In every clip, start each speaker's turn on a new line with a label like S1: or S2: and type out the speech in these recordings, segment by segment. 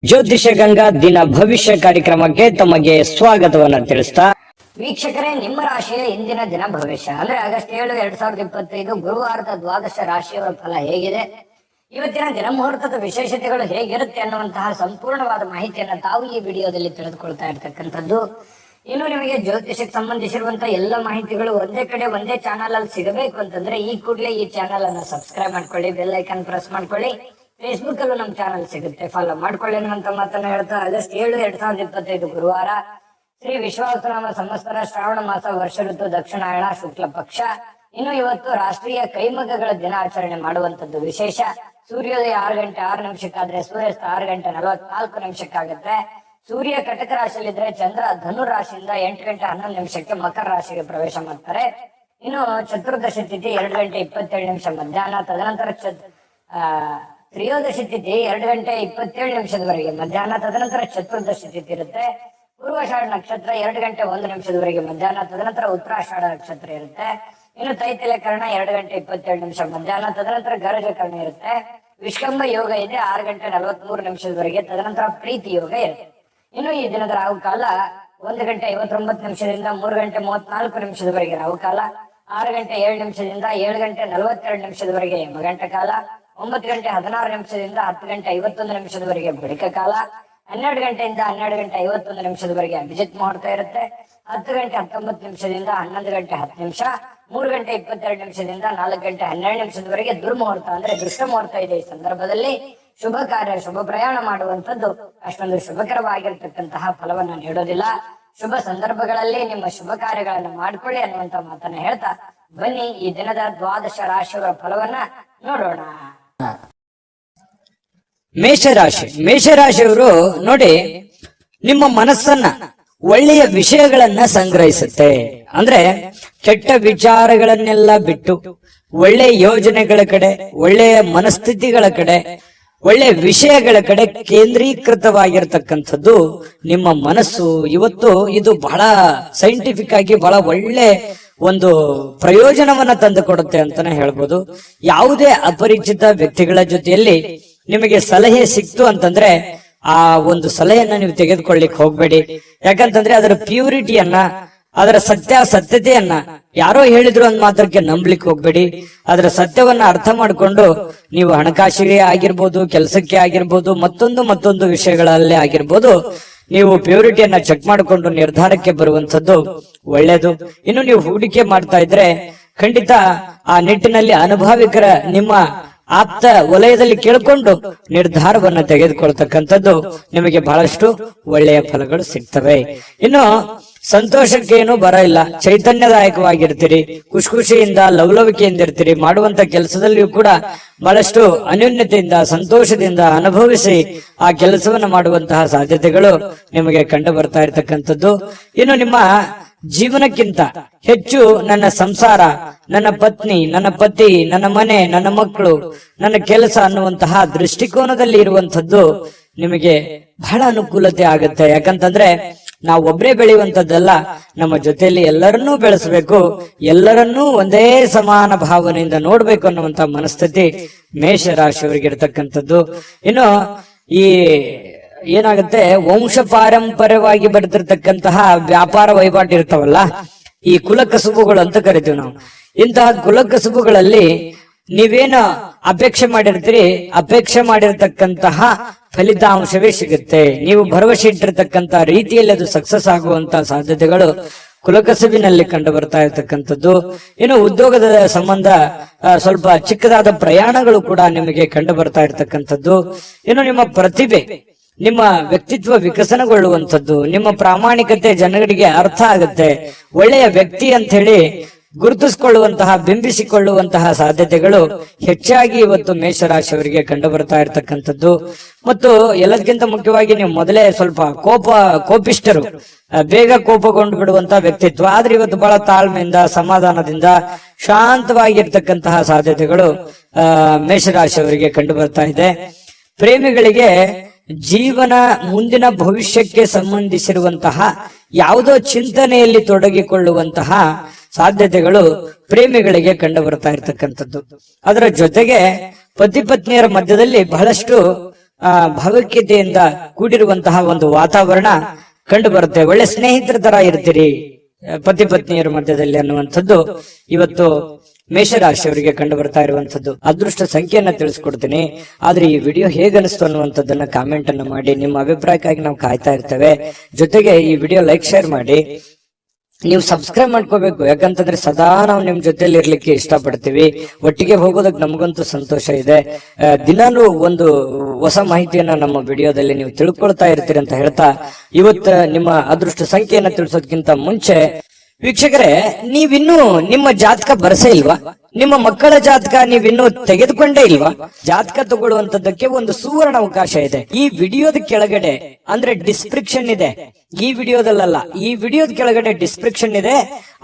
S1: ಜ್ಯೋತಿಷ ಗಂಗಾ ದಿನ ಭವಿಷ್ಯ ಕಾರ್ಯಕ್ರಮಕ್ಕೆ ತಮಗೆ ಸ್ವಾಗತವನ್ನ ತಿಳಿಸ್ತಾ
S2: ವೀಕ್ಷಕರೇ, ನಿಮ್ಮ ರಾಶಿಯ ಇಂದಿನ ದಿನ ಭವಿಷ್ಯ ಅಂದ್ರೆ ಆಗಸ್ಟ್ 7, 2025 ಗುರುವಾರದ ದ್ವಾದಶ ರಾಶಿಯವರ ಫಲ ಹೇಗಿದೆ, ಇವತ್ತಿನ ದಿನ ಮುಹೂರ್ತದ ವಿಶೇಷತೆಗಳು ಹೇಗಿರುತ್ತೆ ಅನ್ನುವಂತಹ ಸಂಪೂರ್ಣವಾದ ಮಾಹಿತಿಯನ್ನ ತಾವು ಈ ವಿಡಿಯೋದಲ್ಲಿ ತಿಳಿದುಕೊಳ್ತಾ ಇರ್ತಕ್ಕಂಥದ್ದು. ಇನ್ನು ನಿಮಗೆ ಜ್ಯೋತಿಷಕ್ಕೆ ಸಂಬಂಧಿಸಿರುವಂತಹ ಎಲ್ಲ ಮಾಹಿತಿಗಳು ಒಂದೇ ಕಡೆ ಒಂದೇ ಚಾನಲ್ ಅಲ್ಲಿ ಸಿಗಬೇಕು ಅಂತಂದ್ರೆ ಈ ಕೂಡಲೇ ಈ ಚಾನಲ್ ಅನ್ನ ಸಬ್ಸ್ಕ್ರೈಬ್ ಮಾಡ್ಕೊಳ್ಳಿ, ಬೆಲ್ ಐಕಾನ್ ಪ್ರೆಸ್ ಮಾಡ್ಕೊಳ್ಳಿ. ಫೇಸ್ಬುಕ್ ಅಲ್ಲೂ ನಮ್ಮ ಚಾನಲ್ ಸಿಗುತ್ತೆ, ಫಾಲೋ ಮಾಡ್ಕೊಳ್ಳಿ ಅನ್ನುವಂತ ಮಾತನ್ನ ಹೇಳ್ತಾ ಆಗಸ್ಟ್ 7, 2025 ಗುರುವಾರ ಶ್ರೀ ವಿಶ್ವಾವಸುನಾಮ ಸಂವತ್ಸರ ಶ್ರಾವಣ ಮಾಸ ವರ್ಷ ಋತು ದಕ್ಷಿಣಾಯಣ ಶುಕ್ಲ ಪಕ್ಷ. ಇನ್ನು ಇವತ್ತು ರಾಷ್ಟ್ರೀಯ ಕೈಮಗ್ಗಗಳ ದಿನಾಚರಣೆ ಮಾಡುವಂತದ್ದು ವಿಶೇಷ. ಸೂರ್ಯೋದಯ 6 ಗಂಟೆ 6 ನಿಮಿಷಕ್ಕಾದ್ರೆ ಸೂರ್ಯಾಸ್ತ 6 ಗಂಟೆ 44 ನಿಮಿಷಕ್ಕಾಗುತ್ತೆ. ಸೂರ್ಯ ಕಟಕ ರಾಶಿಯಲ್ಲಿದ್ರೆ ಚಂದ್ರ ಧನು ರಾಶಿಯಿಂದ 8 ಗಂಟೆ 11 ನಿಮಿಷಕ್ಕೆ ಮಕರ ರಾಶಿಗೆ ಪ್ರವೇಶ ಮಾಡ್ತಾರೆ. ಇನ್ನು ಚತುರ್ದಶಿ ತಿಥಿ 2 ಗಂಟೆ 27 ನಿಮಿಷ ಮಧ್ಯಾಹ್ನ. ತದನಂತರ ತ್ರಯೋದಶಿ ತಿಥಿ 2 ಗಂಟೆ 27 ನಿಮಿಷದವರೆಗೆ ಮಧ್ಯಾಹ್ನ. ತದನಂತರ ಚತುರ್ದಶಿ ತಿಥಿ ಇರುತ್ತೆ. ಪೂರ್ವಾಷಾಢ ನಕ್ಷತ್ರ 2 ಗಂಟೆ 1 ನಿಮಿಷದವರೆಗೆ ಮಧ್ಯಾಹ್ನ. ತದನಂತರ ಉತ್ತರಾಷಾಢ ನಕ್ಷತ್ರ ಇರುತ್ತೆ. ಇನ್ನು ತೈತಿಲ ಕರ್ಣ 2 ಗಂಟೆ 27 ನಿಮಿಷ ಮಧ್ಯಾಹ್ನ. ತದನಂತರ ಗರಜ ಕರ್ಣ ಇರುತ್ತೆ. ವಿಷ್ಕಂಭ ಯೋಗ ಇದೆ 6 ಗಂಟೆ 43 ನಿಮಿಷದವರೆಗೆ. ತದನಂತರ ಪ್ರೀತಿ ಯೋಗ ಇರುತ್ತೆ. ಇನ್ನು ಈ ದಿನದ ರಾಹುಕಾಲ 1 ಗಂಟೆ 59 ನಿಮಿಷದಿಂದ 3 ಗಂಟೆ 34 ನಿಮಿಷದವರೆಗೆ ರಾಹುಕಾಲ. 6 ಗಂಟೆ 7 ನಿಮಿಷದಿಂದ 7 ಗಂಟೆ 42 ನಿಮಿಷದವರೆಗೆ ಯಮಗಂಟ ಕಾಲ. 9 ಗಂಟೆ 16 ನಿಮಿಷದಿಂದ 10 ಗಂಟೆ 51 ನಿಮಿಷದವರೆಗೆ ಬಳಿಕ ಕಾಲ. 12 ಗಂಟೆಯಿಂದ 12 ಗಂಟೆ 51 ನಿಮಿಷದವರೆಗೆ ಅಭಿಜಿತ್ ಮುಹೂರ್ತ ಇರುತ್ತೆ. 10 ಗಂಟೆ 19 ನಿಮಿಷದಿಂದ 11 ಗಂಟೆ 10 ನಿಮಿಷ. 3 ಗಂಟೆ 22 ನಿಮಿಷದಿಂದ 4 ಗಂಟೆ 12 ನಿಮಿಷದವರೆಗೆ ದುರ್ಮುಹೂರ್ತ ಅಂದ್ರೆ ದುಷ್ಟ ಮುಹೂರ್ತ ಇದೆ. ಈ ಸಂದರ್ಭದಲ್ಲಿ ಶುಭ ಕಾರ್ಯ ಶುಭ ಪ್ರಯಾಣ ಮಾಡುವಂತದ್ದು ಅಷ್ಟೊಂದು ಶುಭಕರವಾಗಿರ್ತಕ್ಕಂತಹ ಫಲವನ್ನ ನೀಡೋದಿಲ್ಲ. ಶುಭ ಸಂದರ್ಭಗಳಲ್ಲಿ ನಿಮ್ಮ ಶುಭ ಕಾರ್ಯಗಳನ್ನ ಮಾಡ್ಕೊಳ್ಳಿ ಅನ್ನುವಂತ ಮಾತನ್ನ ಹೇಳ್ತಾ ಬನ್ನಿ ಈ ದಿನದ ದ್ವಾದಶ ರಾಶಿಯವರ ಫಲವನ್ನ ನೋಡೋಣ.
S1: ಮೇಷರಾಶಿಯವರು ನೋಡಿ, ನಿಮ್ಮ ಮನಸ್ಸನ್ನ ಒಳ್ಳೆಯ ವಿಷಯಗಳನ್ನ ಸಂಗ್ರಹಿಸುತ್ತೆ. ಅಂದ್ರೆ ಕೆಟ್ಟ ವಿಚಾರಗಳನ್ನೆಲ್ಲ ಬಿಟ್ಟು ಒಳ್ಳೆಯ ಯೋಜನೆಗಳ ಕಡೆ, ಒಳ್ಳೆಯ ಮನಸ್ಥಿತಿಗಳ ಕಡೆ, ಒಳ್ಳೆಯ ವಿಷಯಗಳ ಕಡೆ ಕೇಂದ್ರೀಕೃತವಾಗಿರ್ತಕ್ಕಂಥದ್ದು ನಿಮ್ಮ ಮನಸ್ಸು. ಇವತ್ತು ಇದು ಬಹಳ ಸೈಂಟಿಫಿಕ್ ಆಗಿ ಬಹಳ ಒಳ್ಳೆ ಒಂದು ಪ್ರಯೋಜನವನ್ನ ತಂದು ಕೊಡುತ್ತೆ ಅಂತಾನೆ ಹೇಳ್ಬೋದು. ಯಾವುದೇ ಅಪರಿಚಿತ ವ್ಯಕ್ತಿಗಳ ಜೊತೆಯಲ್ಲಿ ನಿಮಗೆ ಸಲಹೆ ಸಿಕ್ತು ಅಂತಂದ್ರೆ ಆ ಒಂದು ಸಲಹೆಯನ್ನ ನೀವು ತೆಗೆದುಕೊಳ್ಳಿಕ್ ಹೋಗ್ಬೇಡಿ. ಯಾಕಂತಂದ್ರೆ ಅದರ ಪ್ಯೂರಿಟಿಯನ್ನ, ಅದರ ಸತ್ಯತೆಯನ್ನ ಯಾರೋ ಹೇಳಿದ್ರು ಅಂದ್ ಮಾತ್ರಕ್ಕೆ ನಂಬ್ಲಿಕ್ಕೆ ಹೋಗ್ಬೇಡಿ. ಅದರ ಸತ್ಯವನ್ನ ಅರ್ಥ ಮಾಡ್ಕೊಂಡು ನೀವು ಹಣಕಾಸಿಗೆ ಆಗಿರ್ಬೋದು, ಕೆಲಸಕ್ಕೆ ಆಗಿರ್ಬೋದು, ಮತ್ತೊಂದು ವಿಷಯಗಳಲ್ಲೇ ಆಗಿರ್ಬೋದು, ನೀವು ಪ್ಯೂರಿಟಿಯನ್ನ ಚೆಕ್ ಮಾಡಿಕೊಂಡು ನಿರ್ಧಾರಕ್ಕೆ ಬರುವಂತದ್ದು ಒಳ್ಳೇದು. ಇನ್ನು ನೀವು ಹೂಡಿಕೆ ಮಾಡ್ತಾ ಇದ್ರೆ ಖಂಡಿತ ಆ ನಿಟ್ಟಿನಲ್ಲಿ ಅನುಭವಿಕರ ನಿಮ್ಮ ಆಪ್ತ ವಲಯದಲ್ಲಿ ಕೇಳಿಕೊಂಡು ನಿರ್ಧಾರವನ್ನ ತೆಗೆದುಕೊಳ್ತಕ್ಕಂಥದ್ದು ನಿಮಗೆ ಬಹಳಷ್ಟು ಒಳ್ಳೆಯ ಫಲಗಳು ಸಿಗ್ತವೆ. ಇನ್ನು ಸಂತೋಷಕ್ಕೆ ಏನು ಬರ ಇಲ್ಲ, ಚೈತನ್ಯದಾಯಕವಾಗಿರ್ತೀರಿ, ಖುಷಿಯಿಂದ ಲವಲವಿಕೆಯಿಂದ ಇರ್ತೀರಿ. ಮಾಡುವಂತ ಕೆಲಸದಲ್ಲಿಯೂ ಕೂಡ ಬಹಳಷ್ಟು ಅನ್ಯೋನ್ಯತೆಯಿಂದ ಸಂತೋಷದಿಂದ ಅನುಭವಿಸಿ ಆ ಕೆಲಸವನ್ನ ಮಾಡುವಂತಹ ಸಾಧ್ಯತೆಗಳು ನಿಮಗೆ ಕಂಡು ಬರ್ತಾ ಇರತಕ್ಕಂಥದ್ದು. ಇನ್ನು ನಿಮ್ಮ ಜೀವನಕ್ಕಿಂತ ಹೆಚ್ಚು ನನ್ನ ಸಂಸಾರ, ನನ್ನ ಪತ್ನಿ, ನನ್ನ ಪತಿ, ನನ್ನ ಮನೆ, ನನ್ನ ಮಕ್ಕಳು, ನನ್ನ ಕೆಲಸ ಅನ್ನುವಂತಹ ದೃಷ್ಟಿಕೋನದಲ್ಲಿ ಇರುವಂತದ್ದು ನಿಮಗೆ ಬಹಳ ಅನುಕೂಲತೆ ಆಗುತ್ತೆ. ಯಾಕಂತಂದ್ರೆ ನಾವು ಒಬ್ಬರೇ ಬೆಳೆಯುವಂತದ್ದಲ್ಲ, ನಮ್ಮ ಜೊತೆಯಲ್ಲಿ ಎಲ್ಲರನ್ನೂ ಬೆಳೆಸಬೇಕು, ಎಲ್ಲರನ್ನೂ ಒಂದೇ ಸಮಾನ ಭಾವನೆಯಿಂದ ನೋಡ್ಬೇಕು ಅನ್ನುವಂತ ಮನಸ್ಥಿತಿ ಮೇಷರಾಶಿಯವರಿಗೆ ಇರತಕ್ಕಂಥದ್ದು. ಇನ್ನು ಈ ಏನಾಗುತ್ತೆ, ವಂಶ ಪಾರಂಪರ್ಯವಾಗಿ ಬರ್ತಿರ್ತಕ್ಕಂತಹ ವ್ಯಾಪಾರ ವಹಿವಾಟು ಇರ್ತಾವಲ್ಲ, ಈ ಕುಲಕಸುಬುಗಳು ಅಂತ ಕರಿತೀವಿ ನಾವು. ಇಂತಹ ಕುಲಕಸುಬುಗಳಲ್ಲಿ ನೀವೇನು ಅಪೇಕ್ಷೆ ಮಾಡಿರ್ತೀರಿ, ಅಪೇಕ್ಷೆ ಮಾಡಿರ್ತಕ್ಕಂತಹ ಫಲಿತಾಂಶವೇ ಸಿಗುತ್ತೆ. ನೀವು ಭರವಸೆ ಇಟ್ಟಿರ್ತಕ್ಕಂತ ರೀತಿಯಲ್ಲಿ ಅದು ಸಕ್ಸಸ್ ಆಗುವಂತಹ ಸಾಧ್ಯತೆಗಳು ಕುಲಕಸುಬಿನಲ್ಲಿ ಕಂಡು ಬರ್ತಾ ಇರತಕ್ಕಂಥದ್ದು. ಇನ್ನು ಉದ್ಯೋಗದ ಸಂಬಂಧ ಸ್ವಲ್ಪ ಚಿಕ್ಕದಾದ ಪ್ರಯಾಣಗಳು ಕೂಡ ನಿಮಗೆ ಕಂಡು ಬರ್ತಾ ಇರತಕ್ಕಂಥದ್ದು. ಇನ್ನು ನಿಮ್ಮ ಪ್ರತಿಭೆ, ನಿಮ್ಮ ವ್ಯಕ್ತಿತ್ವ ವಿಕಸನಗೊಳ್ಳುವಂಥದ್ದು, ನಿಮ್ಮ ಪ್ರಾಮಾಣಿಕತೆ ಜನಗಳಿಗೆ ಅರ್ಥ ಆಗುತ್ತೆ. ಒಳ್ಳೆಯ ವ್ಯಕ್ತಿ ಅಂತ ಹೇಳಿ ಗುರುತಿಸಿಕೊಳ್ಳುವಂತಹ, ಬಿಂಬಿಸಿಕೊಳ್ಳುವಂತಹ ಸಾಧ್ಯತೆಗಳು ಹೆಚ್ಚಾಗಿ ಇವತ್ತು ಮೇಷರಾಶಿಯವರಿಗೆ ಕಂಡು ಬರ್ತಾ ಇರತಕ್ಕಂಥದ್ದು. ಮತ್ತು ಎಲ್ಲದಕ್ಕಿಂತ ಮುಖ್ಯವಾಗಿ ನೀವು ಮೊದಲೇ ಸ್ವಲ್ಪ ಕೋಪಿಷ್ಟರು, ಬೇಗ ಕೋಪಗೊಂಡು ಬಿಡುವಂತಹ ವ್ಯಕ್ತಿತ್ವ. ಆದ್ರೆ ಇವತ್ತು ಬಹಳ ತಾಳ್ಮೆಯಿಂದ, ಸಮಾಧಾನದಿಂದ, ಶಾಂತವಾಗಿರ್ತಕ್ಕಂತಹ ಸಾಧ್ಯತೆಗಳು ಮೇಷರಾಶಿಯವರಿಗೆ ಕಂಡು ಬರ್ತಾ ಇದೆ. ಪ್ರೇಮಿಗಳಿಗೆ ಜೀವನ ಮುಂದಿನ ಭವಿಷ್ಯಕ್ಕೆ ಸಂಬಂಧಿಸಿರುವಂತಹ ಯಾವುದೋ ಚಿಂತನೆಯಲ್ಲಿ ತೊಡಗಿಕೊಳ್ಳುವಂತಹ ಸಾಧ್ಯತೆಗಳು ಪ್ರೇಮಿಗಳಿಗೆ ಕಂಡು ಬರ್ತಾ ಇರ್ತಕ್ಕಂಥದ್ದು. ಅದರ ಜೊತೆಗೆ ಪತಿ ಪತ್ನಿಯರ ಮಧ್ಯದಲ್ಲಿ ಬಹಳಷ್ಟು ಭಾವೈಕ್ಯತೆಯಿಂದ ಕೂಡಿರುವಂತಹ ಒಂದು ವಾತಾವರಣ ಕಂಡು ಬರುತ್ತೆ. ಒಳ್ಳೆ ಸ್ನೇಹಿತರ ತರ ಇರ್ತೀರಿ ಪತಿ ಪತ್ನಿಯರ ಮಧ್ಯದಲ್ಲಿ ಅನ್ನುವಂಥದ್ದು ಇವತ್ತು ಮೇಷರಾಶಿಯವರಿಗೆ ಕಂಡು ಬರ್ತಾ ಇರುವಂತದ್ದು. ಅದೃಷ್ಟ ಸಂಖ್ಯೆಯನ್ನ ತಿಳಿಸ್ಕೊಡ್ತೀನಿ. ಆದ್ರೆ ಈ ವಿಡಿಯೋ ಹೇಗನಿಸ್ತು ಅನ್ನುವಂಥದ್ದನ್ನ ಕಾಮೆಂಟ್ ಅನ್ನು ಮಾಡಿ. ನಿಮ್ಮ ಅಭಿಪ್ರಾಯಕ್ಕಾಗಿ ನಾವು ಕಾಯ್ತಾ ಇರ್ತೇವೆ. ಜೊತೆಗೆ ಈ ವಿಡಿಯೋ ಲೈಕ್ ಶೇರ್ ಮಾಡಿ. ನೀವು ಸಬ್ಸ್ಕ್ರೈಬ್ ಮಾಡ್ಕೋಬೇಕು, ಯಾಕಂತಂದ್ರೆ ಸದಾ ನಾವು ನಿಮ್ ಜೊತೆಲಿ ಇರ್ಲಿಕ್ಕೆ ಇಷ್ಟಪಡ್ತೀವಿ. ಒಟ್ಟಿಗೆ ಹೋಗೋದಕ್ಕೆ ನಮಗಂತೂ ಸಂತೋಷ ಇದೆ. ದಿನಾಲೂ ಒಂದು ಹೊಸ ಮಾಹಿತಿಯನ್ನ ನಮ್ಮ ವಿಡಿಯೋದಲ್ಲಿ ನೀವು ತಿಳ್ಕೊಳ್ತಾ ಇರ್ತೀರಿ ಅಂತ ಹೇಳ್ತಾ, ಇವತ್ತು ನಿಮ್ಮ ಅದೃಷ್ಟ ಸಂಖ್ಯೆಯನ್ನ ತಿಳಿಸೋದಕ್ಕಿಂತ ಮುಂಚೆ ವೀಕ್ಷಕರೇ, ನೀವಿನ್ನೂ ನಿಮ್ಮ ಜಾತಕ ಬರಸೇ ಇಲ್ವಾ? ನಿಮ್ಮ ಮಕ್ಕಳ ಜಾತಕ ನೀವಿನ್ನೂ ತೆಗೆದುಕೊಂಡೇ ಇಲ್ವಾ? ಜಾತಕ ತಗೊಳ್ಳುವಂತದ್ದಕ್ಕೆ ಒಂದು ಸುವರ್ಣ ಅವಕಾಶ ಇದೆ. ಈ ವಿಡಿಯೋದ ಕೆಳಗಡೆ ಅಂದ್ರೆ ಡಿಸ್ಕ್ರಿಪ್ಷನ್ ಇದೆ. ಈ ವಿಡಿಯೋದಲ್ಲ, ಈ ವಿಡಿಯೋದ ಕೆಳಗಡೆ ಡಿಸ್ಕ್ರಿಪ್ಷನ್ ಇದೆ.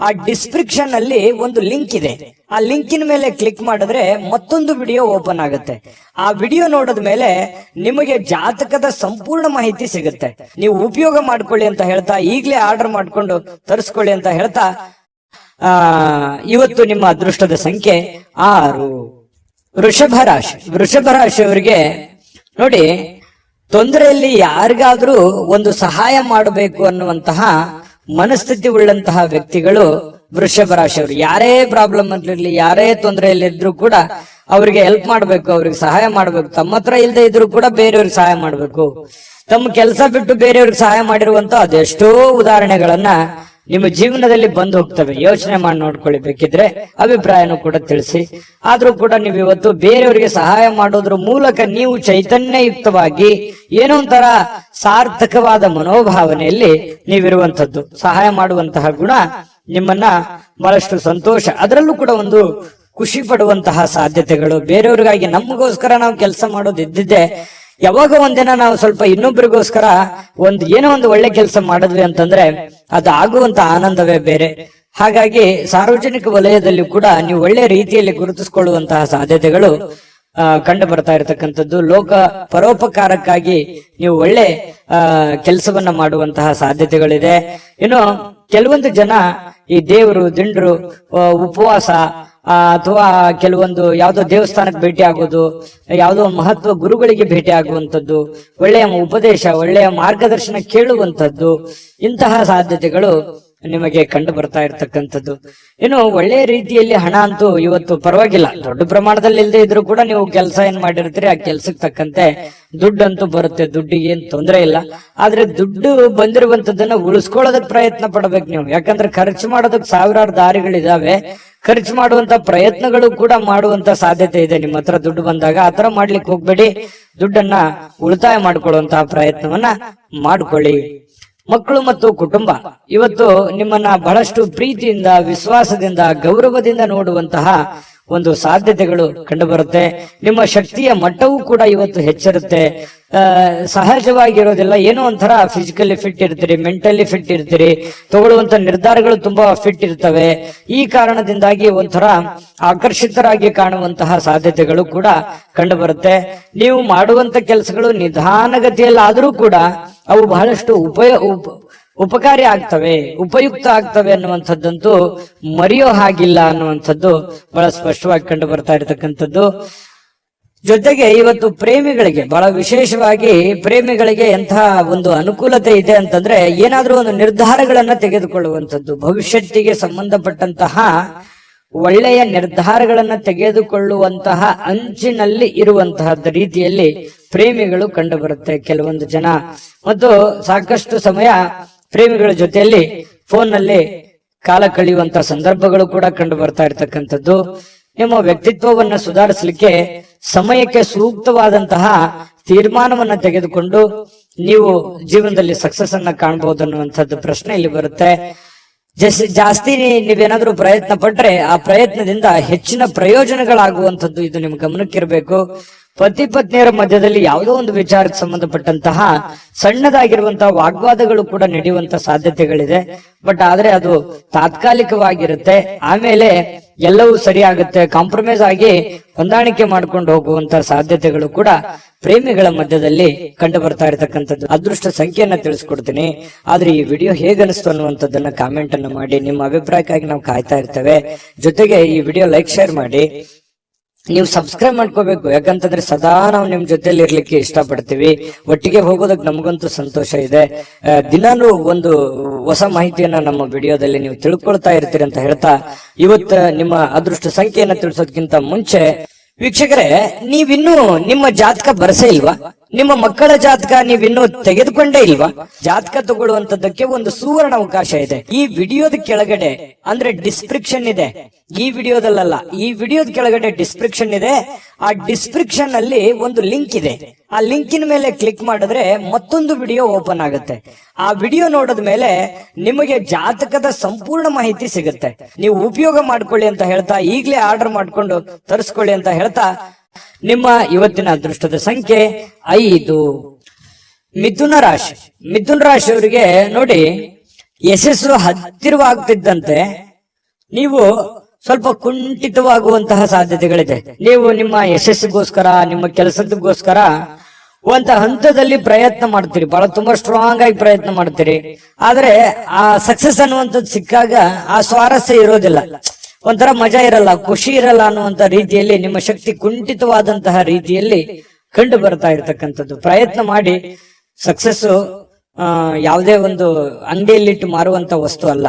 S1: ಆ ಡಿಸ್ಕ್ರಿಪ್ಷನ್ ಅಲ್ಲಿ ಒಂದು ಲಿಂಕ್ ಇದೆ. ಆ ಲಿಂಕಿನ ಮೇಲೆ ಕ್ಲಿಕ್ ಮಾಡಿದ್ರೆ ಮತ್ತೊಂದು ವಿಡಿಯೋ ಓಪನ್ ಆಗುತ್ತೆ. ಆ ವಿಡಿಯೋ ನೋಡಿದ ಮೇಲೆ ನಿಮಗೆ ಜಾತಕದ ಸಂಪೂರ್ಣ ಮಾಹಿತಿ ಸಿಗುತ್ತೆ. ನೀವು ಉಪಯೋಗ ಮಾಡ್ಕೊಳ್ಳಿ ಅಂತ ಹೇಳ್ತಾ, ಈಗಲೇ ಆರ್ಡರ್ ಮಾಡ್ಕೊಂಡು ತರಿಸ್ಕೊಳ್ಳಿ ಅಂತ ಹೇಳ್ತಾ, ಇವತ್ತು ನಿಮ್ಮ ಅದೃಷ್ಟದ ಸಂಖ್ಯೆ 6. ವೃಷಭ ರಾಶಿಯವರಿಗೆ ನೋಡಿ, ತೊಂದರೆಯಲ್ಲಿ ಯಾರಿಗಾದ್ರೂ ಒಂದು ಸಹಾಯ ಮಾಡಬೇಕು ಅನ್ನುವಂತಹ ಮನಸ್ಥಿತಿ ಉಳ್ಳಂತಹ ವ್ಯಕ್ತಿಗಳು ವೃಷಭ ರಾಶಿಯವರು. ಯಾರೇ ಪ್ರಾಬ್ಲಮ್ ಇರ್ಲಿ, ಯಾರೇ ತೊಂದರೆಯಲ್ಲಿದ್ರು ಕೂಡ ಅವ್ರಿಗೆ ಹೆಲ್ಪ್ ಮಾಡ್ಬೇಕು, ಅವ್ರಿಗೆ ಸಹಾಯ ಮಾಡ್ಬೇಕು. ತಮ್ಮ ಹತ್ರ ಇಲ್ಲದೆ ಇದ್ರು ಕೂಡ ಬೇರೆಯವ್ರಿಗೆ ಸಹಾಯ ಮಾಡ್ಬೇಕು. ತಮ್ಮ ಕೆಲಸ ಬಿಟ್ಟು ಬೇರೆಯವ್ರಿಗೆ ಸಹಾಯ ಮಾಡಿರುವಂತ ಅದೆಷ್ಟೋ ಉದಾಹರಣೆಗಳನ್ನ ನಿಮ್ಮ ಜೀವನದಲ್ಲಿ ಬಂದು ಹೋಗ್ತವೆ. ಯೋಚನೆ ಮಾಡಿ ನೋಡ್ಕೊಳ್ಳಿ, ಬೇಕಿದ್ರೆ ಅಭಿಪ್ರಾಯನೂ ಕೂಡ ತಿಳಿಸಿ. ಆದ್ರೂ ಕೂಡ ನೀವು ಇವತ್ತು ಬೇರೆಯವರಿಗೆ ಸಹಾಯ ಮಾಡೋದ್ರ ಮೂಲಕ ನೀವು ಚೈತನ್ಯಯುಕ್ತವಾಗಿ ಏನೋ ಒಂಥರ ಸಾರ್ಥಕವಾದ ಮನೋಭಾವನೆಯಲ್ಲಿ ನೀವಿರುವಂತದ್ದು. ಸಹಾಯ ಮಾಡುವಂತಹ ಗುಣ ನಿಮ್ಮನ್ನ ಬಹಳಷ್ಟು ಸಂತೋಷ, ಅದರಲ್ಲೂ ಕೂಡ ಒಂದು ಖುಷಿ ಪಡುವಂತಹ ಸಾಧ್ಯತೆಗಳು. ಬೇರೆಯವ್ರಿಗಾಗಿ ನಮಗೋಸ್ಕರ ನಾವು ಕೆಲಸ ಮಾಡೋದು ಇದ್ದಿದ್ದೆ, ಯಾವಾಗ ಒಂದಿನ ನಾವು ಸ್ವಲ್ಪ ಇನ್ನೊಬ್ಬರಿಗೋಸ್ಕರ ಏನೋ ಒಂದು ಒಳ್ಳೆ ಕೆಲಸ ಮಾಡಿದ್ವಿ ಅಂತಂದ್ರೆ ಅದು ಆಗುವಂತ ಆನಂದವೇ ಬೇರೆ. ಹಾಗಾಗಿ ಸಾರ್ವಜನಿಕ ವಲಯದಲ್ಲಿ ಕೂಡ ನೀವು ಒಳ್ಳೆ ರೀತಿಯಲ್ಲಿ ಗುರುತಿಸಿಕೊಳ್ಳುವಂತಹ ಸಾಧ್ಯತೆಗಳು ಕಂಡು ಬರ್ತಾ ಇರತಕ್ಕಂಥದ್ದು. ಲೋಕ ಪರೋಪಕಾರಕ್ಕಾಗಿ ನೀವು ಒಳ್ಳೆ ಕೆಲಸವನ್ನ ಮಾಡುವಂತಹ ಸಾಧ್ಯತೆಗಳಿದೆ. ಇನ್ನು ಕೆಲವೊಂದು ಜನ ಈ ದೇವರು ದಿಂಡ್ರು ಉಪವಾಸ ಅಥವಾ ಕೆಲವೊಂದು ಯಾವುದೋ ದೇವಸ್ಥಾನಕ್ಕೆ ಭೇಟಿ ಆಗೋದು, ಯಾವುದೋ ಮಹತ್ವ ಗುರುಗಳಿಗೆ ಭೇಟಿ ಆಗುವಂಥದ್ದು, ಒಳ್ಳೆಯ ಉಪದೇಶ, ಒಳ್ಳೆಯ ಮಾರ್ಗದರ್ಶನ ಕೇಳುವಂಥದ್ದು, ಇಂತಹ ಸಾಧ್ಯತೆಗಳು ನಿಮಗೆ ಕಂಡು ಬರ್ತಾ ಇರ್ತಕ್ಕಂಥದ್ದು. ಇನ್ನು ಒಳ್ಳೆಯ ರೀತಿಯಲ್ಲಿ ಹಣ ಅಂತೂ ಇವತ್ತು ಪರವಾಗಿಲ್ಲ, ದೊಡ್ಡ ಪ್ರಮಾಣದಲ್ಲಿ ಇಲ್ಲದೆ ಇದ್ರೂ ಕೂಡ ನೀವು ಕೆಲಸ ಏನ್ ಮಾಡಿರ್ತೀರಿ ಆ ಕೆಲ್ಸಕ್ಕೆ ತಕ್ಕಂತೆ ದುಡ್ಡಂತೂ ಬರುತ್ತೆ. ದುಡ್ಡಿಗೆ ಏನ್ ತೊಂದರೆ ಇಲ್ಲ. ಆದ್ರೆ ದುಡ್ಡು ಬಂದಿರುವಂತದ್ದನ್ನ ಉಳಿಸ್ಕೊಳ್ಳೋದಕ್ಕೆ ಪ್ರಯತ್ನ ಪಡ್ಬೇಕು ನೀವು. ಯಾಕಂದ್ರೆ ಖರ್ಚು ಮಾಡೋದಕ್ಕೆ ಸಾವಿರಾರು ದಾರಿಗಳಿದಾವೆ. ಖರ್ಚು ಮಾಡುವಂತ ಪ್ರಯತ್ನಗಳು ಕೂಡ ಮಾಡುವಂತ ಸಾಧ್ಯತೆ ಇದೆ. ನಿಮ್ಮ ಹತ್ರ ದುಡ್ಡು ಬಂದಾಗ ಆತರ ಮಾಡ್ಲಿಕ್ಕೆ ಹೋಗ್ಬೇಡಿ. ದುಡ್ಡನ್ನ ಉಳಿತಾಯ ಮಾಡ್ಕೊಳ್ಳುವಂತಹ ಪ್ರಯತ್ನವನ್ನ ಮಾಡ್ಕೊಳ್ಳಿ. ಮಕ್ಕಳು ಮತ್ತು ಕುಟುಂಬ ಇವತ್ತು ನಿಮ್ಮನ್ನ ಬಹಳಷ್ಟು ಪ್ರೀತಿಯಿಂದ, ವಿಶ್ವಾಸದಿಂದ, ಗೌರವದಿಂದ ನೋಡುವಂತಹ ಒಂದು ಸಾಧ್ಯತೆಗಳು ಕಂಡು ಬರುತ್ತೆ. ನಿಮ್ಮ ಶಕ್ತಿಯ ಮಟ್ಟವೂ ಕೂಡ ಇವತ್ತು ಹೆಚ್ಚಿರುತ್ತೆ. ಸಹಜವಾಗಿರೋದಿಲ್ಲ, ಏನೋ ಒಂಥರ ಫಿಸಿಕಲಿ ಫಿಟ್ ಇರ್ತೀರಿ, ಮೆಂಟಲಿ ಫಿಟ್ ಇರ್ತೀರಿ, ತಗೊಳ್ಳುವಂತ ನಿರ್ಧಾರಗಳು ತುಂಬಾ ಫಿಟ್ ಇರ್ತವೆ. ಈ ಕಾರಣದಿಂದಾಗಿ ಒಂಥರ ಆಕರ್ಷಿತರಾಗಿ ಕಾಣುವಂತಹ ಸಾಧ್ಯತೆಗಳು ಕೂಡ ಕಂಡು ಬರುತ್ತೆ. ನೀವು ಮಾಡುವಂತ ಕೆಲಸಗಳು ನಿಧಾನಗತಿಯಲ್ಲಿ ಆದರೂ ಕೂಡ ಅವು ಬಹಳಷ್ಟು ಉಪಕಾರಿ ಆಗ್ತವೆ, ಉಪಯುಕ್ತ ಆಗ್ತವೆ ಅನ್ನುವಂಥದ್ದಂತೂ ಮರೆಯೋ ಹಾಗಿಲ್ಲ ಅನ್ನುವಂಥದ್ದು ಬಹಳ ಸ್ಪಷ್ಟವಾಗಿ ಕಂಡು ಬರ್ತಾ ಇರತಕ್ಕಂಥದ್ದು. ಜೊತೆಗೆ ಇವತ್ತು ಪ್ರೇಮಿಗಳಿಗೆ, ಬಹಳ ವಿಶೇಷವಾಗಿ ಪ್ರೇಮಿಗಳಿಗೆ ಎಂಥ ಒಂದು ಅನುಕೂಲತೆ ಇದೆ ಅಂತಂದ್ರೆ, ಏನಾದ್ರೂ ಒಂದು ನಿರ್ಧಾರಗಳನ್ನ ತೆಗೆದುಕೊಳ್ಳುವಂಥದ್ದು, ಭವಿಷ್ಯತ್ತಿಗೆ ಸಂಬಂಧಪಟ್ಟಂತಹ ಒಳ್ಳೆಯ ನಿರ್ಧಾರಗಳನ್ನ ತೆಗೆದುಕೊಳ್ಳುವಂತಹ ಅಂಚಿನಲ್ಲಿ ಇರುವಂತಹ ರೀತಿಯಲ್ಲಿ ಪ್ರೇಮಿಗಳು ಕಂಡು ಬರುತ್ತೆ ಕೆಲವೊಂದು ಜನ. ಮತ್ತು ಸಾಕಷ್ಟು ಸಮಯ ಪ್ರೇಮಿಗಳ ಜೊತೆಯಲ್ಲಿ ಫೋನ್ ನಲ್ಲಿ ಕಾಲ ಕಳೆಯುವಂತಹ ಸಂದರ್ಭಗಳು ಕೂಡ ಕಂಡು ಬರ್ತಾ ಇರ್ತಕ್ಕಂಥದ್ದು. ನಿಮ್ಮ ವ್ಯಕ್ತಿತ್ವವನ್ನ ಸುಧಾರಿಸಲಿಕ್ಕೆ ಸಮಯಕ್ಕೆ ಸೂಕ್ತವಾದಂತಹ ತೀರ್ಮಾನವನ್ನ ತೆಗೆದುಕೊಂಡು ನೀವು ಜೀವನದಲ್ಲಿ ಸಕ್ಸಸ್ ಅನ್ನ ಕಾಣಬಹುದು ಅನ್ನುವಂಥದ್ದು ಪ್ರಶ್ನೆ ಇಲ್ಲಿ ಬರುತ್ತೆ. ಜಾಸ್ತಿ ನೀವೇನಾದ್ರೂ ಪ್ರಯತ್ನ ಪಟ್ರೆ ಆ ಪ್ರಯತ್ನದಿಂದ ಹೆಚ್ಚಿನ ಪ್ರಯೋಜನಗಳಾಗುವಂಥದ್ದು ಇದು ನಿಮ್ ಗಮನಕ್ಕಿರಬೇಕು. ಪತಿ ಪತ್ನಿಯರ ಮಧ್ಯದಲ್ಲಿ ಯಾವುದೋ ಒಂದು ವಿಚಾರಕ್ಕೆ ಸಂಬಂಧಪಟ್ಟಂತಹ ಸಣ್ಣದಾಗಿರುವಂತಹ ವಾಗ್ವಾದಗಳು ಕೂಡ ನಡೆಯುವಂತ ಸಾಧ್ಯತೆಗಳಿದೆ. ಬಟ್ ಆದ್ರೆ ಅದು ತಾತ್ಕಾಲಿಕವಾಗಿರುತ್ತೆ. ಆಮೇಲೆ ಎಲ್ಲವೂ ಸರಿ ಆಗುತ್ತೆ. ಕಾಂಪ್ರಮೈಸ್ ಆಗಿ ಹೊಂದಾಣಿಕೆ ಮಾಡ್ಕೊಂಡು ಹೋಗುವಂತ ಸಾಧ್ಯತೆಗಳು ಕೂಡ ಪ್ರೇಮಿಗಳ ಮಧ್ಯದಲ್ಲಿ ಕಂಡು ಬರ್ತಾ ಇರತಕ್ಕಂಥದ್ದು. ಅದೃಷ್ಟ ಸಂಖ್ಯೆಯನ್ನ ತಿಳಿಸ್ಕೊಡ್ತೀನಿ. ಆದ್ರೆ ಈ ವಿಡಿಯೋ ಹೇಗನಿಸ್ತು ಅನ್ನುವಂಥದ್ದನ್ನ ಕಾಮೆಂಟ್ ಅನ್ನು ಮಾಡಿ. ನಿಮ್ಮ ಅಭಿಪ್ರಾಯಕ್ಕಾಗಿ ನಾವು ಕಾಯ್ತಾ ಇರ್ತೇವೆ. ಜೊತೆಗೆ ಈ ವಿಡಿಯೋ ಲೈಕ್ ಶೇರ್ ಮಾಡಿ. ನೀವು ಸಬ್ಸ್ಕ್ರೈಬ್ ಮಾಡ್ಕೋಬೇಕು. ಯಾಕಂತಂದ್ರೆ ಸದಾ ನಾವು ನಿಮ್ ಜೊತೆಲಿ ಇರ್ಲಿಕ್ಕೆ ಇಷ್ಟಪಡ್ತೀವಿ. ಒಟ್ಟಿಗೆ ಹೋಗೋದಕ್ಕೆ ನಮಗಂತೂ ಸಂತೋಷ ಇದೆ. ದಿನಾನು ಒಂದು ಹೊಸ ಮಾಹಿತಿಯನ್ನ ನಮ್ಮ ವಿಡಿಯೋದಲ್ಲಿ ನೀವು ತಿಳ್ಕೊಳ್ತಾ ಇರ್ತೀರಿ ಅಂತ ಹೇಳ್ತಾ, ಇವತ್ತು ನಿಮ್ಮ ಅದೃಷ್ಟ ಸಂಖ್ಯೆಯನ್ನ ತಿಳಿಸೋದಕ್ಕಿಂತ ಮುಂಚೆ ವೀಕ್ಷಕರೇ, ನೀವಿನ್ನೂ ನಿಮ್ಮ ಜಾತಕ ಬರಸೇ ಇಲ್ವಾ? ನಿಮ್ಮ ಮಕ್ಕಳ ಜಾತಕ ನೀವಿನ್ನೂ ತೆಗೆದುಕೊಂಡೇ ಇಲ್ವಾ? ಜಾತಕ ತಗೊಳ್ಳುವಂತದ್ದಕ್ಕೆ ಒಂದು ಸುವರ್ಣ ಅವಕಾಶ ಇದೆ. ಈ ವಿಡಿಯೋದ ಕೆಳಗಡೆ ಅಂದ್ರೆ ಡಿಸ್ಕ್ರಿಪ್ಷನ್ ಇದೆ. ಈ ವಿಡಿಯೋದಲ್ಲ, ಈ ವಿಡಿಯೋದ ಕೆಳಗಡೆ ಡಿಸ್ಕ್ರಿಪ್ಷನ್ ಇದೆ. ಆ ಡಿಸ್ಕ್ರಿಪ್ಷನ್ ಅಲ್ಲಿ ಒಂದು ಲಿಂಕ್ ಇದೆ. ಆ ಲಿಂಕಿನ ಮೇಲೆ ಕ್ಲಿಕ್ ಮಾಡಿದ್ರೆ ಮತ್ತೊಂದು ವಿಡಿಯೋ ಓಪನ್ ಆಗುತ್ತೆ. ಆ ವಿಡಿಯೋ ನೋಡಿದ ಮೇಲೆ ನಿಮಗೆ ಜಾತಕದ ಸಂಪೂರ್ಣ ಮಾಹಿತಿ ಸಿಗುತ್ತೆ. ನೀವು ಉಪಯೋಗ ಮಾಡ್ಕೊಳ್ಳಿ ಅಂತ ಹೇಳ್ತಾ, ಈಗಲೇ ಆರ್ಡರ್ ಮಾಡ್ಕೊಂಡು ತರಿಸ್ಕೊಳ್ಳಿ ಅಂತ ಹೇಳ್ತಾ, ನಿಮ್ಮ ಇವತ್ತಿನ ಅದೃಷ್ಟದ ಸಂಖ್ಯೆ 5. ಮಿಥುನ ರಾಶಿ. ಮಿಥುನ ರಾಶಿಯವರಿಗೆ ನೋಡಿ, ಯಶಸ್ಸು ಹತ್ತಿರವಾಗ್ತಿದ್ದಂತೆ ನೀವು ಸ್ವಲ್ಪ ಕುಂಠಿತವಾಗುವಂತಹ ಸಾಧ್ಯತೆಗಳಿದೆ. ನೀವು ನಿಮ್ಮ ಯಶಸ್ಸಿಗೋಸ್ಕರ, ನಿಮ್ಮ ಕೆಲಸದಗೋಸ್ಕರ ಒಂದು ಹಂತದಲ್ಲಿ ಪ್ರಯತ್ನ ಮಾಡ್ತೀರಿ, ಬಹಳ ತುಂಬಾ ಸ್ಟ್ರಾಂಗ್ ಆಗಿ ಪ್ರಯತ್ನ ಮಾಡ್ತೀರಿ. ಆದ್ರೆ ಆ ಸಕ್ಸಸ್ ಅನ್ನುವಂಥದ್ದು ಸಿಕ್ಕಾಗ ಆ ಸ್ವಾರಸ್ಯ ಇರೋದಿಲ್ಲ, ಒಂಥರ ಮಜಾ ಇರಲ್ಲ, ಖುಷಿ ಇರಲ್ಲ ಅನ್ನುವಂತ ರೀತಿಯಲ್ಲಿ ನಿಮ್ಮ ಶಕ್ತಿ ಕುಂಠಿತವಾದಂತಹ ರೀತಿಯಲ್ಲಿ ಕಂಡು ಬರ್ತಾ ಇರ್ತಕ್ಕಂಥದ್ದು. ಪ್ರಯತ್ನ ಮಾಡಿ ಸಕ್ಸಸ್ ಯಾವುದೇ ಒಂದು ಅಂಗಡಿಯಲ್ಲಿಟ್ಟು ಮಾರುವಂತ ವಸ್ತು ಅಲ್ಲ.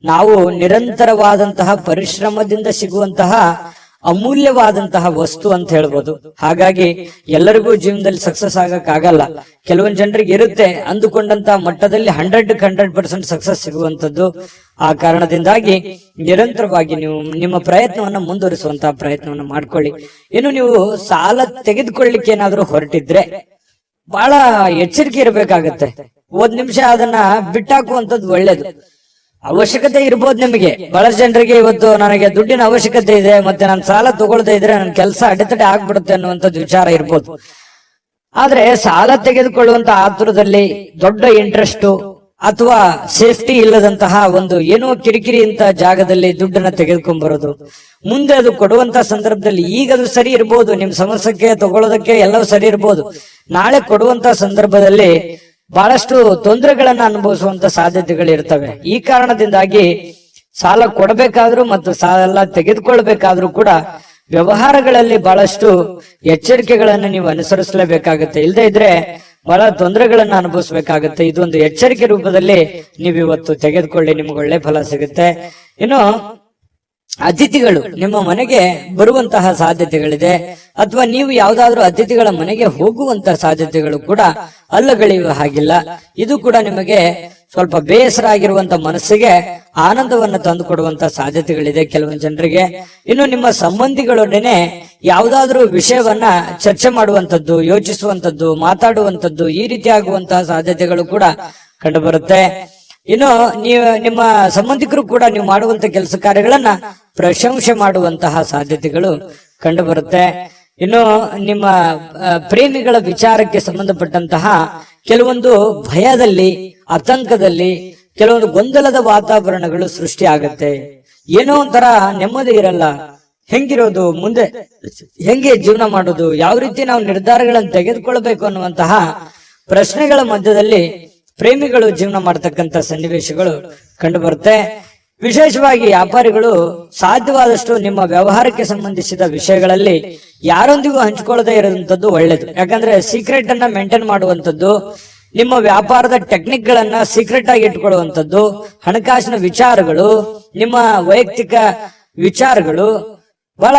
S1: ನಾವು ನಿರಂತರವಾದಂತಹ ಪರಿಶ್ರಮದಿಂದ ಸಿಗುವಂತಹ ಅಮೂಲ್ಯವಾದಂತಹ ವಸ್ತು ಅಂತ ಹೇಳ್ಬೋದು. ಹಾಗಾಗಿ ಎಲ್ಲರಿಗೂ ಜೀವನದಲ್ಲಿ ಸಕ್ಸಸ್ ಆಗಕ್ಕಾಗಲ್ಲ. ಕೆಲವೊಂದು ಜನರಿಗೆ ಇರುತ್ತೆ ಅಂದುಕೊಂಡಂತಹ ಮಟ್ಟದಲ್ಲಿ 100% ಸಕ್ಸಸ್ ಸಿಗುವಂತದ್ದು. ಆ ಕಾರಣದಿಂದಾಗಿ ನಿರಂತರವಾಗಿ ನೀವು ನಿಮ್ಮ ಪ್ರಯತ್ನವನ್ನ ಮುಂದುವರಿಸುವಂತಹ ಪ್ರಯತ್ನವನ್ನ ಮಾಡ್ಕೊಳ್ಳಿ. ಇನ್ನು ನೀವು ಸಾಲ ತೆಗೆದುಕೊಳ್ಳಿಕ್ಕೆ ಏನಾದ್ರೂ ಹೊರಟಿದ್ರೆ ಬಹಳ ಎಚ್ಚರಿಕೆ ಇರಬೇಕಾಗತ್ತೆ. 1 ನಿಮಿಷ ಅದನ್ನ ಬಿಟ್ಟಾಕುವಂಥದ್ದು ಒಳ್ಳೇದು. ಅವಶ್ಯಕತೆ ಇರ್ಬೋದು ನಿಮಗೆ. ಬಹಳಷ್ಟು ಜನರಿಗೆ ಇವತ್ತು ನನಗೆ ದುಡ್ಡಿನ ಅವಶ್ಯಕತೆ ಇದೆ, ಮತ್ತೆ ನಾನು ಸಾಲ ತಗೊಳ್ತಾ ಇದ್ರೆ ನನ್ನ ಕೆಲಸ ಅಡೆತಡೆ ಆಗ್ಬಿಡುತ್ತೆ ಅನ್ನುವಂಥದ್ದು ವಿಚಾರ ಇರ್ಬೋದು. ಆದ್ರೆ ಸಾಲ ತೆಗೆದುಕೊಳ್ಳುವಂತ ಆತುರದಲ್ಲಿ ದೊಡ್ಡ ಇಂಟ್ರೆಸ್ಟ್ ಅಥವಾ ಸೇಫ್ಟಿ ಇಲ್ಲದಂತಹ ಒಂದು ಏನೋ ಕಿರಿಕಿರಿ ಅಂತ ಜಾಗದಲ್ಲಿ ದುಡ್ಡನ್ನ ತೆಗೆದುಕೊಂಡ್ ಬರೋದು, ಮುಂದೆ ಅದು ಕೊಡುವಂತ ಸಂದರ್ಭದಲ್ಲಿ ಈಗ ಅದು ಸರಿ ಇರ್ಬೋದು, ನಿಮ್ ಸಮಸ್ಯೆಗೆ ತಗೊಳ್ಳೋದಕ್ಕೆ ಎಲ್ಲವೂ ಸರಿ ಇರ್ಬೋದು, ನಾಳೆ ಕೊಡುವಂತ ಸಂದರ್ಭದಲ್ಲಿ ಬಹಳಷ್ಟು ತೊಂದರೆಗಳನ್ನ ಅನುಭವಿಸುವಂತ ಸಾಧ್ಯತೆಗಳು ಇರ್ತವೆ. ಈ ಕಾರಣದಿಂದಾಗಿ ಸಾಲ ಕೊಡಬೇಕಾದ್ರೂ ಮತ್ತು ಸಾಲ ತೆಗೆದುಕೊಳ್ಬೇಕಾದ್ರೂ ಕೂಡ ವ್ಯವಹಾರಗಳಲ್ಲಿ ಬಹಳಷ್ಟು ಎಚ್ಚರಿಕೆಗಳನ್ನ ನೀವು ಅನುಸರಿಸಲೇಬೇಕಾಗುತ್ತೆ. ಇಲ್ಲದೆ ಇದ್ರೆ ಬಹಳ ತೊಂದರೆಗಳನ್ನ ಅನುಭವಿಸಬೇಕಾಗುತ್ತೆ. ಇದೊಂದು ಎಚ್ಚರಿಕೆ ರೂಪದಲ್ಲಿ ನೀವು ಇವತ್ತು ತೆಗೆದುಕೊಳ್ಳಿ, ನಿಮ್ಗೆ ಒಳ್ಳೆ ಫಲ ಸಿಗುತ್ತೆ. ಇನ್ನು ಅತಿಥಿಗಳು ನಿಮ್ಮ ಮನೆಗೆ ಬರುವಂತಹ ಸಾಧ್ಯತೆಗಳಿದೆ, ಅಥವಾ ನೀವು ಯಾವ್ದಾದ್ರು ಅತಿಥಿಗಳ ಮನೆಗೆ ಹೋಗುವಂತಹ ಸಾಧ್ಯತೆಗಳು ಕೂಡ ಅಲ್ಲಗಳೆಯುವ ಹಾಗಿಲ್ಲ. ಇದು ಕೂಡ ನಿಮಗೆ ಸ್ವಲ್ಪ ಬೇಸರ ಆಗಿರುವಂತ ಮನಸ್ಸಿಗೆ ಆನಂದವನ್ನು ತಂದು ಕೊಡುವಂತ ಸಾಧ್ಯತೆಗಳಿದೆ ಕೆಲವೊಂದು ಜನರಿಗೆ. ಇನ್ನು ನಿಮ್ಮ ಸಂಬಂಧಿಗಳೊಡನೆ ಯಾವುದಾದ್ರೂ ವಿಷಯವನ್ನ ಚರ್ಚೆ ಮಾಡುವಂತದ್ದು, ಯೋಚಿಸುವಂತದ್ದು, ಮಾತಾಡುವಂತದ್ದು, ಈ ರೀತಿ ಆಗುವಂತಹ ಸಾಧ್ಯತೆಗಳು ಕೂಡ ಕಂಡು ಬರುತ್ತೆ. ಇನ್ನು ನಿಮ್ಮ ಸಂಬಂಧಿಕರು ಕೂಡ ನೀವು ಮಾಡುವಂತ ಕೆಲಸ ಕಾರ್ಯಗಳನ್ನ ಪ್ರಶಂಸೆ ಮಾಡುವಂತಹ ಸಾಧ್ಯತೆಗಳು ಕಂಡು ಬರುತ್ತೆ. ಇನ್ನು ನಿಮ್ಮ ಪ್ರೇಮಿಗಳ ವಿಚಾರಕ್ಕೆ ಸಂಬಂಧಪಟ್ಟಂತಹ ಕೆಲವೊಂದು ಭಯದಲ್ಲಿ, ಆತಂಕದಲ್ಲಿ, ಕೆಲವೊಂದು ಗೊಂದಲದ ವಾತಾವರಣಗಳು ಸೃಷ್ಟಿ ಆಗತ್ತೆ. ಏನೋ ಒಂಥರ ನೆಮ್ಮದಿ ಇರಲ್ಲ. ಹೆಂಗಿರೋದು, ಮುಂದೆ ಹೆಂಗೆ ಜೀವನ ಮಾಡೋದು, ಯಾವ ರೀತಿ ನಾವು ನಿರ್ಧಾರಗಳನ್ನು ತೆಗೆದುಕೊಳ್ಬೇಕು ಅನ್ನುವಂತಹ ಪ್ರಶ್ನೆಗಳ ಮಧ್ಯದಲ್ಲಿ ಪ್ರೇಮಿಗಳು ಜೀವನ ಮಾಡತಕ್ಕಂತ ಸನ್ನಿವೇಶಗಳು ಕಂಡು ಬರುತ್ತೆ. ವಿಶೇಷವಾಗಿ ವ್ಯಾಪಾರಿಗಳು ಸಾಧ್ಯವಾದಷ್ಟು ನಿಮ್ಮ ವ್ಯವಹಾರಕ್ಕೆ ಸಂಬಂಧಿಸಿದ ವಿಷಯಗಳಲ್ಲಿ ಯಾರೊಂದಿಗೂ ಹಂಚಿಕೊಳ್ಳದೆ ಇರುವಂತದ್ದು ಒಳ್ಳೇದು. ಯಾಕಂದ್ರೆ ಸೀಕ್ರೆಟ್ ಅನ್ನ ಮೇಂಟೈನ್ ಮಾಡುವಂತದ್ದು, ನಿಮ್ಮ ವ್ಯಾಪಾರದ ಟೆಕ್ನಿಕ್ ಗಳನ್ನ ಸೀಕ್ರೆಟ್ ಆಗಿ ಇಟ್ಕೊಳ್ಳುವಂತದ್ದು, ಹಣಕಾಸಿನ ವಿಚಾರಗಳು, ನಿಮ್ಮ ವೈಯಕ್ತಿಕ ವಿಚಾರಗಳು ಬಹಳ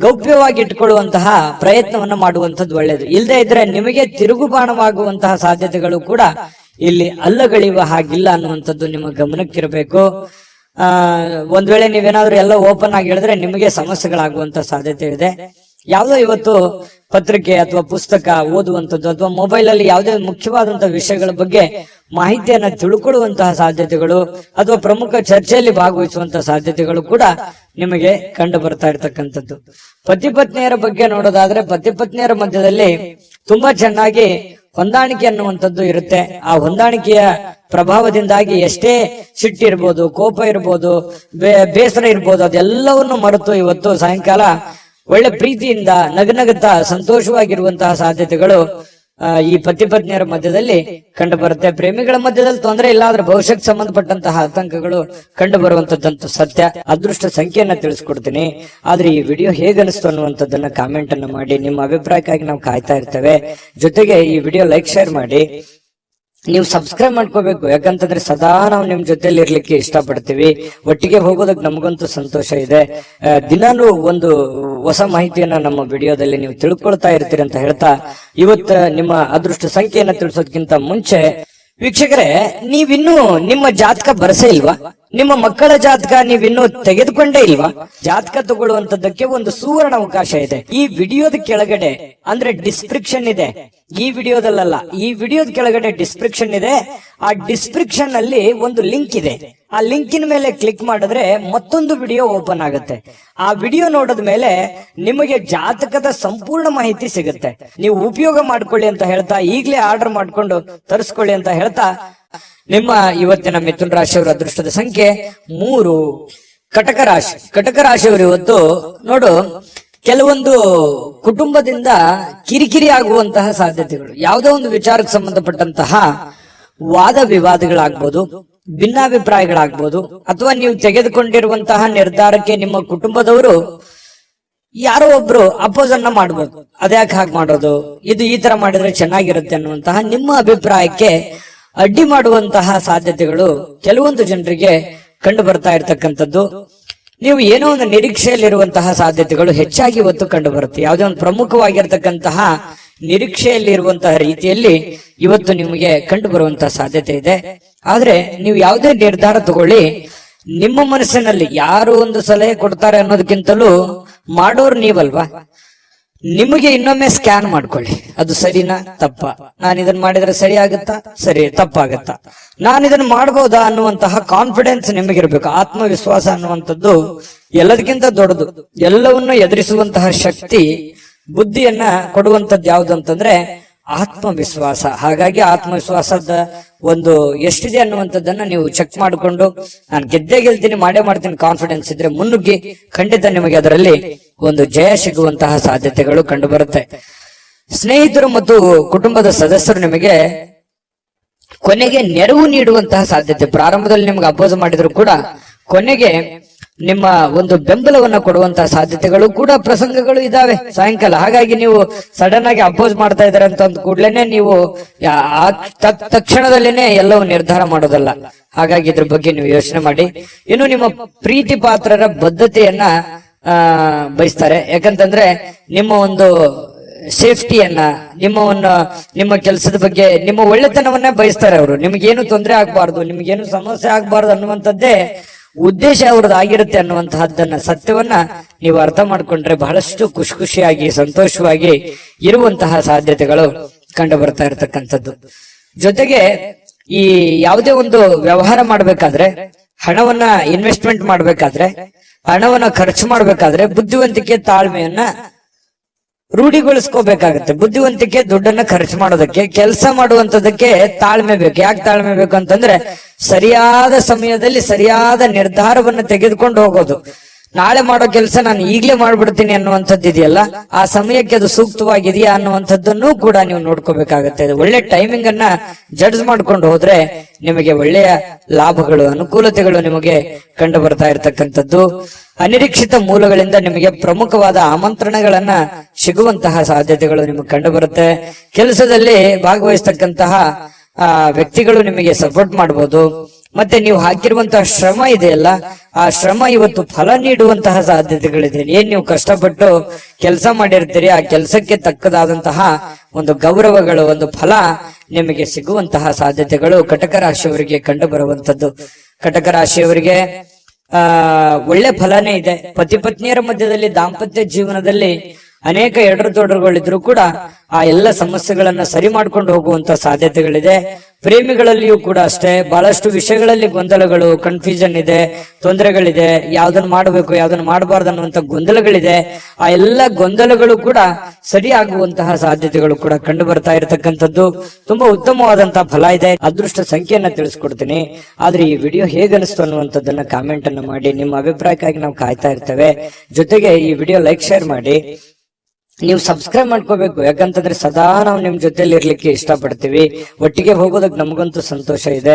S1: ಗೌಪ್ಯವಾಗಿ ಇಟ್ಕೊಳ್ಳುವಂತಹ ಪ್ರಯತ್ನವನ್ನ ಮಾಡುವಂತದ್ದು ಒಳ್ಳೇದು. ಇಲ್ಲದೆ ಇದ್ರೆ ನಿಮಗೆ ತಿರುಗುಬಾಣವಾಗುವಂತಹ ಸಾಧ್ಯತೆಗಳು ಕೂಡ ಇಲ್ಲಿ ಅಲ್ಲಗಳೆಯುವ ಹಾಗಿಲ್ಲ ಅನ್ನುವಂಥದ್ದು ನಿಮ್ಮ ಗಮನಕ್ಕಿರಬೇಕು. ಒಂದ್ ವೇಳೆ ನೀವೇನಾದ್ರೂ ಎಲ್ಲ ಓಪನ್ ಆಗಿ ಹೇಳಿದ್ರೆ ನಿಮಗೆ ಸಮಸ್ಯೆಗಳಾಗುವಂತ ಸಾಧ್ಯತೆ ಇದೆ. ಯಾವುದೋ ಇವತ್ತು ಪತ್ರಿಕೆ ಅಥವಾ ಪುಸ್ತಕ ಓದುವಂಥದ್ದು ಅಥವಾ ಮೊಬೈಲ್ ಅಲ್ಲಿ ಯಾವುದೇ ಮುಖ್ಯವಾದಂತಹ ವಿಷಯಗಳ ಬಗ್ಗೆ ಮಾಹಿತಿಯನ್ನ ತಿಳ್ಕೊಳ್ಳುವಂತಹ ಸಾಧ್ಯತೆಗಳು ಅಥವಾ ಪ್ರಮುಖ ಚರ್ಚೆಯಲ್ಲಿ ಭಾಗವಹಿಸುವಂತಹ ಸಾಧ್ಯತೆಗಳು ಕೂಡ ನಿಮಗೆ ಕಂಡು ಬರ್ತಾ ಇರ್ತಕ್ಕಂಥದ್ದು. ಪತಿ ಪತ್ನಿಯರ ಬಗ್ಗೆ ನೋಡೋದಾದ್ರೆ ಪತಿ ಪತ್ನಿಯರ ಮಧ್ಯದಲ್ಲಿ ತುಂಬಾ ಚೆನ್ನಾಗಿ ಹೊಂದಾಣಿಕೆ ಅನ್ನುವಂಥದ್ದು ಇರುತ್ತೆ. ಆ ಹೊಂದಾಣಿಕೆಯ ಪ್ರಭಾವದಿಂದಾಗಿ ಎಷ್ಟೇ ಸಿಟ್ಟಿರ್ಬೋದು, ಕೋಪ ಇರ್ಬೋದು, ಬೇಸರ ಇರ್ಬೋದು, ಅದೆಲ್ಲವನ್ನು ಮರೆತು ಇವತ್ತು ಸಾಯಂಕಾಲ ಒಳ್ಳೆ ಪ್ರೀತಿಯಿಂದ ನಗನಗುತ್ತಾ ಸಂತೋಷವಾಗಿರುವಂತಹ ಸಾಧ್ಯತೆಗಳು ಈ ಪತಿ ಪತ್ನಿಯರ ಮಧ್ಯದಲ್ಲಿ ಕಂಡು ಬರುತ್ತೆ. ಪ್ರೇಮಿಗಳ ಮಧ್ಯದಲ್ಲಿ ತೊಂದರೆ ಇಲ್ಲ, ಆದ್ರೆ ಭವಿಷ್ಯಕ್ಕೆ ಸಂಬಂಧಪಟ್ಟಂತಹ ಆತಂಕಗಳು ಕಂಡು ಬರುವಂತದ್ದಂತೂ ಸತ್ಯ. ಅದೃಷ್ಟ ಸಂಖ್ಯೆಯನ್ನ ತಿಳಿಸ್ಕೊಡ್ತೀನಿ, ಆದ್ರೆ ಈ ವಿಡಿಯೋ ಹೇಗನಿಸ್ತು ಅನ್ನುವಂಥದ್ದನ್ನ ಕಾಮೆಂಟ್ ಅನ್ನ ಮಾಡಿ. ನಿಮ್ಮ ಅಭಿಪ್ರಾಯಕ್ಕಾಗಿ ನಾವು ಕಾಯ್ತಾ ಇರ್ತೇವೆ. ಜೊತೆಗೆ ಈ ವಿಡಿಯೋ ಲೈಕ್ ಶೇರ್ ಮಾಡಿ. ನೀವು ಸಬ್ಸ್ಕ್ರೈಬ್ ಮಾಡ್ಕೋಬೇಕು, ಯಾಕಂತಂದ್ರೆ ಸದಾ ನಾವು ನಿಮ್ ಜೊತೆಲಿ ಇರ್ಲಿಕ್ಕೆ ಇಷ್ಟಪಡ್ತೀವಿ. ಒಟ್ಟಿಗೆ ಹೋಗೋದಕ್ಕೆ ನಮಗಂತೂ ಸಂತೋಷ ಇದೆ. ದಿನಾನು ಒಂದು ಹೊಸ ಮಾಹಿತಿಯನ್ನ ನಮ್ಮ ವಿಡಿಯೋದಲ್ಲಿ ನೀವು ತಿಳ್ಕೊಳ್ತಾ ಇರ್ತೀರಿ ಅಂತ ಹೇಳ್ತಾ, ಇವತ್ತು ನಿಮ್ಮ ಅದೃಷ್ಟ ಸಂಖ್ಯೆಯನ್ನ ತಿಳಿಸೋದಕ್ಕಿಂತ ಮುಂಚೆ ವೀಕ್ಷಕರೇ, ನೀವಿನ್ನೂ ನಿಮ್ಮ ಜಾತಕ ಬರಸೇ ಇಲ್ವಾ? ನಿಮ್ಮ ಮಕ್ಕಳ ಜಾತಕ ನೀವಿನ್ನೂ ತೆಗೆದುಕೊಂಡೇ ಇಲ್ವಾ? ಜಾತಕ ತಗೊಳ್ಳುವಂತದ್ದಕ್ಕೆ ಒಂದು ಸುವರ್ಣ ಅವಕಾಶ ಇದೆ. ಈ ವಿಡಿಯೋದ ಕೆಳಗಡೆ ಅಂದ್ರೆ ಡಿಸ್ಕ್ರಿಪ್ಷನ್ ಇದೆ, ಈ ವಿಡಿಯೋದಲ್ಲ, ಈ ವಿಡಿಯೋದ ಕೆಳಗಡೆ ಡಿಸ್ಕ್ರಿಪ್ಷನ್ ಇದೆ. ಆ ಡಿಸ್ಕ್ರಿಪ್ಷನ್ ಅಲ್ಲಿ ಒಂದು ಲಿಂಕ್ ಇದೆ. ಆ ಲಿಂಕಿನ ಮೇಲೆ ಕ್ಲಿಕ್ ಮಾಡಿದ್ರೆ ಮತ್ತೊಂದು ವಿಡಿಯೋ ಓಪನ್ ಆಗುತ್ತೆ. ಆ ವಿಡಿಯೋ ನೋಡಿದ ಮೇಲೆ ನಿಮಗೆ ಜಾತಕದ ಸಂಪೂರ್ಣ ಮಾಹಿತಿ ಸಿಗುತ್ತೆ. ನೀವು ಉಪಯೋಗ ಮಾಡ್ಕೊಳ್ಳಿ ಅಂತ ಹೇಳ್ತಾ, ಈಗಲೇ ಆರ್ಡರ್ ಮಾಡ್ಕೊಂಡು ತರಿಸ್ಕೊಳ್ಳಿ ಅಂತ ಹೇಳ್ತಾ, ನಿಮ್ಮ ಇವತ್ತಿನ ಮಿಥುನ ರಾಶಿಯವರ ಅದೃಷ್ಟದ ಸಂಖ್ಯೆ 3. ಕಟಕ ರಾಶಿ. ಕಟಕ ರಾಶಿಯವರು ಇವತ್ತು ನೋಡು, ಕೆಲವೊಂದು ಕುಟುಂಬದಿಂದ ಕಿರಿಕಿರಿ ಆಗುವಂತಹ ಸಾಧ್ಯತೆಗಳು, ಯಾವುದೋ ಒಂದು ವಿಚಾರಕ್ಕೆ ಸಂಬಂಧಪಟ್ಟಂತಹ ವಾದ ವಿವಾದಗಳಾಗ್ಬೋದು, ಭಿನ್ನಾಭಿಪ್ರಾಯಗಳಾಗ್ಬೋದು, ಅಥವಾ ನೀವು ತೆಗೆದುಕೊಂಡಿರುವಂತಹ ನಿರ್ಧಾರಕ್ಕೆ ನಿಮ್ಮ ಕುಟುಂಬದವರು ಯಾರೋ ಒಬ್ರು ಅಪೋಸ್ ಅನ್ನ ಮಾಡ್ಬೋದು. ಅದ್ಯಾಕೆ ಹಾಗೆ ಮಾಡೋದು, ಇದು ಈ ತರ ಮಾಡಿದ್ರೆ ಚೆನ್ನಾಗಿರುತ್ತೆ ಅನ್ನುವಂತಹ ನಿಮ್ಮ ಅಭಿಪ್ರಾಯಕ್ಕೆ ಅಡ್ಡಿ ಮಾಡುವಂತಹ ಸಾಧ್ಯತೆಗಳು ಕೆಲವೊಂದು ಜನರಿಗೆ ಕಂಡು ಬರ್ತಾ ಇರ್ತಕ್ಕಂಥದ್ದು. ನೀವು ಏನೋ ಒಂದು ನಿರೀಕ್ಷೆಯಲ್ಲಿರುವಂತಹ ಸಾಧ್ಯತೆಗಳು ಹೆಚ್ಚಾಗಿ ಇವತ್ತು ಕಂಡು ಬರುತ್ತೆ. ಯಾವುದೇ ಒಂದು ಪ್ರಮುಖವಾಗಿರ್ತಕ್ಕಂತಹ ನಿರೀಕ್ಷೆಯಲ್ಲಿರುವಂತಹ ರೀತಿಯಲ್ಲಿ ಇವತ್ತು ನಿಮಗೆ ಕಂಡು ಬರುವಂತಹ ಸಾಧ್ಯತೆ ಇದೆ. ಆದ್ರೆ ನೀವು ಯಾವುದೇ ನಿರ್ಧಾರ ತಗೊಳ್ಳಿ, ನಿಮ್ಮ ಮನಸ್ಸಿನಲ್ಲಿ ಯಾರು ಒಂದು ಸಲಹೆ ಕೊಡ್ತಾರೆ ಅನ್ನೋದಕ್ಕಿಂತಲೂ ಮಾಡೋರು ನೀವಲ್ವಾ. ನಿಮಗೆ ಇನ್ನೊಮ್ಮೆ ಸ್ಕ್ಯಾನ್ ಮಾಡ್ಕೊಳ್ಳಿ, ಅದು ಸರಿನಾ ತಪ್ಪ, ನಾನು ಇದನ್ನ ಮಾಡಿದ್ರೆ ಸರಿ ಆಗುತ್ತಾ, ಸರಿ ತಪ್ಪಾಗತ್ತಾ, ನಾನು ಇದನ್ನ ಮಾಡಬಹುದಾ ಅನ್ನುವಂತಹ ಕಾನ್ಫಿಡೆನ್ಸ್ ನಿಮಗಿರ್ಬೇಕು. ಆತ್ಮವಿಶ್ವಾಸ ಅನ್ನುವಂಥದ್ದು ಎಲ್ಲದಕ್ಕಿಂತ ದೊಡ್ಡದು. ಎಲ್ಲವನ್ನೂ ಎದುರಿಸುವಂತಹ ಶಕ್ತಿ, ಬುದ್ಧಿಯನ್ನ ಕೊಡುವಂತದ್ದು ಯಾವುದು ಅಂತಂದ್ರೆ ಆತ್ಮವಿಶ್ವಾಸ. ಹಾಗಾಗಿ ಆತ್ಮವಿಶ್ವಾಸದ ಒಂದು ಎಷ್ಟಿದೆ ಅನ್ನುವಂಥದ್ದನ್ನ ನೀವು ಚೆಕ್ ಮಾಡಿಕೊಂಡು, ನಾನು ಗೆದ್ದೇ ಗೆಲ್ತೀನಿ, ಮಾಡೇ ಮಾಡ್ತೀನಿ ಕಾನ್ಫಿಡೆನ್ಸ್ ಇದ್ರೆ ಮುನ್ನುಗ್ಗಿ, ಖಂಡಿತ ನಿಮಗೆ ಅದರಲ್ಲಿ ಒಂದು ಜಯ ಸಿಗುವಂತಹ ಸಾಧ್ಯತೆಗಳು ಕಂಡು ಬರುತ್ತೆ. ಸ್ನೇಹಿತರು ಮತ್ತು ಕುಟುಂಬದ ಸದಸ್ಯರು ನಿಮಗೆ ಕೊನೆಗೆ ನೆರವು ನೀಡುವಂತಹ ಸಾಧ್ಯತೆ. ಪ್ರಾರಂಭದಲ್ಲಿ ನಿಮ್ಗೆ ಅಪೋಸ್ ಮಾಡಿದ್ರು ಕೂಡ ಕೊನೆಗೆ ನಿಮ್ಮ ಒಂದು ಬೆಂಬಲವನ್ನ ಕೊಡುವಂತಹ ಸಾಧ್ಯತೆಗಳು ಕೂಡ ಪ್ರಸಂಗಗಳು ಇದಾವೆ ಸಾಯಂಕಾಲ. ಹಾಗಾಗಿ ನೀವು ಸಡನ್ ಆಗಿ ಅಪೋಸ್ ಮಾಡ್ತಾ ಇದಾರೆ ಅಂತ ಅಂದ ಕೂಡ್ಲೇನೆ ನೀವು ತಕ್ಷಣದಲ್ಲೇನೆ ಎಲ್ಲವೂ ನಿರ್ಧಾರ ಮಾಡೋದಲ್ಲ. ಹಾಗಾಗಿ ಇದ್ರ ಬಗ್ಗೆ ನೀವು ಯೋಚನೆ ಮಾಡಿ. ಇನ್ನು ನಿಮ್ಮ ಪ್ರೀತಿ ಪಾತ್ರರ ಬದ್ಧತೆಯನ್ನ ಬಯಸ್ತಾರೆ. ಯಾಕಂತಂದ್ರೆ ನಿಮ್ಮ ಒಂದು ಸೇಫ್ಟಿಯನ್ನ, ನಿಮ್ಮ ಕೆಲಸದ ಬಗ್ಗೆ, ನಿಮ್ಮ ಒಳ್ಳೆತನವನ್ನ ಬಯಸ್ತಾರೆ ಅವರು. ನಿಮ್ಗೇನು ತೊಂದರೆ ಆಗ್ಬಾರ್ದು, ನಿಮ್ಗೇನು ಸಮಸ್ಯೆ ಆಗ್ಬಾರ್ದು ಅನ್ನುವಂಥದ್ದೇ ಉದ್ದೇಶ ಅವ್ರದ್ದಾಗಿರುತ್ತೆ ಅನ್ನುವಂತಹದ್ದನ್ನ, ಸತ್ಯವನ್ನ ನೀವು ಅರ್ಥ ಮಾಡ್ಕೊಂಡ್ರೆ ಬಹಳಷ್ಟು ಖುಷಿಯಾಗಿ ಸಂತೋಷವಾಗಿ ಇರುವಂತಹ ಸಾಧ್ಯತೆಗಳು ಕಂಡು ಬರ್ತಾ ಇರತಕ್ಕಂಥದ್ದು. ಜೊತೆಗೆ ಈ ಯಾವುದೇ ಒಂದು ವ್ಯವಹಾರ ಮಾಡ್ಬೇಕಾದ್ರೆ, ಹಣವನ್ನ ಇನ್ವೆಸ್ಟ್ಮೆಂಟ್ ಮಾಡ್ಬೇಕಾದ್ರೆ, ಹಣವನ್ನ ಖರ್ಚು ಮಾಡ್ಬೇಕಾದ್ರೆ ಬುದ್ಧಿವಂತಿಕೆ, ತಾಳ್ಮೆಯನ್ನ ರೂಢಿಗೊಳಿಸ್ಕೋಬೇಕಾಗತ್ತೆ. ಬುದ್ಧಿವಂತಿಕೆ ದುಡ್ಡನ್ನ ಖರ್ಚು ಮಾಡೋದಕ್ಕೆ, ಕೆಲಸ ಮಾಡುವಂತದಕ್ಕೆ ತಾಳ್ಮೆ ಬೇಕು. ಯಾಕೆ ತಾಳ್ಮೆ ಬೇಕು ಅಂತಂದ್ರೆ, ಸರಿಯಾದ ಸಮಯದಲ್ಲಿ ಸರಿಯಾದ ನಿರ್ಧಾರವನ್ನು ತೆಗೆದುಕೊಂಡು ಹೋಗೋದು. ನಾಳೆ ಮಾಡೋ ಕೆಲಸ ನಾನು ಈಗಲೇ ಮಾಡ್ಬಿಡ್ತೀನಿ ಅನ್ನುವಂಥದ್ದು ಇದೆಯಲ್ಲ, ಆ ಸಮಯಕ್ಕೆ ಅದು ಸೂಕ್ತವಾಗಿದೆಯಾ ಅನ್ನುವಂಥದ್ದನ್ನು ಕೂಡ ನೀವು ನೋಡ್ಕೋಬೇಕಾಗತ್ತೆ. ಒಳ್ಳೆ ಟೈಮಿಂಗ್ ಅನ್ನ ಜಡ್ಜ್ ಮಾಡ್ಕೊಂಡು ಹೋದ್ರೆ ನಿಮಗೆ ಒಳ್ಳೆಯ ಲಾಭಗಳು, ಅನುಕೂಲತೆಗಳು ನಿಮಗೆ ಕಂಡು ಬರ್ತಾ ಇರತಕ್ಕಂಥದ್ದು. ಅನಿರೀಕ್ಷಿತ ಮೂಲಗಳಿಂದ ನಿಮಗೆ ಪ್ರಮುಖವಾದ ಆಮಂತ್ರಣಗಳನ್ನ ಸಿಗುವಂತಹ ಸಾಧ್ಯತೆಗಳು ನಿಮಗೆ ಕಂಡು ಬರುತ್ತೆ. ಕೆಲಸದಲ್ಲಿ ಭಾಗವಹಿಸ್ತಕ್ಕಂತಹ ವ್ಯಕ್ತಿಗಳು ನಿಮಗೆ ಸಪೋರ್ಟ್ ಮಾಡಬಹುದು. ಮತ್ತೆ ನೀವು ಹಾಕಿರುವಂತಹ ಶ್ರಮ ಇದೆಯಲ್ಲ, ಆ ಶ್ರಮ ಇವತ್ತು ಫಲ ನೀಡುವಂತಹ ಸಾಧ್ಯತೆಗಳಿದೆ. ಏನ್ ನೀವು ಕಷ್ಟಪಟ್ಟು ಕೆಲಸ ಮಾಡಿರ್ತೀರಿ, ಆ ಕೆಲಸಕ್ಕೆ ತಕ್ಕದಾದಂತಹ ಒಂದು ಗೌರವಗಳು, ಒಂದು ಫಲ ನಿಮಗೆ ಸಿಗುವಂತಹ ಸಾಧ್ಯತೆಗಳು ಕಟಕ ರಾಶಿಯವರಿಗೆ ಕಂಡು ಬರುವಂತದ್ದು. ಕಟಕ ರಾಶಿಯವರಿಗೆ ಒಳ್ಳೆ ಫಲನೇ ಇದೆ. ಪತಿ ಪತ್ನಿಯರ ಮಧ್ಯದಲ್ಲಿ, ದಾಂಪತ್ಯ ಜೀವನದಲ್ಲಿ ಅನೇಕ ಎಡರುತೊಡರುಗಳಿದ್ರು ಕೂಡ ಆ ಎಲ್ಲ ಸಮಸ್ಯೆಗಳನ್ನ ಸರಿ ಮಾಡ್ಕೊಂಡು ಹೋಗುವಂತ ಸಾಧ್ಯತೆಗಳಿದೆ. ಪ್ರೇಮಿಗಳಲ್ಲಿಯೂ ಕೂಡ ಅಷ್ಟೇ, ಬಹಳಷ್ಟು ವಿಷಯಗಳಲ್ಲಿ ಗೊಂದಲಗಳು, ಕನ್ಫ್ಯೂಷನ್ ಇದೆ, ತೊಂದರೆಗಳಿದೆ. ಯಾವ್ದನ್ನ ಮಾಡಬೇಕು, ಯಾವ್ದನ್ನ ಮಾಡಬಾರ್ದು ಅನ್ನುವಂತ ಗೊಂದಲಗಳಿದೆ. ಆ ಎಲ್ಲ ಗೊಂದಲಗಳು ಕೂಡ ಸರಿ ಆಗುವಂತಹ ಸಾಧ್ಯತೆಗಳು ಕೂಡ ಕಂಡು ಬರ್ತಾ ಇರತಕ್ಕಂಥದ್ದು. ತುಂಬಾ ಉತ್ತಮವಾದಂತಹ ಫಲ ಇದೆ. ಅದೃಷ್ಟ ಸಂಖ್ಯೆಯನ್ನ ತಿಳಿಸ್ಕೊಡ್ತೀನಿ, ಆದ್ರೆ ಈ ವಿಡಿಯೋ ಹೇಗನಿಸ್ತು ಅನ್ನುವಂಥದ್ದನ್ನ ಕಾಮೆಂಟ್ ಅನ್ನ ಮಾಡಿ. ನಿಮ್ಮ ಅಭಿಪ್ರಾಯಕ್ಕಾಗಿ ನಾವು ಕಾಯ್ತಾ ಇರ್ತೇವೆ. ಜೊತೆಗೆ ಈ ವಿಡಿಯೋ ಲೈಕ್ ಶೇರ್ ಮಾಡಿ. ನೀವು ಸಬ್ಸ್ಕ್ರೈಬ್ ಮಾಡ್ಕೋಬೇಕು. ಯಾಕಂತಂದ್ರೆ ಸದಾ ನಾವು ನಿಮ್ ಜೊತೆಲಿ ಇರ್ಲಿಕ್ಕೆ ಇಷ್ಟಪಡ್ತೀವಿ. ಒಟ್ಟಿಗೆ ಹೋಗೋದಕ್ಕೆ ನಮಗಂತೂ ಸಂತೋಷ ಇದೆ.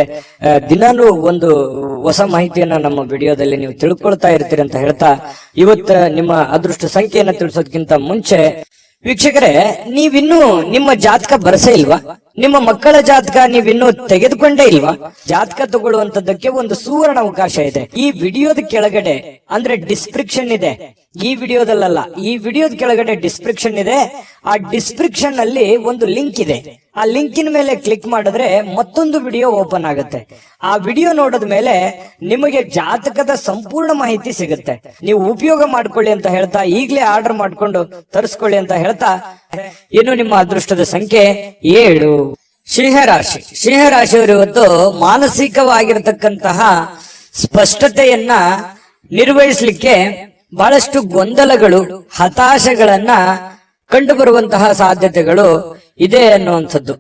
S1: ದಿನಾನು ಒಂದು ಹೊಸ ಮಾಹಿತಿಯನ್ನ ನಮ್ಮ ವಿಡಿಯೋದಲ್ಲಿ ನೀವು ತಿಳ್ಕೊಳ್ತಾ ಇರ್ತೀರಿ ಅಂತ ಹೇಳ್ತಾ, ಇವತ್ತ ನಿಮ್ಮ ಅದೃಷ್ಟ ಸಂಖ್ಯೆಯನ್ನ ತಿಳಿಸೋದಕ್ಕಿಂತ ಮುಂಚೆ ವೀಕ್ಷಕರೇ, ನೀವಿನ್ನೂ ನಿಮ್ಮ ಜಾತಕ ಬರಸೇ ಇಲ್ವಾ? ನಿಮ್ಮ ಮಕ್ಕಳ ಜಾತಕ ನೀವಿನ್ನೂ ತೆಗೆದುಕೊಂಡೇ ಇಲ್ವಾ? ಜಾತಕ ತಗೊಳ್ಳುವಂತದ್ದಕ್ಕೆ ಒಂದು ಸುವರ್ಣ ಅವಕಾಶ ಇದೆ. ಈ ವಿಡಿಯೋದ ಕೆಳಗಡೆ ಅಂದ್ರೆ ಡಿಸ್ಕ್ರಿಪ್ಷನ್ ಇದೆ. ಈ ವಿಡಿಯೋದಲ್ಲ, ಈ ವಿಡಿಯೋದ ಕೆಳಗಡೆ ಡಿಸ್ಕ್ರಿಪ್ಷನ್ ಇದೆ. ಆ ಡಿಸ್ಕ್ರಿಪ್ಷನ್ ಅಲ್ಲಿ ಒಂದು ಲಿಂಕ್ ಇದೆ. ಆ ಲಿಂಕಿನ ಮೇಲೆ ಕ್ಲಿಕ್ ಮಾಡಿದ್ರೆ ಮತ್ತೊಂದು ವಿಡಿಯೋ ಓಪನ್ ಆಗುತ್ತೆ. ಆ ವಿಡಿಯೋ ನೋಡಿದ ಮೇಲೆ ನಿಮಗೆ ಜಾತಕದ ಸಂಪೂರ್ಣ ಮಾಹಿತಿ ಸಿಗುತ್ತೆ. ನೀವು ಉಪಯೋಗ ಮಾಡ್ಕೊಳ್ಳಿ ಅಂತ ಹೇಳ್ತಾ, ಈಗಲೇ ಆರ್ಡರ್ ಮಾಡ್ಕೊಂಡು ತರಿಸ್ಕೊಳ್ಳಿ ಅಂತ ಹೇಳ್ತಾ, ಇನ್ನು ನಿಮ್ಮ ಅದೃಷ್ಟದ ಸಂಖ್ಯೆ 7. ಸಿಂಹರಾಶಿ. ಸಿಂಹರಾಶಿಯವರು ಇವತ್ತು ಮಾನಸಿಕವಾಗಿರತಕ್ಕಂತಹ ಸ್ಪಷ್ಟತೆಯನ್ನ ನಿರ್ವಹಿಸಲಿಕ್ಕೆ ಬಹಳಷ್ಟು ಗೊಂದಲಗಳು, ಹತಾಶೆಗಳನ್ನ ಕಂಡು ಬರುವಂತಹ ಸಾಧ್ಯತೆಗಳು ಇದೆ ಅನ್ನುವಂಥದ್ದು.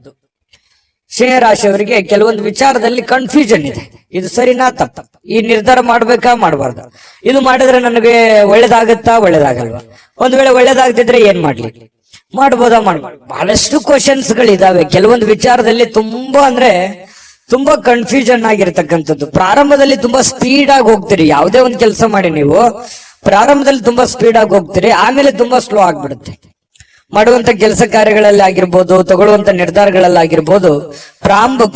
S1: ಸಿಂಹರಾಶಿಯವರಿಗೆ ಕೆಲವೊಂದು ವಿಚಾರದಲ್ಲಿ ಕನ್ಫ್ಯೂಷನ್ ಇದೆ. ಇದು ಸರಿನಾ ತಪ್ಪ? ಈ ನಿರ್ಧಾರ ಮಾಡ್ಬೇಕಾ ಮಾಡಬಾರ್ದು? ಇದು ಮಾಡಿದ್ರೆ ನನಗೆ ಒಳ್ಳೇದಾಗತ್ತಾ ಒಳ್ಳೇದಾಗಲ್ವಾ? ಒಂದ್ ವೇಳೆ ಒಳ್ಳೇದಾಗದಿದ್ರೆ ಏನ್ ಮಾಡ್ಲಿ? ಮಾಡ್ಬೋದಾ ಮಾಡ್ಬೋದು? ಬಹಳಷ್ಟು ಕ್ವಶನ್ಸ್ ಗಳಿದಾವೆ. ಕೆಲವೊಂದು ವಿಚಾರದಲ್ಲಿ ತುಂಬಾ ಕನ್ಫ್ಯೂಷನ್ ಆಗಿರ್ತಕ್ಕಂಥದ್ದು. ಪ್ರಾರಂಭದಲ್ಲಿ ತುಂಬಾ ಸ್ಪೀಡ್ ಆಗಿ ಹೋಗ್ತೀರಿ. ಯಾವುದೇ ಒಂದು ಕೆಲಸ ಮಾಡಿ ನೀವು ಪ್ರಾರಂಭದಲ್ಲಿ ತುಂಬಾ ಸ್ಪೀಡ್ ಆಗಿ ಹೋಗ್ತೀರಿ, ಆಮೇಲೆ ತುಂಬಾ ಸ್ಲೋ ಆಗ್ಬಿಡುತ್ತೆ. ಮಾಡುವಂತ ಕೆಲಸ ಕಾರ್ಯಗಳಲ್ಲಿ ಆಗಿರ್ಬೋದು, ತಗೊಳ್ಳುವಂತ ನಿರ್ಧಾರಗಳಲ್ಲಾಗಿರ್ಬೋದು,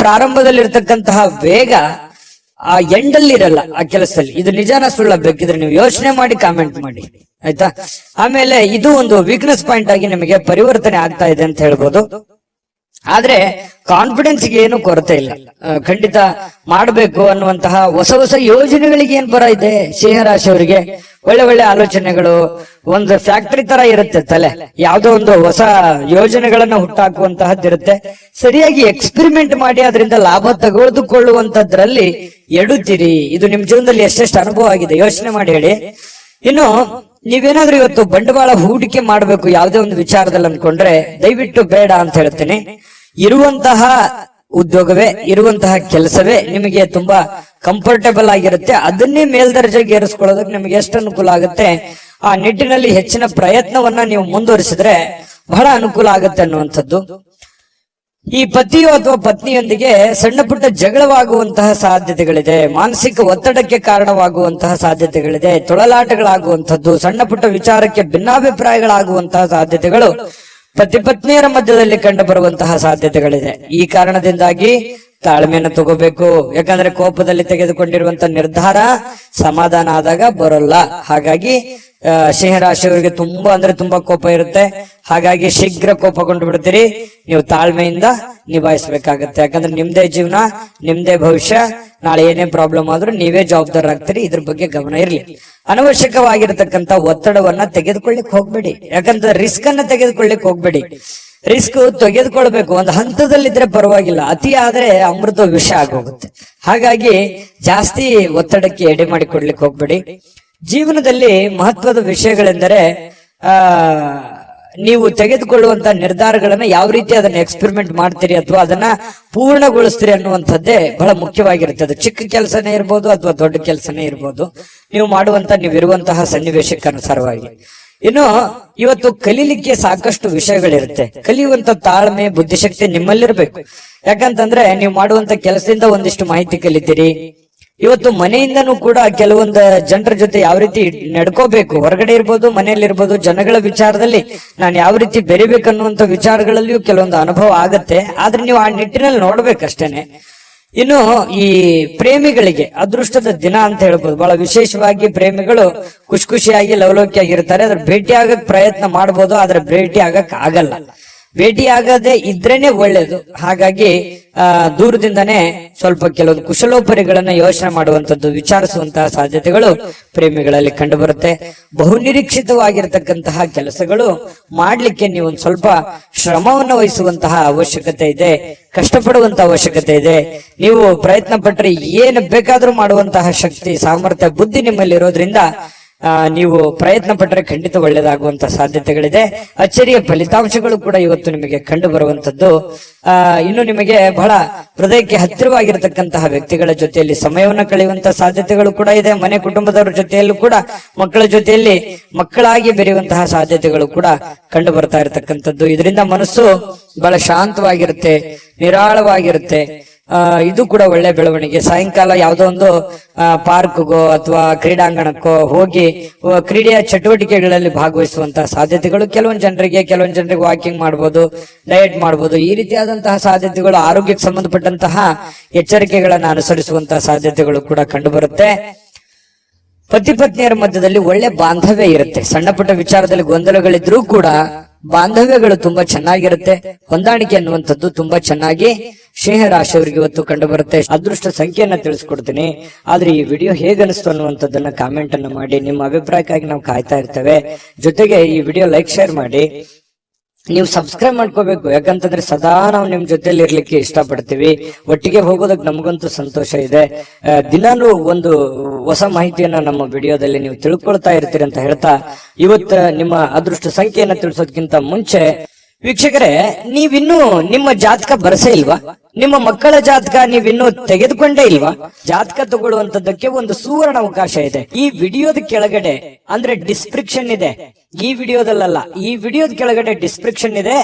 S1: ಪ್ರಾರಂಭದಲ್ಲಿ ಇರ್ತಕ್ಕಂತಹ ವೇಗ ಆ ಎಂಡಲ್ಲಿ ಇರಲ್ಲ ಆ ಕೆಲಸದಲ್ಲಿ. ಇದು ನಿಜಾನ ಸುಳ್ಳ? ಬೇಕಿದ್ರೆ ನೀವು ಯೋಚನೆ ಮಾಡಿ ಕಾಮೆಂಟ್ ಮಾಡಿ, ಆಯ್ತಾ? ಆಮೇಲೆ ಇದು ಒಂದು ವೀಕ್ನೆಸ್ ಪಾಯಿಂಟ್ ಆಗಿ ನಿಮಗೆ ಪರಿವರ್ತನೆ ಆಗ್ತಾ ಇದೆ ಅಂತ ಹೇಳ್ಬೋದು. ಆದ್ರೆ ಕಾನ್ಫಿಡೆನ್ಸ್ ಗೆ ಏನು ಕೊರತೆ ಇಲ್ಲ. ಖಂಡಿತ ಮಾಡಬೇಕು ಅನ್ನುವಂತಹ ಹೊಸ ಯೋಜನೆಗಳಿಗೆ ಏನ್ ಬರ ಇದೆ ಸಿಂಹರಾಶಿಯವರಿಗೆ. ಒಳ್ಳೆ ಆಲೋಚನೆಗಳು, ಒಂದು ಫ್ಯಾಕ್ಟರಿ ತರ ಇರುತ್ತೆ ತಲೆ. ಯಾವ್ದೋ ಒಂದು ಹೊಸ ಯೋಜನೆಗಳನ್ನ ಹುಟ್ಟಾಕುವಂತಹದ್ದಿರುತ್ತೆ. ಸರಿಯಾಗಿ ಎಕ್ಸ್ಪೆರಿಮೆಂಟ್ ಮಾಡಿ ಅದರಿಂದ ಲಾಭ ತೆಗೆದುಕೊಳ್ಳುವಂತದ್ರಲ್ಲಿ ಎಡುತ್ತೀರಿ. ಇದು ನಿಮ್ ಜೀವನದಲ್ಲಿ ಎಷ್ಟೆಷ್ಟು ಅನುಭವ ಆಗಿದೆ ಯೋಚನೆ ಮಾಡಿ ಹೇಳಿ. ಇನ್ನು ನೀವೇನಾದ್ರೂ ಇವತ್ತು ಬಂಡವಾಳ ಹೂಡಿಕೆ ಮಾಡಬೇಕು ಯಾವುದೇ ಒಂದು ವಿಚಾರದಲ್ಲಿ ಅನ್ಕೊಂಡ್ರೆ ದಯವಿಟ್ಟು ಬೇಡ ಅಂತ ಹೇಳ್ತೇನೆ. ಇರುವಂತಹ ಉದ್ಯೋಗವೇ, ಇರುವಂತಹ ಕೆಲಸವೇ ನಿಮಗೆ ತುಂಬಾ ಕಂಫರ್ಟೇಬಲ್ ಆಗಿರುತ್ತೆ. ಅದನ್ನೇ ಮೇಲ್ದರ್ಜೆಗೆ ಏರಿಸ್ಕೊಳ್ಳೋದಕ್ಕೆ ನಿಮಗೆ ಎಷ್ಟು ಅನುಕೂಲ ಆಗುತ್ತೆ ಆ ನಿಟ್ಟಿನಲ್ಲಿ ಹೆಚ್ಚಿನ ಪ್ರಯತ್ನವನ್ನ ನೀವು ಮುಂದುವರಿಸಿದ್ರೆ ಬಹಳ ಅನುಕೂಲ ಆಗುತ್ತೆ ಅನ್ನುವಂಥದ್ದು. ಈ ಪತಿಯೋ ಅಥವಾ ಪತ್ನಿಯೊಂದಿಗೆ ಸಣ್ಣ ಪುಟ್ಟ ಜಗಳವಾಗುವಂತಹ ಸಾಧ್ಯತೆಗಳಿದೆ. ಮಾನಸಿಕ ಒತ್ತಡಕ್ಕೆ ಕಾರಣವಾಗುವಂತಹ ಸಾಧ್ಯತೆಗಳಿದೆ. ತೊಳಲಾಟಗಳಾಗುವಂಥದ್ದು, ಸಣ್ಣ ಪುಟ್ಟ ವಿಚಾರಕ್ಕೆ ಭಿನ್ನಾಭಿಪ್ರಾಯಗಳಾಗುವಂತಹ ಸಾಧ್ಯತೆಗಳು ಪತಿ ಪತ್ನಿಯರ ಮಧ್ಯದಲ್ಲಿ ಕಂಡು ಬರುವಂತಹ ಸಾಧ್ಯತೆಗಳಿದೆ. ಈ ಕಾರಣದಿಂದಾಗಿ ತಾಳ್ಮೆಯನ್ನು ತಗೋಬೇಕು. ಯಾಕಂದ್ರೆ ಕೋಪದಲ್ಲಿ ತೆಗೆದುಕೊಂಡಿರುವಂತ ನಿರ್ಧಾರ ಸಮಾಧಾನ ಆದಾಗ ಬರೋಲ್ಲ. ಹಾಗಾಗಿ ಸಿಂಹರಾಶಿಯವರಿಗೆ ತುಂಬಾ ಕೋಪ ಇರುತ್ತೆ. ಹಾಗಾಗಿ ಶೀಘ್ರ ಕೋಪಗೊಂಡು ಬಿಡ್ತೀರಿ. ನೀವು ತಾಳ್ಮೆಯಿಂದ ನಿಭಾಯಿಸಬೇಕಾಗತ್ತೆ. ಯಾಕಂದ್ರೆ ನಿಮ್ದೇ ಜೀವನ, ನಿಮ್ದೇ ಭವಿಷ್ಯ. ನಾಳೆ ಏನೇ ಪ್ರಾಬ್ಲಮ್ ಆದ್ರೂ ನೀವೇ ಜವಾಬ್ದಾರರಾಗ್ತೀರಿ. ಇದ್ರ ಬಗ್ಗೆ ಗಮನ ಇರ್ಲಿ. ಅನವಶ್ಯಕವಾಗಿರತಕ್ಕಂತ ಒತ್ತಡವನ್ನ ತೆಗೆದುಕೊಳ್ಳಿಕ್ ಹೋಗ್ಬೇಡಿ. ಯಾಕಂದ್ರೆ ರಿಸ್ಕ್ ಅನ್ನ ತೆಗೆದುಕೊಳ್ಳಿಕ್ ಹೋಗ್ಬೇಡಿ. ರಿಸ್ಕ್ ತೆಗೆದುಕೊಳ್ಬೇಕು. ಒಂದು ಹಂತದಲ್ಲಿದ್ರೆ ಪರವಾಗಿಲ್ಲ, ಅತಿ ಆದ್ರೆ ಅಮೃತ ವಿಷ ಆಗೋಗುತ್ತೆ. ಹಾಗಾಗಿ ಜಾಸ್ತಿ ಒತ್ತಡಕ್ಕೆ ಎಡೆ ಮಾಡಿ ಕೊಡ್ಲಿಕ್ಕೆ ಹೋಗ್ಬೇಡಿ. ಜೀವನದಲ್ಲಿ ಮಹತ್ವದ ವಿಷಯಗಳೆಂದರೆ ನೀವು ತೆಗೆದುಕೊಳ್ಳುವಂತ ನಿರ್ಧಾರಗಳನ್ನ ಯಾವ ರೀತಿ ಅದನ್ನ ಎಕ್ಸ್ಪೆರಿಮೆಂಟ್ ಮಾಡ್ತೀರಿ ಅಥವಾ ಅದನ್ನ ಪೂರ್ಣಗೊಳಿಸ್ತೀರಿ ಅನ್ನುವಂಥದ್ದೇ ಬಹಳ ಮುಖ್ಯವಾಗಿರುತ್ತೆ. ಚಿಕ್ಕ ಕೆಲಸನೇ ಇರ್ಬೋದು ಅಥವಾ ದೊಡ್ಡ ಕೆಲಸನೇ ಇರ್ಬೋದು, ನೀವಿರುವಂತಹ ಸನ್ನಿವೇಶಕ್ಕೆ ಅನುಸಾರವಾಗಿ. ಇನ್ನು ಇವತ್ತು ಕಲೀಲಿಕ್ಕೆ ಸಾಕಷ್ಟು ವಿಷಯಗಳಿರುತ್ತೆ. ಕಲಿಯುವಂತ ತಾಳ್ಮೆ, ಬುದ್ಧಿಶಕ್ತಿ ನಿಮ್ಮಲ್ಲಿರ್ಬೇಕು. ಯಾಕಂತಂದ್ರೆ ನೀವು ಮಾಡುವಂತ ಕೆಲಸದಿಂದ ಒಂದಿಷ್ಟು ಮಾಹಿತಿ ಕಲಿತೀರಿ. ಇವತ್ತು ಮನೆಯಿಂದನೂ ಕೂಡ ಕೆಲವೊಂದು ಜನರ ಜೊತೆ ಯಾವ ರೀತಿ ನಡ್ಕೋಬೇಕು, ಹೊರಗಡೆ ಇರ್ಬೋದು, ಮನೆಯಲ್ಲಿ ಇರ್ಬೋದು, ಜನಗಳ ವಿಚಾರದಲ್ಲಿ ನಾನು ಯಾವ ರೀತಿ ಬೆರಿಬೇಕನ್ನುವಂತ ವಿಚಾರಗಳಲ್ಲಿಯೂ ಕೆಲವೊಂದು ಅನುಭವ ಆಗತ್ತೆ. ಆದ್ರೆ ನೀವು ಆ ನಿಟ್ಟಿನಲ್ಲಿ ನೋಡ್ಬೇಕಷ್ಟೇನೆ. ಇನ್ನು ಈ ಪ್ರೇಮಿಗಳಿಗೆ ಅದೃಷ್ಟದ ದಿನ ಅಂತ ಹೇಳ್ಬೋದು. ಬಹಳ ವಿಶೇಷವಾಗಿ ಪ್ರೇಮಿಗಳು ಖುಷಿಯಾಗಿ ಲವಲೋಕಿಯಾಗಿರ್ತಾರೆ. ಅದ್ರ ಭೇಟಿ ಆಗಕ್ ಪ್ರಯತ್ನ ಮಾಡ್ಬೋದು, ಆದ್ರೆ ಭೇಟಿ ಆಗಕ್ ಆಗಲ್ಲ. ಭೇಟಿ ಆಗದೆ ಇದ್ರೇನೆ ಒಳ್ಳೇದು. ಹಾಗಾಗಿ ದೂರದಿಂದನೇ ಸ್ವಲ್ಪ ಕೆಲವೊಂದು ಕುಶಲೋಪರಿಗಳನ್ನ ಯೋಚನೆ ಮಾಡುವಂತದ್ದು, ವಿಚಾರಿಸುವಂತಹ ಸಾಧ್ಯತೆಗಳು ಪ್ರೇಮಿಗಳಲ್ಲಿ ಕಂಡು ಬರುತ್ತೆ. ಬಹುನಿರೀಕ್ಷಿತವಾಗಿರ್ತಕ್ಕಂತಹ ಕೆಲಸಗಳು ಮಾಡ್ಲಿಕ್ಕೆ ನೀವು ಒಂದು ಸ್ವಲ್ಪ ಶ್ರಮವನ್ನು ವಹಿಸುವಂತಹ ಅವಶ್ಯಕತೆ ಇದೆ, ಕಷ್ಟಪಡುವಂತ ಅವಶ್ಯಕತೆ ಇದೆ. ನೀವು ಪ್ರಯತ್ನ ಪಟ್ಟರೆ ಏನು ಬೇಕಾದ್ರೂ ಮಾಡುವಂತಹ ಶಕ್ತಿ, ಸಾಮರ್ಥ್ಯ, ಬುದ್ಧಿ ನಿಮ್ಮಲ್ಲಿ ಇರೋದ್ರಿಂದ ನೀವು ಪ್ರಯತ್ನ ಪಟ್ಟರೆ ಖಂಡಿತ ಒಳ್ಳೇದಾಗುವಂತ ಸಾಧ್ಯತೆಗಳಿದೆ. ಅಚ್ಚರಿಯ ಫಲಿತಾಂಶಗಳು ಕೂಡ ಇವತ್ತು ನಿಮಗೆ ಕಂಡು ಬರುವಂತದ್ದು. ಇನ್ನು ನಿಮಗೆ ಬಹಳ ಹೃದಯಕ್ಕೆ ಹತ್ತಿರವಾಗಿರತಕ್ಕಂತಹ ವ್ಯಕ್ತಿಗಳ ಜೊತೆಯಲ್ಲಿ ಸಮಯವನ್ನು ಕಳೆಯುವಂತಹ ಸಾಧ್ಯತೆಗಳು ಕೂಡ ಇದೆ. ಮನೆ ಕುಟುಂಬದವರ ಜೊತೆಯಲ್ಲೂ ಕೂಡ ಮಕ್ಕಳ ಜೊತೆಯಲ್ಲಿ ಮಕ್ಕಳಾಗಿ ಬೆರೆಯುವಂತಹ ಸಾಧ್ಯತೆಗಳು ಕೂಡ ಕಂಡು ಬರ್ತಾ ಇರತಕ್ಕಂಥದ್ದು. ಇದರಿಂದ ಮನಸ್ಸು ಬಹಳ ಶಾಂತವಾಗಿರುತ್ತೆ, ನಿರಾಳವಾಗಿರುತ್ತೆ. ಇದು ಕೂಡ ಒಳ್ಳೆ ಬೆಳವಣಿಗೆ. ಸಾಯಂಕಾಲ ಯಾವುದೋ ಒಂದು ಪಾರ್ಕ್ಗೋ ಅಥವಾ ಕ್ರೀಡಾಂಗಣಕ್ಕೋ ಹೋಗಿ ಕ್ರೀಡೆಯ ಚಟುವಟಿಕೆಗಳಲ್ಲಿ ಭಾಗವಹಿಸುವಂತಹ ಸಾಧ್ಯತೆಗಳು ಕೆಲವೊಂದು ಜನರಿಗೆ ವಾಕಿಂಗ್ ಮಾಡ್ಬೋದು, ಡಯಟ್ ಮಾಡ್ಬೋದು. ಈ ರೀತಿಯಾದಂತಹ ಸಾಧ್ಯತೆಗಳು, ಆರೋಗ್ಯಕ್ಕೆ ಸಂಬಂಧಪಟ್ಟಂತಹ ಎಚ್ಚರಿಕೆಗಳನ್ನು ಅನುಸರಿಸುವಂತಹ ಸಾಧ್ಯತೆಗಳು ಕೂಡ ಕಂಡು ಬರುತ್ತೆ. ಪತಿ ಪತ್ನಿಯರ ಮಧ್ಯದಲ್ಲಿ ಒಳ್ಳೆ ಬಾಂಧವ್ಯ ಇರುತ್ತೆ. ಸಣ್ಣ ಪುಟ್ಟ ವಿಚಾರದಲ್ಲಿ ಗೊಂದಲಗಳಿದ್ರೂ ಕೂಡ ಬಾಂಧವ್ಯಗಳು ತುಂಬಾ ಚೆನ್ನಾಗಿರುತ್ತೆ. ಹೊಂದಾಣಿಕೆ ಅನ್ನುವಂಥದ್ದು ತುಂಬಾ ಚೆನ್ನಾಗಿ ಸಿಂಹ ರಾಶಿಯವರಿಗೆ ಇವತ್ತು ಕಂಡು ಬರುತ್ತೆ. ಅದೃಷ್ಟ ಸಂಖ್ಯೆಯನ್ನ ತಿಳಿಸ್ಕೊಡ್ತೀನಿ. ಆದ್ರೆ ಈ ವಿಡಿಯೋ ಹೇಗನಿಸ್ತು ಅನ್ನುವಂಥದ್ದನ್ನ ಕಾಮೆಂಟ್ ಅನ್ನ ಮಾಡಿ. ನಿಮ್ಮ ಅಭಿಪ್ರಾಯಕ್ಕಾಗಿ ನಾವು ಕಾಯ್ತಾ ಇರ್ತೇವೆ. ಜೊತೆಗೆ ಈ ವಿಡಿಯೋ ಲೈಕ್, ಶೇರ್ ಮಾಡಿ. ನೀವು ಸಬ್ಸ್ಕ್ರೈಬ್ ಮಾಡ್ಕೋಬೇಕು. ಯಾಕಂತಂದ್ರೆ ಸದಾ ನಾವು ನಿಮ್ ಜೊತೆಲಿ ಇರ್ಲಿಕ್ಕೆ ಇಷ್ಟಪಡ್ತೀವಿ. ಒಟ್ಟಿಗೆ ಹೋಗೋದಕ್ಕೆ ನಮಗಂತೂ ಸಂತೋಷ ಇದೆ. ದಿನಾನು ಒಂದು ಹೊಸ ಮಾಹಿತಿಯನ್ನ ನಮ್ಮ ವಿಡಿಯೋದಲ್ಲಿ ನೀವು ತಿಳ್ಕೊಳ್ತಾ ಇರ್ತೀರಿ ಅಂತ ಹೇಳ್ತಾ, ಇವತ್ತು ನಿಮ್ಮ ಅದೃಷ್ಟ ಸಂಖ್ಯೆಯನ್ನ ತಿಳಿಸೋದಕ್ಕಿಂತ ಮುಂಚೆ ವೀಕ್ಷಕರೇ, ನೀವಿನ್ನೂ ನಿಮ್ಮ ಜಾತಕ ಬರಸೇ ಇಲ್ವಾ? ನಿಮ್ಮ ಮಕ್ಕಳ ಜಾತಕ ನೀವಿನ್ನೂ ತೆಗೆದುಕೊಂಡೇ ಇಲ್ವಾ? ಜಾತಕ ತಗೊಳ್ಳುವಂತದ್ದಕ್ಕೆ ಒಂದು ಸುವರ್ಣ ಅವಕಾಶ ಇದೆ. ಈ ವಿಡಿಯೋದ ಕೆಳಗಡೆ ಅಂದ್ರೆ ಡಿಸ್ಕ್ರಿಪ್ಷನ್ ಇದೆ. ಈ ವಿಡಿಯೋದಲ್ಲ, ಈ ವಿಡಿಯೋದ ಕೆಳಗಡೆ ಡಿಸ್ಕ್ರಿಪ್ಷನ್ ಇದೆ.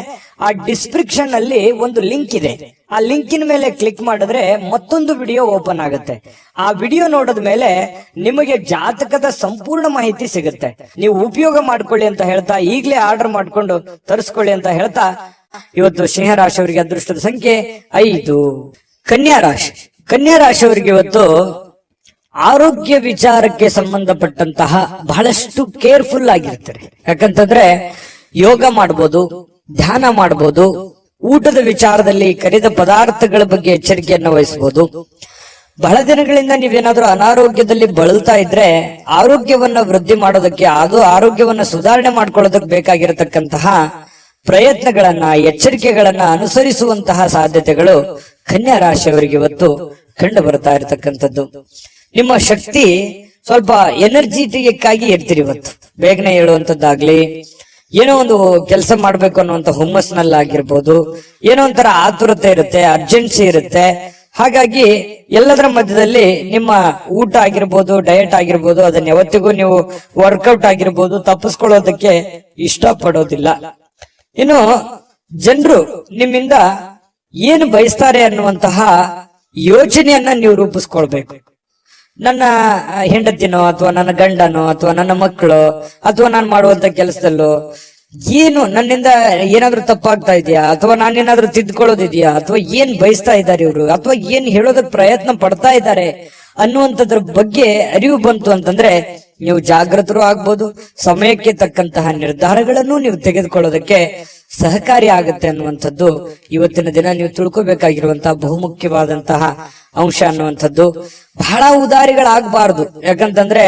S1: ಆ ಡಿಸ್ಕ್ರಿಪ್ಷನ್ ಅಲ್ಲಿ ಒಂದು ಲಿಂಕ್ ಇದೆ. ಆ ಲಿಂಕಿನ ಮೇಲೆ ಕ್ಲಿಕ್ ಮಾಡಿದ್ರೆ ಮತ್ತೊಂದು ವಿಡಿಯೋ ಓಪನ್ ಆಗುತ್ತೆ. ಆ ವಿಡಿಯೋ ನೋಡಿದ ಮೇಲೆ ನಿಮಗೆ ಜಾತಕದ ಸಂಪೂರ್ಣ ಮಾಹಿತಿ ಸಿಗುತ್ತೆ. ನೀವು ಉಪಯೋಗ ಮಾಡ್ಕೊಳ್ಳಿ ಅಂತ ಹೇಳ್ತಾ, ಈಗಲೇ ಆರ್ಡರ್ ಮಾಡ್ಕೊಂಡು ತರಿಸ್ಕೊಳ್ಳಿ ಅಂತ ಹೇಳ್ತಾ, ಇವತ್ತು ಸಿಂಹ ರಾಶಿಯವರಿಗೆ ಅದೃಷ್ಟದ ಸಂಖ್ಯೆ 5. ಕನ್ಯಾ ರಾಶಿ. ಕನ್ಯಾ ರಾಶಿಯವರಿಗೆ ಇವತ್ತು ಆರೋಗ್ಯ ವಿಚಾರಕ್ಕೆ ಸಂಬಂಧಪಟ್ಟಂತಹ ಬಹಳಷ್ಟು ಕೇರ್ಫುಲ್ ಆಗಿರ್ತಾರೆ. ಯಾಕಂತಂದ್ರೆ ಯೋಗ ಮಾಡ್ಬೋದು, ಧ್ಯಾನ ಮಾಡ್ಬೋದು, ಊಟದ ವಿಚಾರದಲ್ಲಿ ಕರಿದ ಪದಾರ್ಥಗಳ ಬಗ್ಗೆ ಎಚ್ಚರಿಕೆಯನ್ನು ವಹಿಸಬಹುದು. ಬಹಳ ದಿನಗಳಿಂದ ನೀವೇನಾದ್ರೂ ಅನಾರೋಗ್ಯದಲ್ಲಿ ಬಳಲ್ತಾ ಇದ್ರೆ ಆರೋಗ್ಯವನ್ನ ವೃದ್ಧಿ ಮಾಡೋದಕ್ಕೆ, ಅದು ಆರೋಗ್ಯವನ್ನ ಸುಧಾರಣೆ ಮಾಡ್ಕೊಳ್ಳೋದಕ್ಕೆ ಬೇಕಾಗಿರತಕ್ಕಂತಹ ಪ್ರಯತ್ನಗಳನ್ನ, ಎಚ್ಚರಿಕೆಗಳನ್ನ ಅನುಸರಿಸುವಂತಹ ಸಾಧ್ಯತೆಗಳು ಕನ್ಯಾ ರಾಶಿಯವರಿಗೆ ಇವತ್ತು ಕಂಡು ಬರ್ತಾ ಇರತಕ್ಕಂಥದ್ದು. ನಿಮ್ಮ ಶಕ್ತಿ ಸ್ವಲ್ಪ ಎನರ್ಜಿಟಿಕ್ ಆಗಿ ಇರ್ತೀರಿ. ಇವತ್ತು ಬೇಗನೆ ಹೇಳುವಂತದ್ದಾಗ್ಲಿ, ಏನೋ ಒಂದು ಕೆಲಸ ಮಾಡ್ಬೇಕು ಅನ್ನುವಂತ ಹುಮ್ಮಸ್ನಲ್ಲಾಗಿರ್ಬೋದು, ಏನೋ ಒಂಥರ ಆತುರತೆ ಇರುತ್ತೆ, ಅರ್ಜೆನ್ಸಿ ಇರುತ್ತೆ. ಹಾಗಾಗಿ ಎಲ್ಲದರ ಮಧ್ಯದಲ್ಲಿ ನಿಮ್ಮ ಊಟ ಆಗಿರ್ಬೋದು, ಡಯಟ್ ಆಗಿರ್ಬೋದು, ಅದನ್ನ ಯಾವತ್ತಿಗೂ ನೀವು ವರ್ಕೌಟ್ ಆಗಿರ್ಬೋದು ತಪ್ಪಿಸ್ಕೊಳ್ಳೋದಕ್ಕೆ ಇಷ್ಟಪಡೋದಿಲ್ಲ. ಇನ್ನು ಜನರು ನಿಮ್ಮಿಂದ ಏನು ಬಯಸ್ತಾರೆ ಅನ್ನುವಂತಹ ಯೋಚನೆಯನ್ನ ನೀವು ರೂಪಿಸ್ಕೊಳ್ಬೇಕು. ನನ್ನ ಹೆಂಡತಿನೋ ಅಥವಾ ನನ್ನ ಗಂಡನೋ ಅಥವಾ ನನ್ನ ಮಕ್ಕಳು ಅಥವಾ ನಾನು ಮಾಡುವಂತ ಕೆಲಸದಲ್ಲೋ ಏನು ನನ್ನಿಂದ ಏನಾದ್ರೂ ತಪ್ಪಾಗ್ತಾ ಇದೆಯಾ, ಅಥವಾ ನಾನೇನಾದ್ರೂ ತಿದ್ಕೊಳ್ಳೋದಿದ್ಯಾ, ಅಥವಾ ಏನ್ ಬಯಸ್ತಾ ಇದ್ದಾರೆ ಇವರು, ಅಥವಾ ಏನ್ ಹೇಳೋದಕ್ಕೆ ಪ್ರಯತ್ನ ಪಡ್ತಾ ಇದ್ದಾರೆ ಅನ್ನುವಂಥದ್ರ ಬಗ್ಗೆ ಅರಿವು ಬಂತು ಅಂತಂದ್ರೆ ನೀವು ಜಾಗೃತರು ಆಗ್ಬೋದು. ಸಮಯಕ್ಕೆ ತಕ್ಕಂತಹ ನಿರ್ಧಾರಗಳನ್ನು ನೀವು ತೆಗೆದುಕೊಳ್ಳೋದಕ್ಕೆ ಸಹಕಾರಿ ಆಗುತ್ತೆ ಅನ್ನುವಂಥದ್ದು ಇವತ್ತಿನ ದಿನ ನೀವು ತಿಳ್ಕೊಬೇಕಾಗಿರುವಂತಹ ಬಹುಮುಖ್ಯವಾದಂತಹ ಅಂಶ ಅನ್ನುವಂಥದ್ದು. ಬಹಳ ಉದಾರಿಗಳಾಗಬಾರ್ದು. ಯಾಕಂತಂದ್ರೆ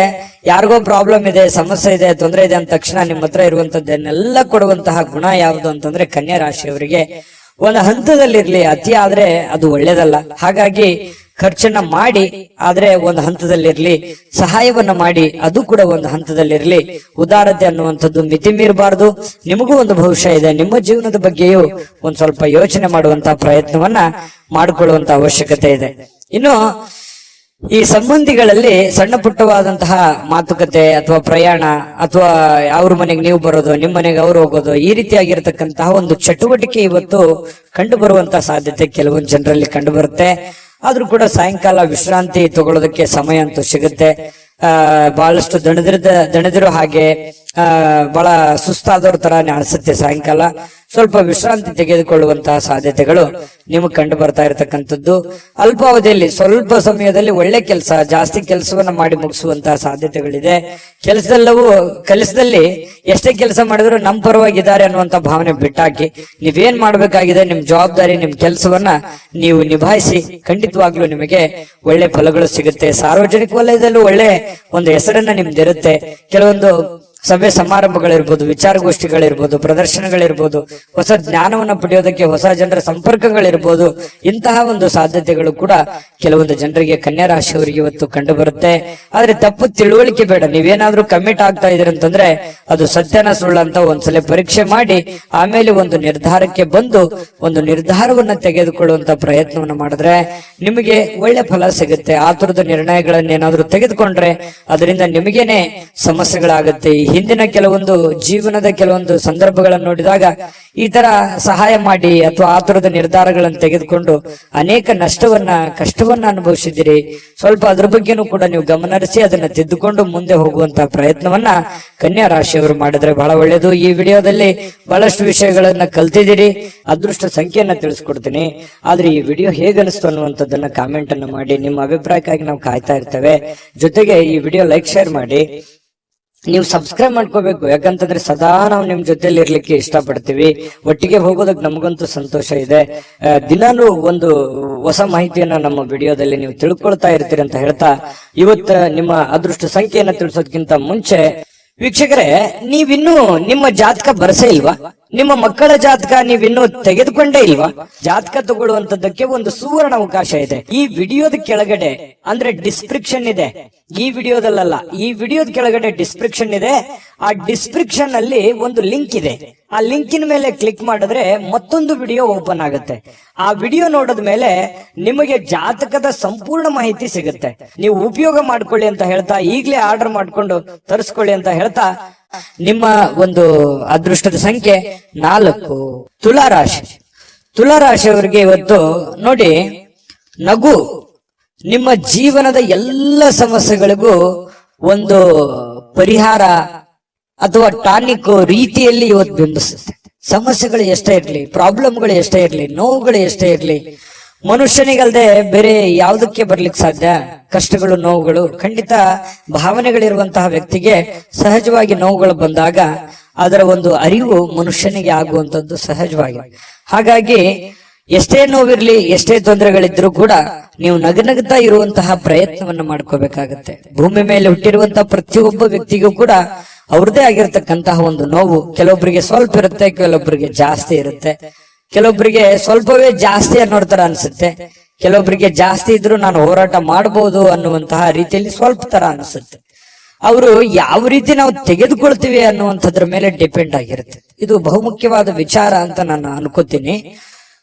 S1: ಯಾರಿಗೋ ಪ್ರಾಬ್ಲಮ್ ಇದೆ, ಸಮಸ್ಯೆ ಇದೆ, ತೊಂದರೆ ಇದೆ ಅಂದ ತಕ್ಷಣ ನಿಮ್ಮ ಹತ್ರ ಇರುವಂತದ್ದನ್ನೆಲ್ಲ ಕೊಡುವಂತಹ ಗುಣ ಯಾವುದು ಅಂತಂದ್ರೆ ಕನ್ಯಾ ರಾಶಿಯವರಿಗೆ ಒಂದು ಹಂತದಲ್ಲಿರ್ಲಿ. ಅತಿ ಆದ್ರೆ ಅದು ಒಳ್ಳೇದಲ್ಲ. ಹಾಗಾಗಿ ಖರ್ಚನ್ನ ಮಾಡಿ, ಆದ್ರೆ ಒಂದು ಹಂತದಲ್ಲಿರ್ಲಿ. ಸಹಾಯವನ್ನ ಮಾಡಿ, ಅದು ಕೂಡ ಒಂದು ಹಂತದಲ್ಲಿರ್ಲಿ. ಉದಾರತೆ ಅನ್ನುವಂಥದ್ದು ಮಿತಿ ಮೀರಬಾರದು. ನಿಮಗೂ ಒಂದು ಭವಿಷ್ಯ ಇದೆ. ನಿಮ್ಮ ಜೀವನದ ಬಗ್ಗೆಯೂ ಒಂದ್ ಸ್ವಲ್ಪ ಯೋಚನೆ ಮಾಡುವಂತಹ ಪ್ರಯತ್ನವನ್ನ ಮಾಡಿಕೊಳ್ಳುವಂತ ಅವಶ್ಯಕತೆ ಇದೆ. ಇನ್ನು ಈ ಸಂಬಂಧಿಗಳಲ್ಲಿ ಸಣ್ಣ ಪುಟ್ಟವಾದಂತಹ ಮಾತುಕತೆ ಅಥವಾ ಪ್ರಯಾಣ, ಅಥವಾ ಅವ್ರ ಮನೆಗೆ ನೀವು ಬರೋದು, ನಿಮ್ಮ ಮನೆಗೆ ಅವ್ರು ಹೋಗೋದು, ಈ ರೀತಿಯಾಗಿರ್ತಕ್ಕಂತಹ ಒಂದು ಚಟುವಟಿಕೆ ಇವತ್ತು ಕಂಡು ಬರುವಂತಹ ಸಾಧ್ಯತೆ ಕೆಲವೊಂದು ಜನರಲ್ಲಿ ಕಂಡು ಬರುತ್ತೆ. ಆದ್ರೂ ಕೂಡ ಸಾಯಂಕಾಲ ವಿಶ್ರಾಂತಿ ತಗೊಳ್ಳೋದಕ್ಕೆ ಸಮಯ ಅಂತೂ ಸಿಗುತ್ತೆ. ಬಹಳಷ್ಟು ದಣಿದಿರೋ ಹಾಗೆ ಬಹಳ ಸುಸ್ತಾದವ್ರ ತರಾನೇ ಅನಿಸುತ್ತೆ. ಸಾಯಂಕಾಲ ಸ್ವಲ್ಪ ವಿಶ್ರಾಂತಿ ತೆಗೆದುಕೊಳ್ಳುವಂತಹ ಸಾಧ್ಯತೆಗಳು ನಿಮಗೆ ಕಂಡು ಬರ್ತಾ ಇರತಕ್ಕಂಥದ್ದು. ಅಲ್ಪಾವಧಿಯಲ್ಲಿ ಸ್ವಲ್ಪ ಸಮಯದಲ್ಲಿ ಒಳ್ಳೆ ಕೆಲಸ, ಜಾಸ್ತಿ ಕೆಲಸವನ್ನ ಮಾಡಿ ಮುಗಿಸುವಂತಹ ಸಾಧ್ಯತೆಗಳಿದೆ. ಕೆಲಸದಲ್ಲಿ ಎಷ್ಟೇ ಕೆಲಸ ಮಾಡಿದ್ರು ನಮ್ಮ ಪರವಾಗಿದ್ದಾರೆ ಅನ್ನುವಂತ ಭಾವನೆ ಬಿಟ್ಟಾಕಿ ನೀವೇನ್ ಮಾಡ್ಬೇಕಾಗಿದೆ, ನಿಮ್ ಜವಾಬ್ದಾರಿ, ನಿಮ್ ಕೆಲಸವನ್ನ ನೀವು ನಿಭಾಯಿಸಿ. ಖಂಡಿತವಾಗ್ಲೂ ನಿಮಗೆ ಒಳ್ಳೆ ಫಲಗಳು ಸಿಗುತ್ತೆ. ಸಾರ್ವಜನಿಕ ವಲಯದಲ್ಲೂ ಒಳ್ಳೆ ಒಂದು ಹೆಸರನ್ನ ನಿಮ್ದಿರುತ್ತೆ. ಕೆಲವೊಂದು ಸಭೆ ಸಮಾರಂಭಗಳಿರ್ಬೋದು, ವಿಚಾರಗೋಷ್ಠಿಗಳಿರ್ಬೋದು, ಪ್ರದರ್ಶನಗಳಿರ್ಬೋದು, ಹೊಸ ಜ್ಞಾನವನ್ನ ಪಡೆಯೋದಕ್ಕೆ ಹೊಸ ಜನರ ಸಂಪರ್ಕಗಳಿರ್ಬೋದು, ಇಂತಹ ಒಂದು ಸಾಧ್ಯತೆಗಳು ಕೂಡ ಕೆಲವೊಂದು ಜನರಿಗೆ ಕನ್ಯಾ ರಾಶಿಯವರಿಗೆ ಇವತ್ತು ಕಂಡು ಬರುತ್ತೆ. ಆದ್ರೆ ತಪ್ಪು ತಿಳುವಳಿಕೆ ಬೇಡ. ನೀವೇನಾದ್ರೂ ಕಮಿಟ್ ಆಗ್ತಾ ಇದ್ರಿ ಅಂತಂದ್ರೆ ಅದು ಸತ್ಯನ ಸುಳ್ಳು ಅಂತ ಒಂದ್ಸಲ ಪರೀಕ್ಷೆ ಮಾಡಿ ಆಮೇಲೆ ಒಂದು ನಿರ್ಧಾರಕ್ಕೆ ಬಂದು ಒಂದು ನಿರ್ಧಾರವನ್ನ ತೆಗೆದುಕೊಳ್ಳುವಂತ ಪ್ರಯತ್ನವನ್ನ ಮಾಡಿದ್ರೆ ನಿಮಗೆ ಒಳ್ಳೆ ಫಲ ಸಿಗುತ್ತೆ. ಆತುರದ ನಿರ್ಣಯಗಳನ್ನೇನಾದ್ರೂ ತೆಗೆದುಕೊಂಡ್ರೆ ಅದರಿಂದ ನಿಮಗೇನೆ ಸಮಸ್ಯೆಗಳಾಗುತ್ತೆ. ಈ ಹಿಂದಿನ ಕೆಲವೊಂದು ಜೀವನದ ಕೆಲವೊಂದು ಸಂದರ್ಭಗಳನ್ನು ನೋಡಿದಾಗ ಈ ತರ ಸಹಾಯ ಮಾಡಿ ಅಥವಾ ಆತುರದ ನಿರ್ಧಾರಗಳನ್ನು ತೆಗೆದುಕೊಂಡು ಅನೇಕ ಕಷ್ಟವನ್ನ ಅನುಭವಿಸಿದ್ದೀರಿ. ಸ್ವಲ್ಪ ಅದ್ರ ಬಗ್ಗೆನೂ ಕೂಡ ನೀವು ಗಮನಹರಿಸಿ ಅದನ್ನ ತಿದ್ದುಕೊಂಡು ಮುಂದೆ ಹೋಗುವಂತ ಪ್ರಯತ್ನವನ್ನ ಕನ್ಯಾ ರಾಶಿಯವರು ಮಾಡಿದ್ರೆ ಬಹಳ ಒಳ್ಳೇದು. ಈ ವಿಡಿಯೋದಲ್ಲಿ ಬಹಳಷ್ಟು ವಿಷಯಗಳನ್ನ ಕಲ್ತಿದ್ದೀರಿ. ಅದೃಷ್ಟ ಸಂಖ್ಯೆಯನ್ನ ತಿಳಿಸ್ಕೊಡ್ತೀನಿ. ಆದ್ರೆ ಈ ವಿಡಿಯೋ ಹೇಗನಿಸ್ತು ಅನ್ನುವಂಥದ್ದನ್ನ ಕಾಮೆಂಟ್ ಅನ್ನು ಮಾಡಿ. ನಿಮ್ಮ ಅಭಿಪ್ರಾಯಕ್ಕಾಗಿ ನಾವು ಕಾಯ್ತಾ ಇರ್ತೇವೆ. ಜೊತೆಗೆ ಈ ವಿಡಿಯೋ ಲೈಕ್ ಶೇರ್ ಮಾಡಿ. ನೀವು ಸಬ್ಸ್ಕ್ರೈಬ್ ಮಾಡ್ಕೋಬೇಕು. ಯಾಕಂತಂದ್ರೆ ಸದಾ ನಾವು ನಿಮ್ ಜೊತೆಲಿ ಇರ್ಲಿಕ್ಕೆ ಇಷ್ಟಪಡ್ತೀವಿ. ಒಟ್ಟಿಗೆ ಹೋಗೋದಕ್ಕೆ ನಮಗಂತೂ ಸಂತೋಷ ಇದೆ. ದಿನಾನು ಒಂದು ಹೊಸ ಮಾಹಿತಿಯನ್ನ ನಮ್ಮ ವಿಡಿಯೋದಲ್ಲಿ ನೀವು ತಿಳ್ಕೊಳ್ತಾ ಇರ್ತೀರಿ ಅಂತ ಹೇಳ್ತಾ ಇವತ್ತು ನಿಮ್ಮ ಅದೃಷ್ಟ ಸಂಖ್ಯೆಯನ್ನ ತಿಳಿಸೋದಕ್ಕಿಂತ ಮುಂಚೆ ವೀಕ್ಷಕರೇ, ನೀವಿನ್ನೂ ನಿಮ್ಮ ಜಾತಕ ಬರಸೇ ಇಲ್ವಾ? ನಿಮ್ಮ ಮಕ್ಕಳ ಜಾತಕ ನೀವಿನ್ನೂ ತೆಗೆದುಕೊಂಡೇ ಇಲ್ವಾ? ಜಾತಕ ತಗೊಳ್ಳುವಂತದ್ದಕ್ಕೆ ಒಂದು ಸುವರ್ಣ ಅವಕಾಶ ಇದೆ. ಈ ವಿಡಿಯೋದ ಕೆಳಗಡೆ ಅಂದ್ರೆ ಡಿಸ್ಕ್ರಿಪ್ಷನ್ ಇದೆ. ಈ ವಿಡಿಯೋದಲ್ಲ, ಈ ವಿಡಿಯೋದ ಕೆಳಗಡೆ ಡಿಸ್ಕ್ರಿಪ್ಷನ್ ಇದೆ. ಆ ಡಿಸ್ಕ್ರಿಪ್ಷನ್ ಅಲ್ಲಿ ಒಂದು ಲಿಂಕ್ ಇದೆ. ಆ ಲಿಂಕಿನ ಮೇಲೆ ಕ್ಲಿಕ್ ಮಾಡಿದ್ರೆ ಮತ್ತೊಂದು ವಿಡಿಯೋ ಓಪನ್ ಆಗುತ್ತೆ. ಆ ವಿಡಿಯೋ ನೋಡಿದ ಮೇಲೆ ನಿಮಗೆ ಜಾತಕದ ಸಂಪೂರ್ಣ ಮಾಹಿತಿ ಸಿಗುತ್ತೆ. ನೀವು ಉಪಯೋಗ ಮಾಡ್ಕೊಳ್ಳಿ ಅಂತ ಹೇಳ್ತಾ, ಈಗಲೇ ಆರ್ಡರ್ ಮಾಡ್ಕೊಂಡು ತರಿಸ್ಕೊಳ್ಳಿ ಅಂತ ಹೇಳ್ತಾ, ನಿಮ್ಮ ಒಂದು ಅದೃಷ್ಟದ ಸಂಖ್ಯೆ 4. ತುಲಾರಾಶಿ. ತುಲಾರಾಶಿಯವರಿಗೆ ಇವತ್ತು ನೋಡಿ, ನಗು ನಿಮ್ಮ ಜೀವನದ ಎಲ್ಲ ಸಮಸ್ಯೆಗಳಿಗೂ ಒಂದು ಪರಿಹಾರ ಅಥವಾ ಟಾನಿಕ್ ರೀತಿಯಲ್ಲಿ ಇವತ್ತು ಬಿಂಬಿಸುತ್ತೆ. ಸಮಸ್ಯೆಗಳು ಎಷ್ಟೇ ಇರ್ಲಿ, ಪ್ರಾಬ್ಲಮ್ಗಳು ಎಷ್ಟೇ ಇರ್ಲಿ, ನೋವುಗಳು ಎಷ್ಟೇ ಇರ್ಲಿ, ಮನುಷ್ಯನಿಗಲ್ದೆ ಬೇರೆ ಯಾವುದಕ್ಕೆ ಬರ್ಲಿಕ್ಕೆ ಸಾಧ್ಯ? ಕಷ್ಟಗಳು, ನೋವುಗಳು ಖಂಡಿತ ಭಾವನೆಗಳಿರುವಂತಹ ವ್ಯಕ್ತಿಗೆ ಸಹಜವಾಗಿ ನೋವುಗಳು ಬಂದಾಗ ಅದರ ಒಂದು ಅರಿವು ಮನುಷ್ಯನಿಗೆ ಆಗುವಂತದ್ದು ಸಹಜವಾಗಿ. ಹಾಗಾಗಿ ಎಷ್ಟೇ ನೋವಿರ್ಲಿ, ಎಷ್ಟೇ ತೊಂದರೆಗಳಿದ್ರು ಕೂಡ ನೀವು ನಗನಗ್ತಾ ಇರುವಂತಹ ಪ್ರಯತ್ನವನ್ನ ಮಾಡ್ಕೋಬೇಕಾಗತ್ತೆ. ಭೂಮಿ ಮೇಲೆ ಹುಟ್ಟಿರುವಂತಹ ಪ್ರತಿಯೊಬ್ಬ ವ್ಯಕ್ತಿಗೂ ಕೂಡ ಅವ್ರದೇ ಆಗಿರ್ತಕ್ಕಂತಹ ಒಂದು ನೋವು ಕೆಲವೊಬ್ಬರಿಗೆ ಸ್ವಲ್ಪ ಇರುತ್ತೆ, ಕೆಲವೊಬ್ಬರಿಗೆ ಜಾಸ್ತಿ ಇರುತ್ತೆ. ಕೆಲವೊಬ್ಬರಿಗೆ ಸ್ವಲ್ಪವೇ ಜಾಸ್ತಿ ಅನ್ನೋರ್ ತರ ಅನ್ಸುತ್ತೆ, ಕೆಲವೊಬ್ಬರಿಗೆ ಜಾಸ್ತಿ ಇದ್ರು ನಾನು ಹೋರಾಟ ಮಾಡಬಹುದು ಅನ್ನುವಂತಹ ರೀತಿಯಲ್ಲಿ ಸ್ವಲ್ಪ ತರ ಅನ್ಸುತ್ತೆ. ಅವರು ಯಾವ ರೀತಿ ನಾವು ತೆಗೆದುಕೊಳ್ತೀವಿ ಅನ್ನುವಂಥದ್ರ ಮೇಲೆ ಡಿಪೆಂಡ್ ಆಗಿರುತ್ತೆ. ಇದು ಬಹುಮುಖ್ಯವಾದ ವಿಚಾರ ಅಂತ ನಾನು ಅನ್ಕೋತೀನಿ.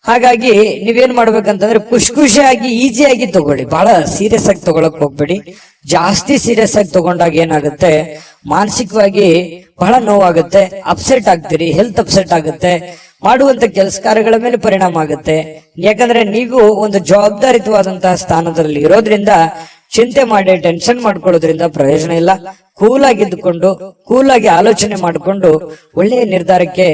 S1: ಹಾಗಾಗಿ ನೀವೇನ್ ಮಾಡ್ಬೇಕಂತಂದ್ರೆ ಖುಷಿಯಾಗಿ ಈಸಿಯಾಗಿ ತಗೊಳ್ಳಿ. ಬಹಳ ಸೀರಿಯಸ್ ಆಗಿ ತಗೊಳಕ್ ಹೋಗ್ಬೇಡಿ. ಜಾಸ್ತಿ ಸೀರಿಯಸ್ ಆಗಿ ತಗೊಂಡಾಗ ಏನಾಗುತ್ತೆ, ಮಾನಸಿಕವಾಗಿ ಬಹಳ ನೋವಾಗುತ್ತೆ, ಅಪ್ಸೆಟ್ ಆಗ್ತೀರಿ, ಹೆಲ್ತ್ ಅಪ್ಸೆಟ್ ಆಗುತ್ತೆ, ಮಾಡುವಂತ ಕೆಲಸ ಕಾರ್ಯಗಳ ಮೇಲೆ ಪರಿಣಾಮ ಆಗುತ್ತೆ. ಯಾಕಂದ್ರೆ ನೀವು ಒಂದು ಜವಾಬ್ದಾರಿತವಾದಂತಹ ಸ್ಥಾನದಲ್ಲಿ ಇರೋದ್ರಿಂದ ಚಿಂತೆ ಮಾಡಿ ಟೆನ್ಷನ್ ಮಾಡ್ಕೊಳ್ಳೋದ್ರಿಂದ ಪ್ರಯೋಜನ ಇಲ್ಲ. ಕೂಲಾಗಿದ್ದುಕೊಂಡು ಕೂಲಾಗಿ ಆಲೋಚನೆ ಮಾಡಿಕೊಂಡು ಒಳ್ಳೆಯ ನಿರ್ಧಾರಕ್ಕೆ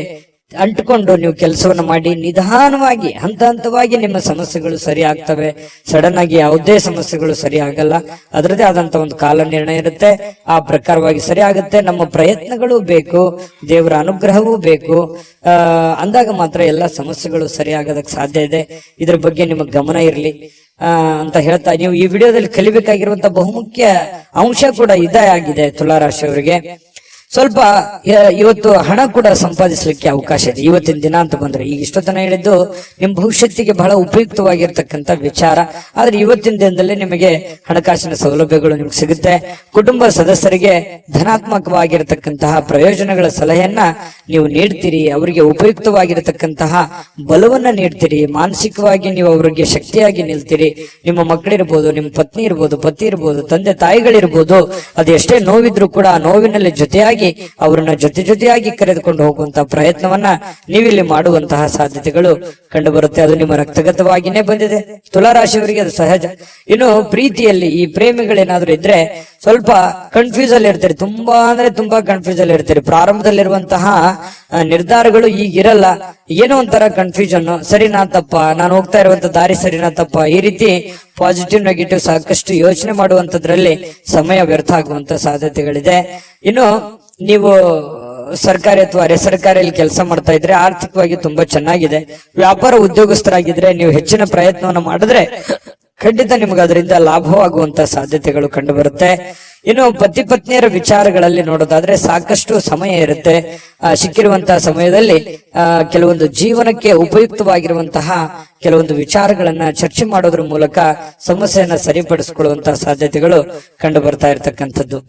S1: ಅಂಟುಕೊಂಡು ನೀವು ಕೆಲಸವನ್ನ ಮಾಡಿ ನಿಧಾನವಾಗಿ ಹಂತ ಹಂತವಾಗಿ ನಿಮ್ಮ ಸಮಸ್ಯೆಗಳು ಸರಿ ಆಗ್ತವೆ. ಸಡನ್ ಆಗಿ ಯಾವುದೇ ಸಮಸ್ಯೆಗಳು ಸರಿ ಆಗಲ್ಲ. ಅದರದೇ ಆದಂತ ಒಂದು ಕಾಲ ನಿರ್ಣಯ ಇರುತ್ತೆ. ಆ ಪ್ರಕಾರವಾಗಿ ಸರಿ ಆಗುತ್ತೆ. ನಮ್ಮ ಪ್ರಯತ್ನಗಳು ಬೇಕು, ದೇವರ ಅನುಗ್ರಹವೂ ಬೇಕು. ಅಂದಾಗ ಮಾತ್ರ ಎಲ್ಲ ಸಮಸ್ಯೆಗಳು ಸರಿ ಆಗೋದಕ್ಕೆ ಸಾಧ್ಯ ಇದೆ. ಇದ್ರ ಬಗ್ಗೆ ನಿಮಗೆ ಗಮನ ಇರಲಿ ಅಂತ ಹೇಳ್ತಾ, ನೀವು ಈ ವಿಡಿಯೋದಲ್ಲಿ ಕಲಿಬೇಕಾಗಿರುವಂತ ಬಹುಮುಖ್ಯ ಅಂಶ ಕೂಡ ಇದೇ ಆಗಿದೆ. ತುಲಾರಾಶಿಯವರಿಗೆ ಸ್ವಲ್ಪ ಇವತ್ತು ಹಣ ಕೂಡ ಸಂಪಾದಿಸಲಿಕ್ಕೆ ಅವಕಾಶ ಇದೆ ಇವತ್ತಿನ ದಿನ ಅಂತ ಬಂದ್ರೆ. ಈಗ ಇಷ್ಟೊತ್ತನ ಹೇಳಿದ್ದು ನಿಮ್ ಭವಿಷ್ಯತ್ತಿಗೆ ಬಹಳ ಉಪಯುಕ್ತವಾಗಿರ್ತಕ್ಕಂಥ ವಿಚಾರ. ಆದ್ರೆ ಇವತ್ತಿನ ದಿನದಲ್ಲಿ ನಿಮಗೆ ಹಣಕಾಸಿನ ಸೌಲಭ್ಯಗಳು ನಿಮ್ಗೆ ಸಿಗುತ್ತೆ. ಕುಟುಂಬ ಸದಸ್ಯರಿಗೆ ಧನಾತ್ಮಕವಾಗಿರತಕ್ಕಂತಹ ಪ್ರಯೋಜನಗಳ ಸಲಹೆಯನ್ನ ನೀವು ನೀಡ್ತೀರಿ. ಅವರಿಗೆ ಉಪಯುಕ್ತವಾಗಿರತಕ್ಕಂತಹ ಬಲವನ್ನ ನೀಡ್ತೀರಿ. ಮಾನಸಿಕವಾಗಿ ನೀವು ಅವರಿಗೆ ಶಕ್ತಿಯಾಗಿ ನಿಲ್ತೀರಿ. ನಿಮ್ಮ ಮಕ್ಕಳಿರ್ಬೋದು, ನಿಮ್ಮ ಪತ್ನಿ ಇರ್ಬೋದು, ಪತಿ ಇರ್ಬೋದು, ತಂದೆ ತಾಯಿಗಳಿರ್ಬೋದು, ಅದು ಎಷ್ಟೇ ನೋವಿದ್ರು ಕೂಡ ಆ ನೋವಿನಲ್ಲಿ ಜೊತೆಯಾಗಿ ಅವರನ್ನ ಜೊತೆಯಾಗಿ ಕರೆದುಕೊಂಡು ಹೋಗುವಂತಹ ಪ್ರಯತ್ನವನ್ನ ನೀವಿಲ್ಲಿ ಮಾಡುವಂತಹ ಸಾಧ್ಯತೆಗಳು ಕಂಡು ಬರುತ್ತೆ. ಅದು ನಿಮ್ಮ ರಕ್ತಗತವಾಗಿನೇ ಬಂದಿದೆ. ತುಲಾರಾಶಿಯವರಿಗೆ ಅದು ಸಹಜ. ಇನ್ನು ಪ್ರೀತಿಯಲ್ಲಿ ಈ ಪ್ರೇಮಿಗಳೇನಾದ್ರೂ ಇದ್ರೆ ಸ್ವಲ್ಪ ಕನ್ಫ್ಯೂಸ್ ಅಲ್ಲಿ ಇರ್ತೀರಿ. ತುಂಬಾ ಅಂದ್ರೆ ತುಂಬಾ ಕನ್ಫ್ಯೂಸ್ ಅಲ್ಲಿ ಇರ್ತೀರಿ. ಪ್ರಾರಂಭದಲ್ಲಿರುವಂತಹ ನಿರ್ಧಾರಗಳು ಈಗಿರಲ್ಲ. ಏನೋ ಒಂಥರ ಕನ್ಫ್ಯೂಷನ್, ಸರಿನಾ ತಪ್ಪ, ನಾನು ಹೋಗ್ತಾ ಇರುವಂತ ದಾರಿ ಸರಿನಾ ತಪ್ಪ, ಈ ರೀತಿ ಪಾಸಿಟಿವ್ ನೆಗೆಟಿವ್ ಸಾಕಷ್ಟು ಯೋಚನೆ ಮಾಡುವಂತದ್ರಲ್ಲಿ ಸಮಯ ವ್ಯರ್ಥ ಆಗುವಂತ ಸಾಧ್ಯತೆಗಳಿದೆ. ಇನ್ನು ನೀವು ಸರ್ಕಾರಿ ಅಥವಾ ಅರೆ ಸರ್ಕಾರಿಯಲ್ಲಿ ಕೆಲಸ ಮಾಡ್ತಾ ಇದ್ರೆ ಆರ್ಥಿಕವಾಗಿ ತುಂಬಾ ಚೆನ್ನಾಗಿದೆ. ವ್ಯಾಪಾರ ಉದ್ಯೋಗಸ್ಥರಾಗಿದ್ರೆ ನೀವು ಹೆಚ್ಚಿನ ಪ್ರಯತ್ನವನ್ನು ಮಾಡಿದ್ರೆ ಖಂಡಿತ ನಿಮಗೆ ಅದರಿಂದ ಲಾಭವಾಗುವಂತ ಸಾಧ್ಯತೆಗಳು ಕಂಡು ಬರುತ್ತೆ. ಇನ್ನು ಪತಿ ಪತ್ನಿಯರ ವಿಚಾರಗಳಲ್ಲಿ ನೋಡೋದಾದ್ರೆ ಸಾಕಷ್ಟು ಸಮಯ ಇರುತ್ತೆ. ಸಿಕ್ಕಿರುವಂತಹ ಸಮಯದಲ್ಲಿ ಕೆಲವೊಂದು ಜೀವನಕ್ಕೆ ಉಪಯುಕ್ತವಾಗಿರುವಂತಹ ಕೆಲವೊಂದು ವಿಚಾರಗಳನ್ನ ಚರ್ಚೆ ಮಾಡೋದ್ರ ಮೂಲಕ ಸಮಸ್ಯೆಯನ್ನ ಸರಿಪಡಿಸಿಕೊಳ್ಳುವಂತಹ ಸಾಧ್ಯತೆಗಳು ಕಂಡು ಬರ್ತಾ ಇರತಕ್ಕಂಥದ್ದು.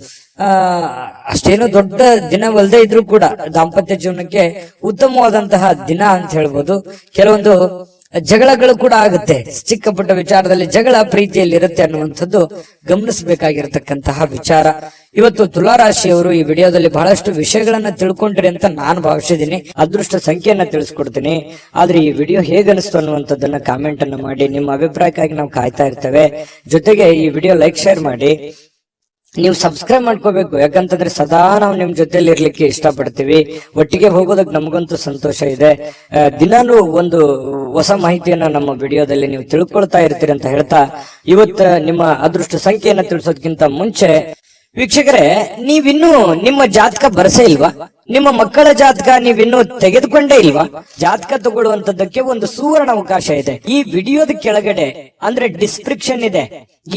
S1: ಅಷ್ಟೇನು ದೊಡ್ಡ ದಿನವಲ್ಲದೆ ಇದ್ರೂ ಕೂಡ ದಾಂಪತ್ಯ ಜೀವನಕ್ಕೆ ಉತ್ತಮವಾದಂತಹ ದಿನ ಅಂತ ಹೇಳ್ಬೋದು. ಕೆಲವೊಂದು ಜಗಳಗಳು ಕೂಡ ಆಗುತ್ತೆ, ಚಿಕ್ಕ ಪುಟ್ಟ ವಿಚಾರದಲ್ಲಿ ಜಗಳ ಪ್ರೀತಿಯಲ್ಲಿ ಇರುತ್ತೆ ಅನ್ನುವಂಥದ್ದು ಗಮನಿಸಬೇಕಾಗಿರತಕ್ಕಂತಹ ವಿಚಾರ. ಇವತ್ತು ತುಲಾರಾಶಿಯವರು ಈ ವಿಡಿಯೋದಲ್ಲಿ ಬಹಳಷ್ಟು ವಿಷಯಗಳನ್ನ ತಿಳ್ಕೊಂಡ್ರಿ ಅಂತ ನಾನು ಭಾವಿಸಿದ್ದೀನಿ. ಅದೃಷ್ಟ ಸಂಖ್ಯೆಯನ್ನ ತಿಳಿಸ್ಕೊಡ್ತೀನಿ. ಆದ್ರೆ ಈ ವಿಡಿಯೋ ಹೇಗನಿಸ್ತು ಅನ್ನುವಂಥದ್ದನ್ನ ಕಾಮೆಂಟ್ ಅನ್ನ ಮಾಡಿ. ನಿಮ್ಮ ಅಭಿಪ್ರಾಯಕ್ಕಾಗಿ ನಾವು ಕಾಯ್ತಾ ಇರ್ತೇವೆ. ಜೊತೆಗೆ ಈ ವಿಡಿಯೋ ಲೈಕ್ ಶೇರ್ ಮಾಡಿ. ನೀವು ಸಬ್ಸ್ಕ್ರೈಬ್ ಮಾಡ್ಕೋಬೇಕು, ಯಾಕಂತಂದ್ರೆ ಸದಾ ನಾವು ನಿಮ್ ಜೊತೆಲಿ ಇರ್ಲಿಕ್ಕೆ ಇಷ್ಟಪಡ್ತೀವಿ. ಒಟ್ಟಿಗೆ ಹೋಗೋದಕ್ಕೆ ನಮಗಂತೂ ಸಂತೋಷ ಇದೆ. ದಿನಾನು ಒಂದು ಹೊಸ ಮಾಹಿತಿಯನ್ನ ನಮ್ಮ ವಿಡಿಯೋದಲ್ಲಿ ನೀವು ತಿಳ್ಕೊಳ್ತಾ ಇರ್ತೀರಿ ಅಂತ ಹೇಳ್ತಾ, ಇವತ್ತ ನಿಮ್ಮ ಅದೃಷ್ಟ ಸಂಖ್ಯೆಯನ್ನ ತಿಳಿಸೋದಕ್ಕಿಂತ ಮುಂಚೆ ವೀಕ್ಷಕರೇ, ನೀವಿನ್ನೂ ನಿಮ್ಮ ಜಾತಕ ಬರಸೇ ಇಲ್ವಾ? ನಿಮ್ಮ ಮಕ್ಕಳ ಜಾತಕ ನೀವಿನ್ನೂ ತೆಗೆದುಕೊಂಡೇ ಇಲ್ವಾ? ಜಾತಕ ತಗೊಳ್ಳುವಂತದ್ದಕ್ಕೆ ಒಂದು ಸುವರ್ಣ ಅವಕಾಶ ಇದೆ. ಈ ವಿಡಿಯೋದ ಕೆಳಗಡೆ ಅಂದ್ರೆ ಡಿಸ್ಕ್ರಿಪ್ಷನ್ ಇದೆ.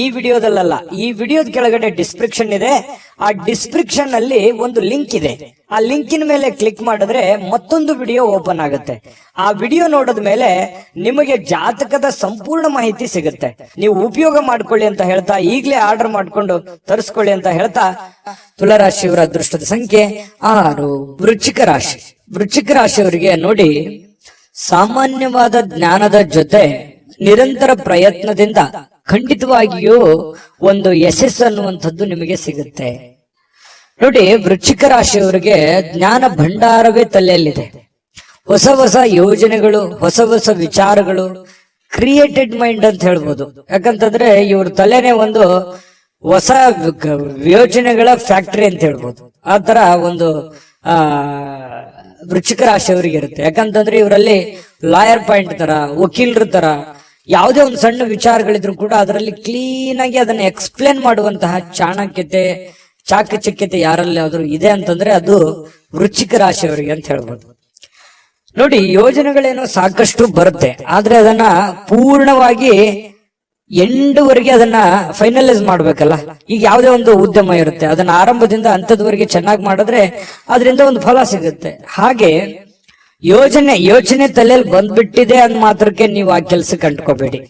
S1: ಈ ವಿಡಿಯೋದಲ್ಲ, ಈ ವಿಡಿಯೋದ ಕೆಳಗಡೆ ಡಿಸ್ಕ್ರಿಪ್ಷನ್ ಇದೆ. ಆ ಡಿಸ್ಕ್ರಿಪ್ಷನ್ ಅಲ್ಲಿ ಒಂದು ಲಿಂಕ್ ಇದೆ. ಆ ಲಿಂಕಿನ ಮೇಲೆ ಕ್ಲಿಕ್ ಮಾಡಿದ್ರೆ ಮತ್ತೊಂದು ವಿಡಿಯೋ ಓಪನ್ ಆಗುತ್ತೆ. ಆ ವಿಡಿಯೋ ನೋಡಿದ ಮೇಲೆ ನಿಮಗೆ ಜಾತಕದ ಸಂಪೂರ್ಣ ಮಾಹಿತಿ ಸಿಗುತ್ತೆ. ನೀವು ಉಪಯೋಗ ಮಾಡ್ಕೊಳ್ಳಿ ಅಂತ ಹೇಳ್ತಾ, ಈಗಲೇ ಆರ್ಡರ್ ಮಾಡ್ಕೊಂಡು ತರಿಸ್ಕೊಳ್ಳಿ ಅಂತ ಹೇಳ್ತಾ, ತುಲಾರಾಶಿಯವರ ಅದೃಷ್ಟದ ಸಂಖ್ಯೆ 6. ವೃಶ್ಚಿಕ ರಾಶಿ. ವೃಶ್ಚಿಕ ರಾಶಿಯವರಿಗೆ ನೋಡಿ, ಸಾಮಾನ್ಯವಾದ ಜ್ಞಾನದ ಜೊತೆ ನಿರಂತರ ಪ್ರಯತ್ನದಿಂದ ಖಂಡಿತವಾಗಿಯೂ ಒಂದು ಯಶಸ್ಸು ಅನ್ನುವಂಥದ್ದು ನಿಮಗೆ ಸಿಗುತ್ತೆ. ನೋಡಿ, ವೃಶ್ಚಿಕ ರಾಶಿಯವರಿಗೆ ಜ್ಞಾನ ಭಂಡಾರವೇ ತಲೆಯಲ್ಲಿದೆ. ಹೊಸ ಹೊಸ ಯೋಜನೆಗಳು, ಹೊಸ ಹೊಸ ವಿಚಾರಗಳು, ಕ್ರಿಯೇಟೆಡ್ ಮೈಂಡ್ ಅಂತ ಹೇಳ್ಬೋದು. ಯಾಕಂತಂದ್ರೆ ಇವ್ರ ತಲೆನೇ ಒಂದು ಹೊಸ ಯೋಜನೆಗಳ ಫ್ಯಾಕ್ಟರಿ ಅಂತ ಹೇಳ್ಬೋದು. ಆ ತರ ಒಂದು ವೃಶ್ಚಿಕ ರಾಶಿಯವರಿಗೆ ಇರುತ್ತೆ. ಯಾಕಂತಂದ್ರೆ ಇವರಲ್ಲಿ ಲಾಯರ್ ಪಾಯಿಂಟ್ ತರ, ವಕೀಲರ ತರ ಯಾವುದೇ ಒಂದು ಸಣ್ಣ ವಿಚಾರಗಳಿದ್ರು ಕೂಡ ಅದರಲ್ಲಿ ಕ್ಲೀನ್ ಆಗಿ ಅದನ್ನ ಎಕ್ಸ್ಪ್ಲೇನ್ ಮಾಡುವಂತಹ ಚಾಕಚಕ್ಯತೆ ಯಾರಲ್ಲಿ ಆದ್ರೂ ಇದೆ ಅಂತಂದ್ರೆ ಅದು ವೃಶ್ಚಿಕ ರಾಶಿಯವರಿಗೆ ಅಂತ ಹೇಳ್ಬೋದು. ನೋಡಿ, ಯೋಜನೆಗಳೇನೋ ಸಾಕಷ್ಟು ಬರುತ್ತೆ, ಆದ್ರೆ ಅದನ್ನ ಪೂರ್ಣವಾಗಿ ಎಂಡ್ವರೆಗೆ ಅದನ್ನ ಫೈನಲೈಸ್ ಮಾಡ್ಬೇಕಲ್ಲ. ಈಗ ಯಾವುದೇ ಒಂದು ಉದ್ಯಮ ಇರುತ್ತೆ, ಅದನ್ನ ಆರಂಭದಿಂದ ಹಂತದವರೆಗೆ ಚೆನ್ನಾಗಿ ಮಾಡಿದ್ರೆ ಅದರಿಂದ ಒಂದು ಫಲ ಸಿಗುತ್ತೆ. ಹಾಗೆ ಯೋಚನೆ ತಲೆಯಲ್ಲಿ ಬಂದ್ಬಿಟ್ಟಿದೆ ಅಂದ್ ಮಾತ್ರಕ್ಕೆ ನೀವು ಆ ಕೆಲ್ಸಕ್ಕೆ ಅಂಟ್ಕೋಬೇಡಿ.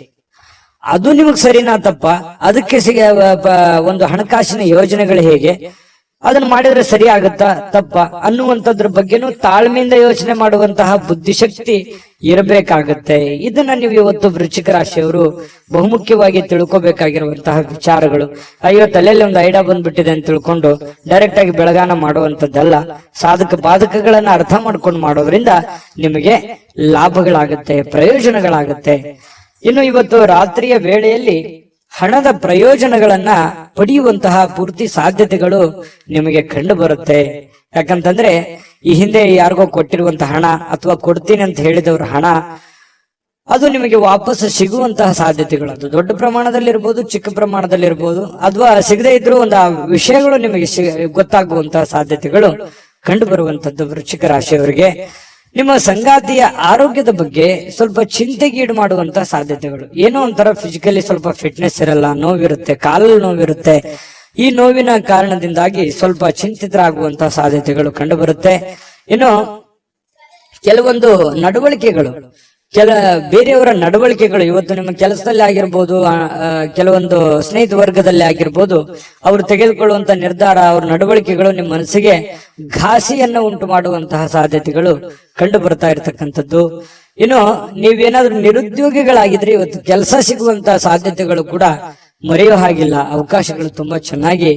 S1: ಅದು ನಿಮಗ್ ಸರಿನಾ ತಪ್ಪ, ಅದಕ್ಕೆ ಒಂದು ಹಣಕಾಸಿನ ಯೋಜನೆಗಳು ಹೇಗೆ, ಅದನ್ನ ಮಾಡಿದ್ರೆ ಸರಿ ಆಗುತ್ತಾ ತಪ್ಪ ಅನ್ನುವಂಥದ್ರ ಬಗ್ಗೆನೂ ತಾಳ್ಮೆಯಿಂದ ಯೋಚನೆ ಮಾಡುವಂತಹ ಬುದ್ಧಿಶಕ್ತಿ ಇರಬೇಕಾಗತ್ತೆ. ಇದನ್ನ ನೀವು ಇವತ್ತು ವೃಶ್ಚಿಕ ರಾಶಿಯವರು ಬಹುಮುಖ್ಯವಾಗಿ ತಿಳ್ಕೊಬೇಕಾಗಿರುವಂತಹ ವಿಚಾರಗಳು. ಅಯ್ಯೋ, ತಲೆಯಲ್ಲಿ ಒಂದು ಐಡಿಯಾ ಬಂದ್ಬಿಟ್ಟಿದೆ ಅಂತ ತಿಳ್ಕೊಂಡು ಡೈರೆಕ್ಟ್ ಆಗಿ ಬೆಳಗಾನ ಮಾಡುವಂತದ್ದಲ್ಲ. ಸಾಧಕ ಬಾಧಕಗಳನ್ನ ಅರ್ಥ ಮಾಡ್ಕೊಂಡು ಮಾಡೋದ್ರಿಂದ ನಿಮಗೆ ಲಾಭಗಳಾಗತ್ತೆ, ಪ್ರಯೋಜನಗಳಾಗತ್ತೆ. ಇನ್ನು ಇವತ್ತು ರಾತ್ರಿಯ ವೇಳೆಯಲ್ಲಿ ಹಣದ ಪ್ರಯೋಜನಗಳನ್ನ ಪಡೆಯುವಂತಹ ಪೂರ್ತಿ ಸಾಧ್ಯತೆಗಳು ನಿಮಗೆ ಕಂಡು ಬರುತ್ತೆ. ಯಾಕಂತಂದ್ರೆ ಈ ಹಿಂದೆ ಯಾರಿಗೋ ಕೊಟ್ಟಿರುವಂತಹ ಹಣ ಅಥವಾ ಕೊಡ್ತೀನಿ ಅಂತ ಹೇಳಿದವ್ರ ಹಣ ಅದು ನಿಮಗೆ ವಾಪಸ್ ಸಿಗುವಂತಹ ಸಾಧ್ಯತೆಗಳು, ಅದು ದೊಡ್ಡ ಪ್ರಮಾಣದಲ್ಲಿರ್ಬೋದು, ಚಿಕ್ಕ ಪ್ರಮಾಣದಲ್ಲಿರ್ಬೋದು, ಅಥವಾ ಸಿಗದೇ ಇದ್ರೂ ಒಂದು ಆ ವಿಷಯಗಳು ನಿಮಗೆ ಗೊತ್ತಾಗುವಂತಹ ಸಾಧ್ಯತೆಗಳು ಕಂಡು ಬರುವಂತದ್ದು ವೃಶ್ಚಿಕ ರಾಶಿಯವರಿಗೆ. ನಿಮ್ಮ ಸಂಗಾತಿಯ ಆರೋಗ್ಯದ ಬಗ್ಗೆ ಸ್ವಲ್ಪ ಚಿಂತೆಗೀಡು ಮಾಡುವಂತಹ ಸಾಧ್ಯತೆಗಳು. ಏನೋ ಒಂಥರ ಫಿಸಿಕಲಿ ಸ್ವಲ್ಪ ಫಿಟ್ನೆಸ್ ಇರಲ್ಲ, ನೋವಿರುತ್ತೆ, ಕಾಲಲ್ಲಿ ನೋವಿರುತ್ತೆ. ಈ ನೋವಿನ ಕಾರಣದಿಂದಾಗಿ ಸ್ವಲ್ಪ ಚಿಂತಿತರಾಗುವಂತಹ ಸಾಧ್ಯತೆಗಳು ಕಂಡು ಬರುತ್ತೆ. ಇನ್ನು ಕೆಲವೊಂದು ನಡವಳಿಕೆಗಳು, ಬೇರೆಯವರ ನಡವಳಿಕೆಗಳು ಇವತ್ತು ನಿಮ್ಮ ಕೆಲಸದಲ್ಲಿ ಆಗಿರ್ಬೋದು, ಕೆಲವೊಂದು ಸ್ನೇಹಿತ ವರ್ಗದಲ್ಲಿ ಆಗಿರ್ಬೋದು, ಅವರು ತೆಗೆದುಕೊಳ್ಳುವಂತ ನಿರ್ಧಾರ, ಅವ್ರ ನಡವಳಿಕೆಗಳು ನಿಮ್ಮ ಮನಸ್ಸಿಗೆ ಘಾಸಿಯನ್ನ ಉಂಟು ಮಾಡುವಂತಹ ಸಾಧ್ಯತೆಗಳು ಕಂಡು ಬರ್ತಾ ಇರತಕ್ಕಂಥದ್ದು. ಇನ್ನು ನೀವೇನಾದ್ರೂ ನಿರುದ್ಯೋಗಿಗಳಾಗಿದ್ರೆ ಇವತ್ತು ಕೆಲಸ ಸಿಗುವಂತಹ ಸಾಧ್ಯತೆಗಳು ಕೂಡ ಮರೆಯೋ ಹಾಗಿಲ್ಲ. ಅವಕಾಶಗಳು ತುಂಬಾ ಚೆನ್ನಾಗಿ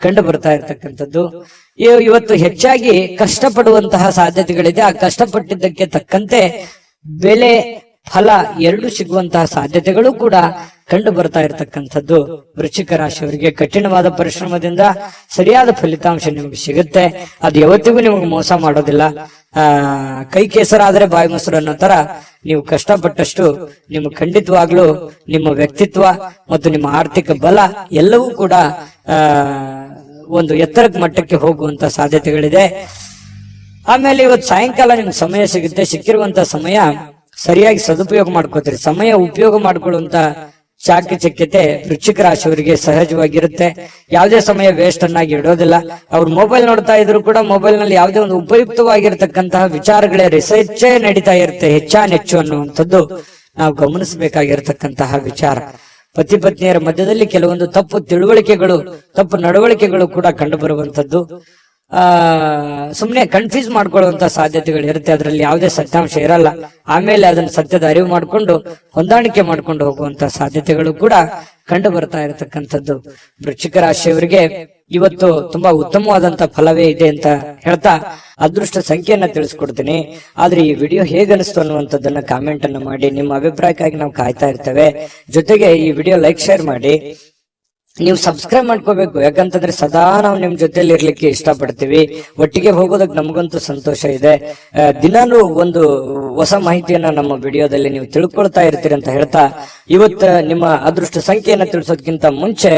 S1: ಕಂಡು ಬರ್ತಾ ಇರತಕ್ಕಂಥದ್ದು. ಇವತ್ತು ಹೆಚ್ಚಾಗಿ ಕಷ್ಟಪಡುವಂತಹ ಸಾಧ್ಯತೆಗಳಿದೆ. ಆ ಕಷ್ಟಪಟ್ಟಿದ್ದಕ್ಕೆ ತಕ್ಕಂತೆ ಬೆಲೆ, ಫಲ ಎರಡು ಸಿಗುವಂತಹ ಸಾಧ್ಯತೆಗಳು ಕೂಡ ಕಂಡು ಬರ್ತಾ ಇರತಕ್ಕಂಥದ್ದು ವೃಶ್ಚಿಕ ರಾಶಿಯವರಿಗೆ. ಕಠಿಣವಾದ ಪರಿಶ್ರಮದಿಂದ ಸರಿಯಾದ ಫಲಿತಾಂಶ ನಿಮಗೆ ಸಿಗುತ್ತೆ. ಅದು ಯಾವತ್ತಿಗೂ ನಿಮಗೆ ಮೋಸ ಮಾಡೋದಿಲ್ಲ. ಕೈ ಕೆಸರಾದ್ರೆ ಬಾಯಿ ಮೊಸರು ಅನ್ನೋ ತರ ನೀವು ಕಷ್ಟಪಟ್ಟಷ್ಟು ನಿಮಗೆ ಖಂಡಿತವಾಗ್ಲೂ ನಿಮ್ಮ ವ್ಯಕ್ತಿತ್ವ ಮತ್ತು ನಿಮ್ಮ ಆರ್ಥಿಕ ಬಲ ಎಲ್ಲವೂ ಕೂಡ ಒಂದು ಎತ್ತರದ ಮಟ್ಟಕ್ಕೆ ಹೋಗುವಂತ ಸಾಧ್ಯತೆಗಳಿದೆ. ಆಮೇಲೆ ಇವತ್ತು ಸಾಯಂಕಾಲ ನಿಮ್ಗೆ ಸಮಯ ಸಿಗುತ್ತೆ. ಸಿಕ್ಕಿರುವಂತ ಸಮಯ ಸರಿಯಾಗಿ ಸದುಪಯೋಗ ಮಾಡ್ಕೋತೀರಿ. ಸಮಯ ಉಪಯೋಗ ಮಾಡ್ಕೊಳ್ಳುವಂತ ಚಾಕಚಕ್ಯತೆ ವೃಶ್ಚಿಕ ರಾಶಿಯವರಿಗೆ ಸಹಜವಾಗಿರುತ್ತೆ. ಯಾವುದೇ ಸಮಯ ವೇಸ್ಟ್ ಅನ್ನಾಗಿ ಇಡೋದಿಲ್ಲ. ಅವ್ರು ಮೊಬೈಲ್ ನೋಡ್ತಾ ಇದ್ರು ಕೂಡ ಮೊಬೈಲ್ ನಲ್ಲಿ ಯಾವುದೇ ಒಂದು ಉಪಯುಕ್ತವಾಗಿರತಕ್ಕಂತಹ ವಿಚಾರಗಳೇ ರಿಸರ್ಚ್ ನಡೀತಾ ಇರುತ್ತೆ ಹೆಚ್ಚಾನೆಚ್ಚು ಅನ್ನುವಂಥದ್ದು ನಾವು ಗಮನಿಸಬೇಕಾಗಿರತಕ್ಕಂತಹ ವಿಚಾರ. ಪತಿ ಪತ್ನಿಯರ ಮಧ್ಯದಲ್ಲಿ ಕೆಲವೊಂದು ತಪ್ಪು ತಿಳುವಳಿಕೆಗಳು, ತಪ್ಪು ನಡವಳಿಕೆಗಳು ಕೂಡ ಕಂಡು ಬರುವಂತದ್ದು. ಸುಮ್ನೆ ಕನ್ಫ್ಯೂಸ್ ಮಾಡ್ಕೊಳ್ಳುವಂತ ಸಾಧ್ಯತೆಗಳು ಇರುತ್ತೆ. ಅದರಲ್ಲಿ ಯಾವುದೇ ಸತ್ಯಾಂಶ ಇರಲ್ಲ. ಆಮೇಲೆ ಅದನ್ನ ಸತ್ಯದ ಅರಿವು ಮಾಡಿಕೊಂಡು ಹೊಂದಾಣಿಕೆ ಮಾಡ್ಕೊಂಡು ಹೋಗುವಂತ ಸಾಧ್ಯತೆಗಳು ಕೂಡ ಕಂಡು ಬರ್ತಾ ಇರತಕ್ಕಂಥದ್ದು. ವೃಶ್ಚಿಕ ರಾಶಿಯವರಿಗೆ ಇವತ್ತು ತುಂಬಾ ಉತ್ತಮವಾದಂತ ಫಲವೇ ಇದೆ ಅಂತ ಹೇಳ್ತಾ ಅದೃಷ್ಟ ಸಂಖ್ಯೆಯನ್ನ ತಿಳಿಸ್ಕೊಡ್ತೀನಿ. ಆದ್ರೆ ಈ ವಿಡಿಯೋ ಹೇಗನಿಸ್ತು ಅನ್ನುವಂಥದ್ದನ್ನ ಕಾಮೆಂಟ್ ಅನ್ನ ಮಾಡಿ. ನಿಮ್ಮ ಅಭಿಪ್ರಾಯಕ್ಕಾಗಿ ನಾವು ಕಾಯ್ತಾ ಇರ್ತೇವೆ. ಜೊತೆಗೆ ಈ ವಿಡಿಯೋ ಲೈಕ್ ಶೇರ್ ಮಾಡಿ. ನೀವು ಸಬ್ಸ್ಕ್ರೈಬ್ ಮಾಡ್ಕೋಬೇಕು. ಯಾಕಂತಂದ್ರೆ ಸದಾ ನಾವು ನಿಮ್ ಜೊತೆಲಿ ಇರ್ಲಿಕ್ಕೆ ಇಷ್ಟಪಡ್ತೀವಿ. ಒಟ್ಟಿಗೆ ಹೋಗೋದಕ್ಕೆ ನಮಗಂತೂ ಸಂತೋಷ ಇದೆ. ದಿನಾನು ಒಂದು ಹೊಸ ಮಾಹಿತಿಯನ್ನ ನಮ್ಮ ವಿಡಿಯೋದಲ್ಲಿ ನೀವು ತಿಳ್ಕೊಳ್ತಾ ಇರ್ತೀರಿ ಅಂತ ಹೇಳ್ತಾ ಇವತ್ತು ನಿಮ್ಮ ಅದೃಷ್ಟ ಸಂಖ್ಯೆಯನ್ನ ತಿಳಿಸೋದಕ್ಕಿಂತ ಮುಂಚೆ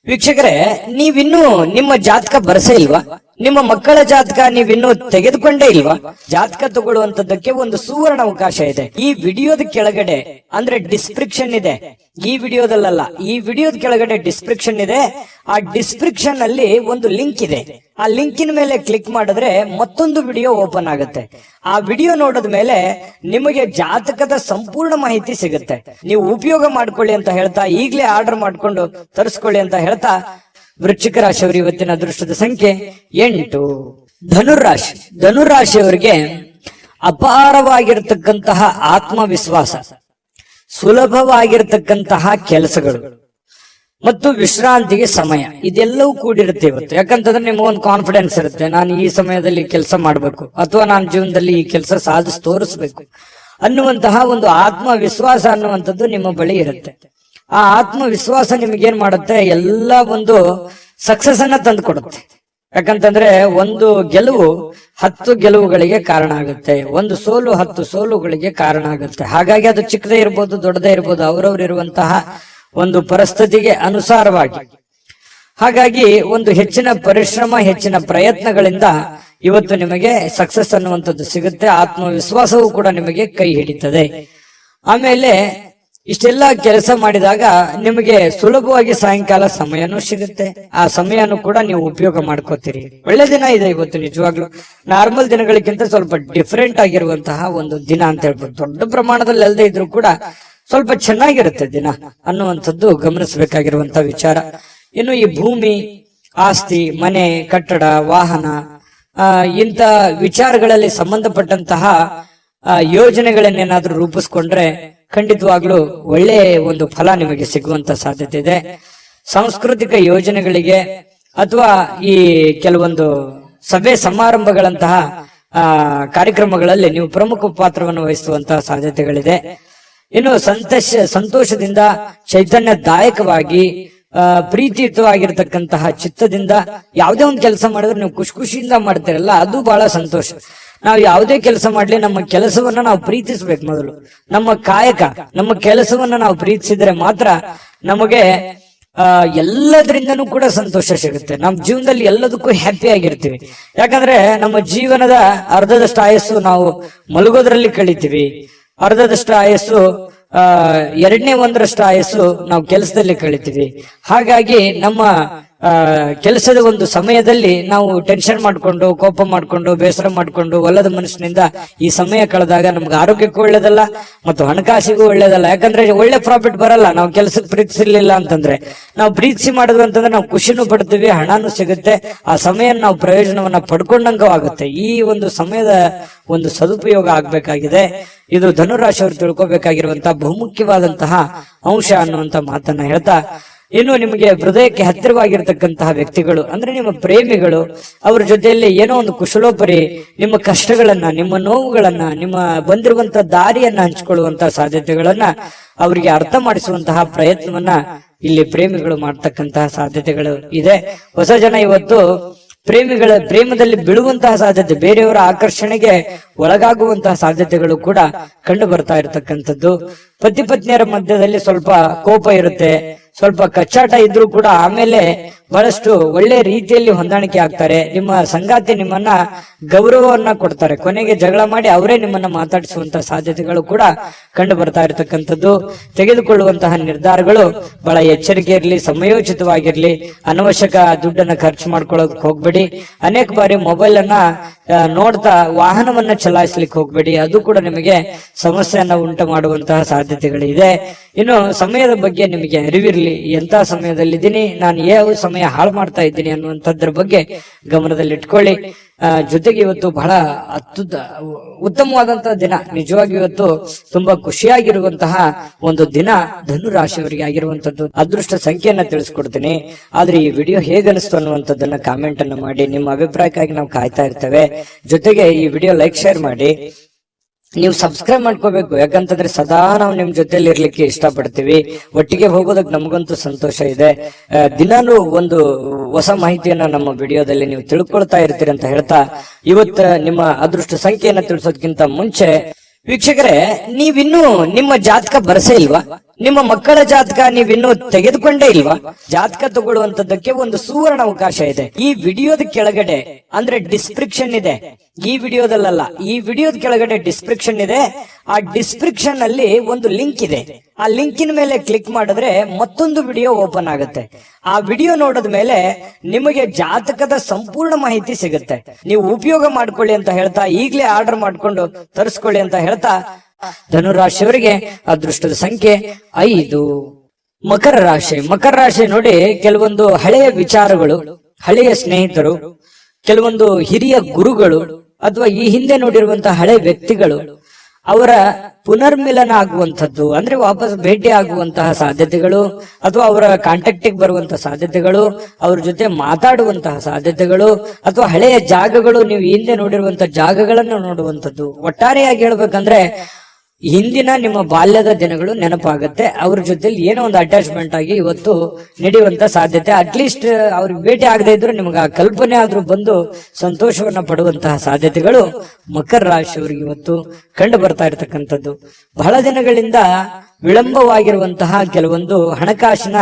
S1: ವೀಕ್ಷಕರೇ, ನೀವಿನ್ನೂ ನಿಮ್ಮ ಜಾತಕ ಬರಸೇ ಇಲ್ವಾ? ನಿಮ್ಮ ಮಕ್ಕಳ ಜಾತಕ ನೀವಿನ್ನೂ ತೆಗೆದುಕೊಂಡೇ ಇಲ್ವಾ? ಜಾತಕ ತಗೊಳ್ಳುವಂತದ್ದಕ್ಕೆ ಒಂದು ಸುವರ್ಣ ಅವಕಾಶ ಇದೆ. ಈ ವಿಡಿಯೋದ ಕೆಳಗಡೆ ಅಂದ್ರೆ ಡಿಸ್ಕ್ರಿಪ್ಷನ್ ಇದೆ. ಈ ವಿಡಿಯೋದಲ್ಲ, ಈ ವಿಡಿಯೋದ ಕೆಳಗಡೆ ಡಿಸ್ಕ್ರಿಪ್ಷನ್ ಇದೆ. ಆ ಡಿಸ್ಕ್ರಿಪ್ಷನ್ ಅಲ್ಲಿ ಒಂದು ಲಿಂಕ್ ಇದೆ. ಆ ಲಿಂಕಿನ ಮೇಲೆ ಕ್ಲಿಕ್ ಮಾಡಿದ್ರೆ ಮತ್ತೊಂದು ವಿಡಿಯೋ ಓಪನ್ ಆಗುತ್ತೆ. ಆ ವಿಡಿಯೋ ನೋಡಿದ ಮೇಲೆ ನಿಮಗೆ ಜಾತಕದ ಸಂಪೂರ್ಣ ಮಾಹಿತಿ ಸಿಗುತ್ತೆ. ನೀವು ಉಪಯೋಗ ಮಾಡ್ಕೊಳ್ಳಿ ಅಂತ ಹೇಳ್ತಾ, ಈಗಲೇ ಆರ್ಡರ್ ಮಾಡ್ಕೊಂಡು ತರಿಸ್ಕೊಳ್ಳಿ ಅಂತ ಹೇಳ್ತಾ, ವೃಶ್ಚಿಕ ರಾಶಿಯವರು ಇವತ್ತಿನ ಅದೃಷ್ಟದ ಸಂಖ್ಯೆ 8. ಧನುರಾಶಿ. ಧನುರಾಶಿಯವರಿಗೆ ಅಪಾರವಾಗಿರ್ತಕ್ಕಂತಹ ಆತ್ಮವಿಶ್ವಾಸ, ಸುಲಭವಾಗಿರ್ತಕ್ಕಂತಹ ಕೆಲಸಗಳು ಮತ್ತು ವಿಶ್ರಾಂತಿಗೆ ಸಮಯ, ಇದೆಲ್ಲವೂ ಕೂಡಿರುತ್ತೆ ಇವತ್ತು. ಯಾಕಂತಂದ್ರೆ ನಿಮಗೊಂದು ಕಾನ್ಫಿಡೆನ್ಸ್ ಇರುತ್ತೆ, ನಾನು ಈ ಸಮಯದಲ್ಲಿ ಕೆಲಸ ಮಾಡಬೇಕು ಅಥವಾ ನಾನು ಜೀವನದಲ್ಲಿ ಈ ಕೆಲಸ ಸಾಧಿಸಿ ತೋರಿಸ್ಬೇಕು ಅನ್ನುವಂತಹ ಒಂದು ಆತ್ಮವಿಶ್ವಾಸ ಅನ್ನುವಂಥದ್ದು ನಿಮ್ಮ ಬಳಿ ಇರುತ್ತೆ. ಆ ಆತ್ಮವಿಶ್ವಾಸ ನಿಮಗೇನ್ ಮಾಡುತ್ತೆ, ಎಲ್ಲ ಒಂದು ಸಕ್ಸಸ್ ಅನ್ನ ತಂದು ಕೊಡುತ್ತೆ. ಯಾಕಂತಂದ್ರೆ ಒಂದು ಗೆಲುವು 10 ಗೆಲುವುಗಳಿಗೆ ಕಾರಣ ಆಗುತ್ತೆ, ಒಂದು ಸೋಲು 10 ಸೋಲುಗಳಿಗೆ ಕಾರಣ ಆಗುತ್ತೆ. ಹಾಗಾಗಿ ಅದು ಚಿಕ್ಕದೇ ಇರ್ಬೋದು, ದೊಡ್ಡದೇ ಇರ್ಬೋದು, ಅವರವ್ರು ಇರುವಂತಹ ಒಂದು ಪರಿಸ್ಥಿತಿಗೆ ಅನುಸಾರವಾಗಿ. ಹಾಗಾಗಿ ಒಂದು ಹೆಚ್ಚಿನ ಪರಿಶ್ರಮ, ಹೆಚ್ಚಿನ ಪ್ರಯತ್ನಗಳಿಂದ ಇವತ್ತು ನಿಮಗೆ ಸಕ್ಸಸ್ ಅನ್ನುವಂಥದ್ದು ಸಿಗುತ್ತೆ. ಆತ್ಮವಿಶ್ವಾಸವೂ ಕೂಡ ನಿಮಗೆ ಕೈ ಹಿಡಿತದೆ. ಆಮೇಲೆ ಇಷ್ಟೆಲ್ಲ ಕೆಲಸ ಮಾಡಿದಾಗ ನಿಮಗೆ ಸುಲಭವಾಗಿ ಸಾಯಂಕಾಲ ಸಮಯನೂ ಸಿಗುತ್ತೆ. ಆ ಸಮಯನೂ ಕೂಡ ನೀವು ಉಪಯೋಗ ಮಾಡ್ಕೋತೀರಿ. ಒಳ್ಳೆ ದಿನ ಇದೆ ಇವತ್ತು. ನಿಜವಾಗ್ಲು ನಾರ್ಮಲ್ ದಿನಗಳಿಗಿಂತ ಸ್ವಲ್ಪ ಡಿಫರೆಂಟ್ ಆಗಿರುವಂತಹ ಒಂದು ದಿನ ಅಂತ ಹೇಳ್ಬೋದು. ದೊಡ್ಡ ಪ್ರಮಾಣದಲ್ಲಿ ಅಲ್ಲದೆ ಇದ್ರೂ ಕೂಡ ಸ್ವಲ್ಪ ಚೆನ್ನಾಗಿರುತ್ತೆ ದಿನ ಅನ್ನುವಂಥದ್ದು ಗಮನಿಸಬೇಕಾಗಿರುವಂತಹ ವಿಚಾರ. ಇನ್ನು ಈ ಭೂಮಿ, ಆಸ್ತಿ, ಮನೆ, ಕಟ್ಟಡ, ವಾಹನ ಇಂಥ ವಿಚಾರಗಳಲ್ಲಿ ಸಂಬಂಧಪಟ್ಟಂತಹ ಯೋಜನೆಗಳನ್ನೇನಾದ್ರೂ ರೂಪಿಸ್ಕೊಂಡ್ರೆ ಖಂಡಿತವಾಗ್ಲೂ ಒಳ್ಳೆ ಒಂದು ಫಲ ನಿಮಗೆ ಸಿಗುವಂತ ಸಾಧ್ಯತೆ ಇದೆ. ಸಾಂಸ್ಕೃತಿಕ ಯೋಜನೆಗಳಿಗೆ ಅಥವಾ ಈ ಕೆಲವೊಂದು ಸಭೆ ಸಮಾರಂಭಗಳಂತಹ ಕಾರ್ಯಕ್ರಮಗಳಲ್ಲಿ ನೀವು ಪ್ರಮುಖ ಪಾತ್ರವನ್ನು ವಹಿಸುವಂತಹ ಸಾಧ್ಯತೆಗಳಿದೆ. ಇನ್ನು ಸಂತೋಷದಿಂದ, ಚೈತನ್ಯದಾಯಕವಾಗಿ, ಪ್ರೀತಿಯುತವಾಗಿರ್ತಕ್ಕಂತಹ ಚಿತ್ತದಿಂದ ಯಾವುದೇ ಒಂದು ಕೆಲಸ ಮಾಡಿದ್ರೆ ನೀವು ಖುಷಿಯಿಂದ ಮಾಡ್ತೀರಲ್ಲ, ಅದು ಬಹಳ ಸಂತೋಷ. ನಾವು ಯಾವುದೇ ಕೆಲಸ ಮಾಡ್ಲಿ ನಮ್ಮ ಕೆಲಸವನ್ನ ನಾವು ಪ್ರೀತಿಸ್ಬೇಕು. ಮೊದಲು ನಮ್ಮ ಕಾಯಕ, ನಮ್ಮ ಕೆಲಸವನ್ನ ನಾವು ಪ್ರೀತಿಸಿದ್ರೆ ಮಾತ್ರ ನಮಗೆ ಎಲ್ಲದರಿಂದನೂ ಕೂಡ ಸಂತೋಷ ಸಿಗುತ್ತೆ. ನಮ್ಮ ಜೀವನದಲ್ಲಿ ಎಲ್ಲದಕ್ಕೂ ಹ್ಯಾಪಿ ಆಗಿರ್ತೀವಿ. ಯಾಕಂದ್ರೆ ನಮ್ಮ ಜೀವನದ ಅರ್ಧದಷ್ಟು ಆಯಸ್ಸು ನಾವು ಮಲಗೋದ್ರಲ್ಲಿ ಕಳಿತೀವಿ, ಅರ್ಧದಷ್ಟು ಆಯಸ್ಸು 1/2 ಆಯಸ್ಸು ನಾವು ಕೆಲಸದಲ್ಲಿ ಕಳಿತೀವಿ. ಹಾಗಾಗಿ ನಮ್ಮ ಕೆಲಸದ ಒಂದು ಸಮಯದಲ್ಲಿ ನಾವು ಟೆನ್ಷನ್ ಮಾಡ್ಕೊಂಡು, ಕೋಪ ಮಾಡ್ಕೊಂಡು, ಬೇಸರ ಮಾಡ್ಕೊಂಡು, ಒಲ್ಲದ ಮನಸ್ಸಿನಿಂದ ಈ ಸಮಯ ಕಳೆದಾಗ ನಮ್ಗೆ ಆರೋಗ್ಯಕ್ಕೂ ಒಳ್ಳೇದಲ್ಲ ಮತ್ತು ಹಣಕಾಸಿಗೂ ಒಳ್ಳೇದಲ್ಲ. ಯಾಕಂದ್ರೆ ಒಳ್ಳೆ ಪ್ರಾಫಿಟ್ ಬರಲ್ಲ ನಾವು ಕೆಲಸಕ್ಕೆ ಪ್ರೀತಿಸಿರ್ಲಿಲ್ಲ ಅಂತಂದ್ರೆ. ನಾವು ಪ್ರೀತಿಸಿ ಮಾಡಿದ್ವಿ ಅಂತಂದ್ರೆ ನಾವು ಖುಷಿನೂ ಪಡ್ತೀವಿ, ಹಣನೂ ಸಿಗುತ್ತೆ, ಆ ಸಮಯ ನಾವು ಪ್ರಯೋಜನವನ್ನ ಪಡ್ಕೊಂಡಂಗೂ ಆಗುತ್ತೆ. ಈ ಒಂದು ಸಮಯದ ಒಂದು ಸದುಪಯೋಗ ಆಗ್ಬೇಕಾಗಿದೆ. ಇದು ಧನುರಾಶಿಯವರು ತಿಳ್ಕೊಬೇಕಾಗಿರುವಂತಹ ಬಹುಮುಖ್ಯವಾದಂತಹ ಅಂಶ ಅನ್ನುವಂತ ಮಾತನ್ನ ಹೇಳ್ತಾ, ಇನ್ನು ನಿಮಗೆ ಹೃದಯಕ್ಕೆ ಹತ್ತಿರವಾಗಿರ್ತಕ್ಕಂತಹ ವ್ಯಕ್ತಿಗಳು ಅಂದ್ರೆ ನಿಮ್ಮ ಪ್ರೇಮಿಗಳು, ಅವ್ರ ಜೊತೆಯಲ್ಲಿ ಏನೋ ಒಂದು ಕುಶಲೋಪರಿ ನಿಮ್ಮ ಕಷ್ಟಗಳನ್ನ, ನಿಮ್ಮ ನೋವುಗಳನ್ನ, ನಿಮ್ಮ ಬಂದಿರುವಂತಹ ದಾರಿಯನ್ನ ಹಂಚಿಕೊಳ್ಳುವಂತಹ ಸಾಧ್ಯತೆಗಳನ್ನ ಅವರಿಗೆ ಅರ್ಥ ಮಾಡಿಸುವಂತಹ ಪ್ರಯತ್ನವನ್ನ ಇಲ್ಲಿ ಪ್ರೇಮಿಗಳು ಮಾಡ್ತಕ್ಕಂತಹ ಸಾಧ್ಯತೆಗಳು ಇದೆ. ಹೊಸ ಜನ ಇವತ್ತು ಪ್ರೇಮದಲ್ಲಿ ಬೀಳುವಂತಹ ಸಾಧ್ಯತೆ, ಬೇರೆಯವರ ಆಕರ್ಷಣೆಗೆ ಒಳಗಾಗುವಂತಹ ಸಾಧ್ಯತೆಗಳು ಕೂಡ ಕಂಡು ಬರ್ತಾ ಇರತಕ್ಕಂಥದ್ದು. ಪತಿ ಪತ್ನಿಯರ ಮಧ್ಯದಲ್ಲಿ ಸ್ವಲ್ಪ ಕೋಪ ಇರುತ್ತೆ, ಸ್ವಲ್ಪ ಕಚ್ಚಾಟ ಇದ್ರೂ ಕೂಡ ಆಮೇಲೆ ಬಹಳಷ್ಟು ಒಳ್ಳೆ ರೀತಿಯಲ್ಲಿ ಹೊಂದಾಣಿಕೆ ಆಗ್ತಾರೆ. ನಿಮ್ಮ ಸಂಗಾತಿ ನಿಮ್ಮನ್ನ ಗೌರವವನ್ನ ಕೊಡ್ತಾರೆ. ಕೊನೆಗೆ ಜಗಳ ಮಾಡಿ ಅವರೇ ನಿಮ್ಮನ್ನ ಮಾತಾಡಿಸುವಂತಹ ಸಾಧ್ಯತೆಗಳು ಕೂಡ ಕಂಡು ಬರ್ತಾ ಇರತಕ್ಕಂಥದ್ದು. ತೆಗೆದುಕೊಳ್ಳುವಂತಹ ನಿರ್ಧಾರಗಳು ಬಹಳ ಎಚ್ಚರಿಕೆ ಇರಲಿ, ಸಮಯೋಚಿತವಾಗಿರ್ಲಿ. ಅನವಶ್ಯಕ ದುಡ್ಡನ್ನ ಖರ್ಚು ಮಾಡ್ಕೊಳ್ಳೋದಕ್ಕೆ ಹೋಗ್ಬೇಡಿ. ಅನೇಕ ಬಾರಿ ಮೊಬೈಲ್ ಅನ್ನ ನೋಡ್ತಾ ವಾಹನವನ್ನ ಚಲಾಯಿಸ್ಲಿಕ್ಕೆ ಹೋಗ್ಬೇಡಿ. ಅದು ಕೂಡ ನಿಮಗೆ ಸಮಸ್ಯೆಯನ್ನ ಉಂಟು ಮಾಡುವಂತಹ ಸಾಧ್ಯತೆಗಳಿದೆ. ಇನ್ನು ಸಮಯದ ಬಗ್ಗೆ ನಿಮಗೆ ಅರಿವಿರ್ಲಿ. ಎಂತ ಸಮಯದಲ್ಲಿದ್ದೀನಿ, ನಾನು ಯಾವ ಸಮಯ ಹಾಳು ಮಾಡ್ತಾ ಇದ್ದೀನಿ ಅನ್ನುವಂಥದ್ರ ಬಗ್ಗೆ ಗಮನದಲ್ಲಿಟ್ಕೊಳ್ಳಿ. ಜೊತೆಗೆ ಇವತ್ತು ಬಹಳ ಉತ್ತಮವಾದಂತಹ ದಿನ. ನಿಜವಾಗಿ ಇವತ್ತು ತುಂಬಾ ಖುಷಿಯಾಗಿರುವಂತಹ ಒಂದು ದಿನ ಧನು ರಾಶಿಯವರಿಗೆ ಆಗಿರುವಂತದ್ದು. ಅದೃಷ್ಟ ಸಂಖ್ಯೆಯನ್ನ ತಿಳಿಸ್ಕೊಡ್ತೀನಿ. ಆದ್ರೆ ಈ ವಿಡಿಯೋ ಹೇಗನಿಸ್ತು ಅನ್ನುವಂಥದ್ದನ್ನ ಕಾಮೆಂಟ್ ಅನ್ನು ಮಾಡಿ. ನಿಮ್ಮ ಅಭಿಪ್ರಾಯಕ್ಕಾಗಿ ನಾವು ಕಾಯ್ತಾ ಇರ್ತೇವೆ. ಜೊತೆಗೆ ಈ ವಿಡಿಯೋ ಲೈಕ್ ಶೇರ್ ಮಾಡಿ. ನೀವು ಸಬ್ಸ್ಕ್ರೈಬ್ ಮಾಡ್ಕೋಬೇಕು. ಯಾಕಂತಂದ್ರೆ ಸದಾ ನಾವು ನಿಮ್ ಜೊತೆಲಿ ಇರ್ಲಿಕ್ಕೆ ಇಷ್ಟಪಡ್ತೀವಿ. ಒಟ್ಟಿಗೆ ಹೋಗೋದಕ್ಕೆ ನಮಗಂತೂ ಸಂತೋಷ ಇದೆ. ದಿನಾನು ಒಂದು ಹೊಸ ಮಾಹಿತಿಯನ್ನ ನಮ್ಮ ವಿಡಿಯೋದಲ್ಲಿ ನೀವು ತಿಳ್ಕೊಳ್ತಾ ಇರ್ತೀರಿ ಅಂತ ಹೇಳ್ತಾ, ಇವತ್ತು ನಿಮ್ಮ ಅದೃಷ್ಟ ಸಂಖ್ಯೆಯನ್ನ ತಿಳಿಸೋದಕ್ಕಿಂತ ಮುಂಚೆ ವೀಕ್ಷಕರೇ, ನೀವಿನ್ನೂ ನಿಮ್ಮ ಜಾತಕ ಬರಸೇ ಇಲ್ವಾ? ನಿಮ್ಮ ಮಕ್ಕಳ ಜಾತಕ ನೀವಿನ್ನೂ ತೆಗೆದುಕೊಂಡೇ ಇಲ್ವಾ? ಜಾತಕ ತಗೊಳ್ಳುವಂತದ್ದಕ್ಕೆ ಒಂದು ಸುವರ್ಣ ಅವಕಾಶ ಇದೆ. ಈ ವಿಡಿಯೋದ ಕೆಳಗಡೆ ಅಂದ್ರೆ ಡಿಸ್ಕ್ರಿಪ್ಷನ್ ಇದೆ. ಈ ವಿಡಿಯೋದಲ್ಲ, ಈ ವಿಡಿಯೋದ ಕೆಳಗಡೆ ಡಿಸ್ಕ್ರಿಪ್ಷನ್ ಇದೆ. ಆ ಡಿಸ್ಕ್ರಿಪ್ಷನ್ ಅಲ್ಲಿ ಒಂದು ಲಿಂಕ್ ಇದೆ. ಆ ಲಿಂಕಿನ ಮೇಲೆ ಕ್ಲಿಕ್ ಮಾಡಿದ್ರೆ ಮತ್ತೊಂದು ವಿಡಿಯೋ ಓಪನ್ ಆಗುತ್ತೆ. ಆ ವಿಡಿಯೋ ನೋಡಿದ ಮೇಲೆ ನಿಮಗೆ ಜಾತಕದ ಸಂಪೂರ್ಣ ಮಾಹಿತಿ ಸಿಗುತ್ತೆ. ನೀವು ಉಪಯೋಗ ಮಾಡ್ಕೊಳ್ಳಿ ಅಂತ ಹೇಳ್ತಾ, ಈಗಲೇ ಆರ್ಡರ್ ಮಾಡ್ಕೊಂಡು ತರಿಸ್ಕೊಳ್ಳಿ ಅಂತ ಹೇಳ್ತಾ, ಧನುರಾಶಿಯವರಿಗೆ ಅದೃಷ್ಟದ ಸಂಖ್ಯೆ 5. ಮಕರ ರಾಶಿ. ಮಕರ ರಾಶಿ ನೋಡಿ, ಕೆಲವೊಂದು ಹಳೆಯ ವಿಚಾರಗಳು, ಹಳೆಯ ಸ್ನೇಹಿತರು, ಕೆಲವೊಂದು ಹಿರಿಯ ಗುರುಗಳು ಅಥವಾ ಈ ಹಿಂದೆ ನೋಡಿರುವಂತಹ ಹಳೆ ವ್ಯಕ್ತಿಗಳು ಅವರ ಪುನರ್ಮಿಲನ ಆಗುವಂಥದ್ದು, ಅಂದ್ರೆ ವಾಪಸ್ ಭೇಟಿ ಆಗುವಂತಹ ಸಾಧ್ಯತೆಗಳು, ಅಥವಾ ಅವರ ಕಾಂಟ್ಯಾಕ್ಟಿಗೆ ಬರುವಂತಹ ಸಾಧ್ಯತೆಗಳು, ಅವ್ರ ಜೊತೆ ಮಾತಾಡುವಂತಹ ಸಾಧ್ಯತೆಗಳು, ಅಥವಾ ಹಳೆಯ ಜಾಗಗಳು, ನೀವು ಹಿಂದೆ ನೋಡಿರುವಂತಹ ಜಾಗಗಳನ್ನು ನೋಡುವಂಥದ್ದು. ಒಟ್ಟಾರೆಯಾಗಿ ಹೇಳ್ಬೇಕಂದ್ರೆ ಹಿಂದಿನ ನಿಮ್ಮ ಬಾಲ್ಯದ ದಿನಗಳು ನೆನಪಾಗುತ್ತೆ. ಅವ್ರ ಜೊತೆಲಿ ಏನೋ ಒಂದು ಅಟ್ಯಾಚ್ಮೆಂಟ್ ಆಗಿ ಇವತ್ತು ನಡೆಯುವಂತ ಸಾಧ್ಯತೆ. ಅಟ್ಲೀಸ್ಟ್ ಅವ್ರಿಗೆ ಭೇಟಿ ಆಗದೆ ಇದ್ರು ನಿಮ್ಗೆ ಆ ಕಲ್ಪನೆ ಆದ್ರೂ ಬಂದು ಸಂತೋಷವನ್ನ ಪಡುವಂತಹ ಸಾಧ್ಯತೆಗಳು ಮಕರ ರಾಶಿಯವರಿಗೆ ಇವತ್ತು ಕಂಡು ಬರ್ತಾ ಇರತಕ್ಕಂಥದ್ದು. ಬಹಳ ದಿನಗಳಿಂದ ವಿಳಂಬವಾಗಿರುವಂತಹ ಕೆಲವೊಂದು ಹಣಕಾಸಿನ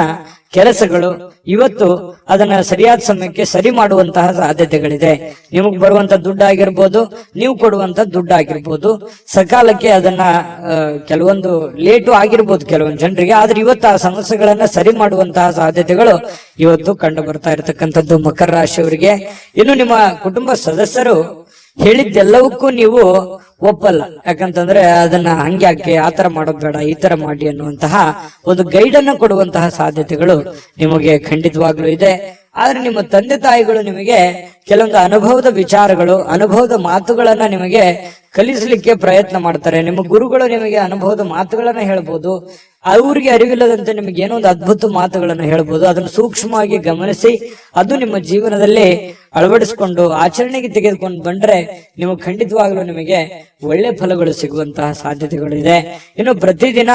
S1: ಕೆಲಸಗಳು ಇವತ್ತು ಅದನ್ನ ಸರಿಯಾದ ಸಮಯಕ್ಕೆ ಸರಿ ಮಾಡುವಂತಹ ಸಾಧ್ಯತೆಗಳಿದೆ. ನಿಮಗ್ ಬರುವಂತ ದುಡ್ಡಾಗಿರ್ಬೋದು, ನೀವು ಕೊಡುವಂತ ದುಡ್ಡಾಗಿರ್ಬೋದು, ಸಕಾಲಕ್ಕೆ ಅದನ್ನ ಕೆಲವೊಂದು ಲೇಟು ಆಗಿರ್ಬೋದು ಕೆಲವೊಂದು ಜನರಿಗೆ. ಆದ್ರೆ ಇವತ್ತು ಆ ಸಮಸ್ಯೆಗಳನ್ನ ಸರಿ ಮಾಡುವಂತಹ ಸಾಧ್ಯತೆಗಳು ಇವತ್ತು ಕಂಡು ಬರ್ತಾ ಇರತಕ್ಕಂಥದ್ದು ಮಕರ ರಾಶಿಯವರಿಗೆ. ಇನ್ನು ನಿಮ್ಮ ಕುಟುಂಬ ಸದಸ್ಯರು ಹೇಳಿದ್ದೆಲ್ಲವಕ್ಕೂ ನೀವು ಒಪ್ಪಲ್ಲ. ಯಾಕಂತಂದ್ರೆ ಅದನ್ನ ಹಂಗ್ಯಾಕೆ, ಆತರ ಮಾಡೋದ್ ಬೇಡ, ಈ ತರ ಮಾಡಿ ಅನ್ನುವಂತಹ ಒಂದು ಗೈಡ್ ಅನ್ನು ಕೊಡುವಂತಹ ಸಾಧ್ಯತೆಗಳು ನಿಮಗೆ ಖಂಡಿತವಾಗ್ಲೂ ಇದೆ. ಆದ್ರೆ ನಿಮ್ಮ ತಂದೆ ತಾಯಿಗಳು ನಿಮಗೆ ಕೆಲವೊಂದು ಅನುಭವದ ವಿಚಾರಗಳು, ಅನುಭವದ ಮಾತುಗಳನ್ನ ನಿಮಗೆ ಕಲಿಸಲಿಕ್ಕೆ ಪ್ರಯತ್ನ ಮಾಡ್ತಾರೆ. ನಿಮ್ಮ ಗುರುಗಳು ನಿಮಗೆ ಅನುಭವದ ಮಾತುಗಳನ್ನ ಹೇಳ್ಬೋದು. ಅವ್ರಿಗೆ ಅರಿವಿಲ್ಲದಂತೆ ನಿಮಗೆ ಏನೋ ಒಂದು ಅದ್ಭುತ ಮಾತುಗಳನ್ನು ಹೇಳ್ಬೋದು. ಅದನ್ನು ಸೂಕ್ಷ್ಮವಾಗಿ ಗಮನಿಸಿ ಅದು ನಿಮ್ಮ ಜೀವನದಲ್ಲಿ ಅಳವಡಿಸಿಕೊಂಡು ಆಚರಣೆಗೆ ತೆಗೆದುಕೊಂಡು ಬಂದ್ರೆ ನಿಮಗೆ ಖಂಡಿತವಾಗ್ಲೂ ನಿಮಗೆ ಒಳ್ಳೆ ಫಲಗಳು ಸಿಗುವಂತಹ ಸಾಧ್ಯತೆಗಳಿದೆ. ಇನ್ನು ಪ್ರತಿದಿನ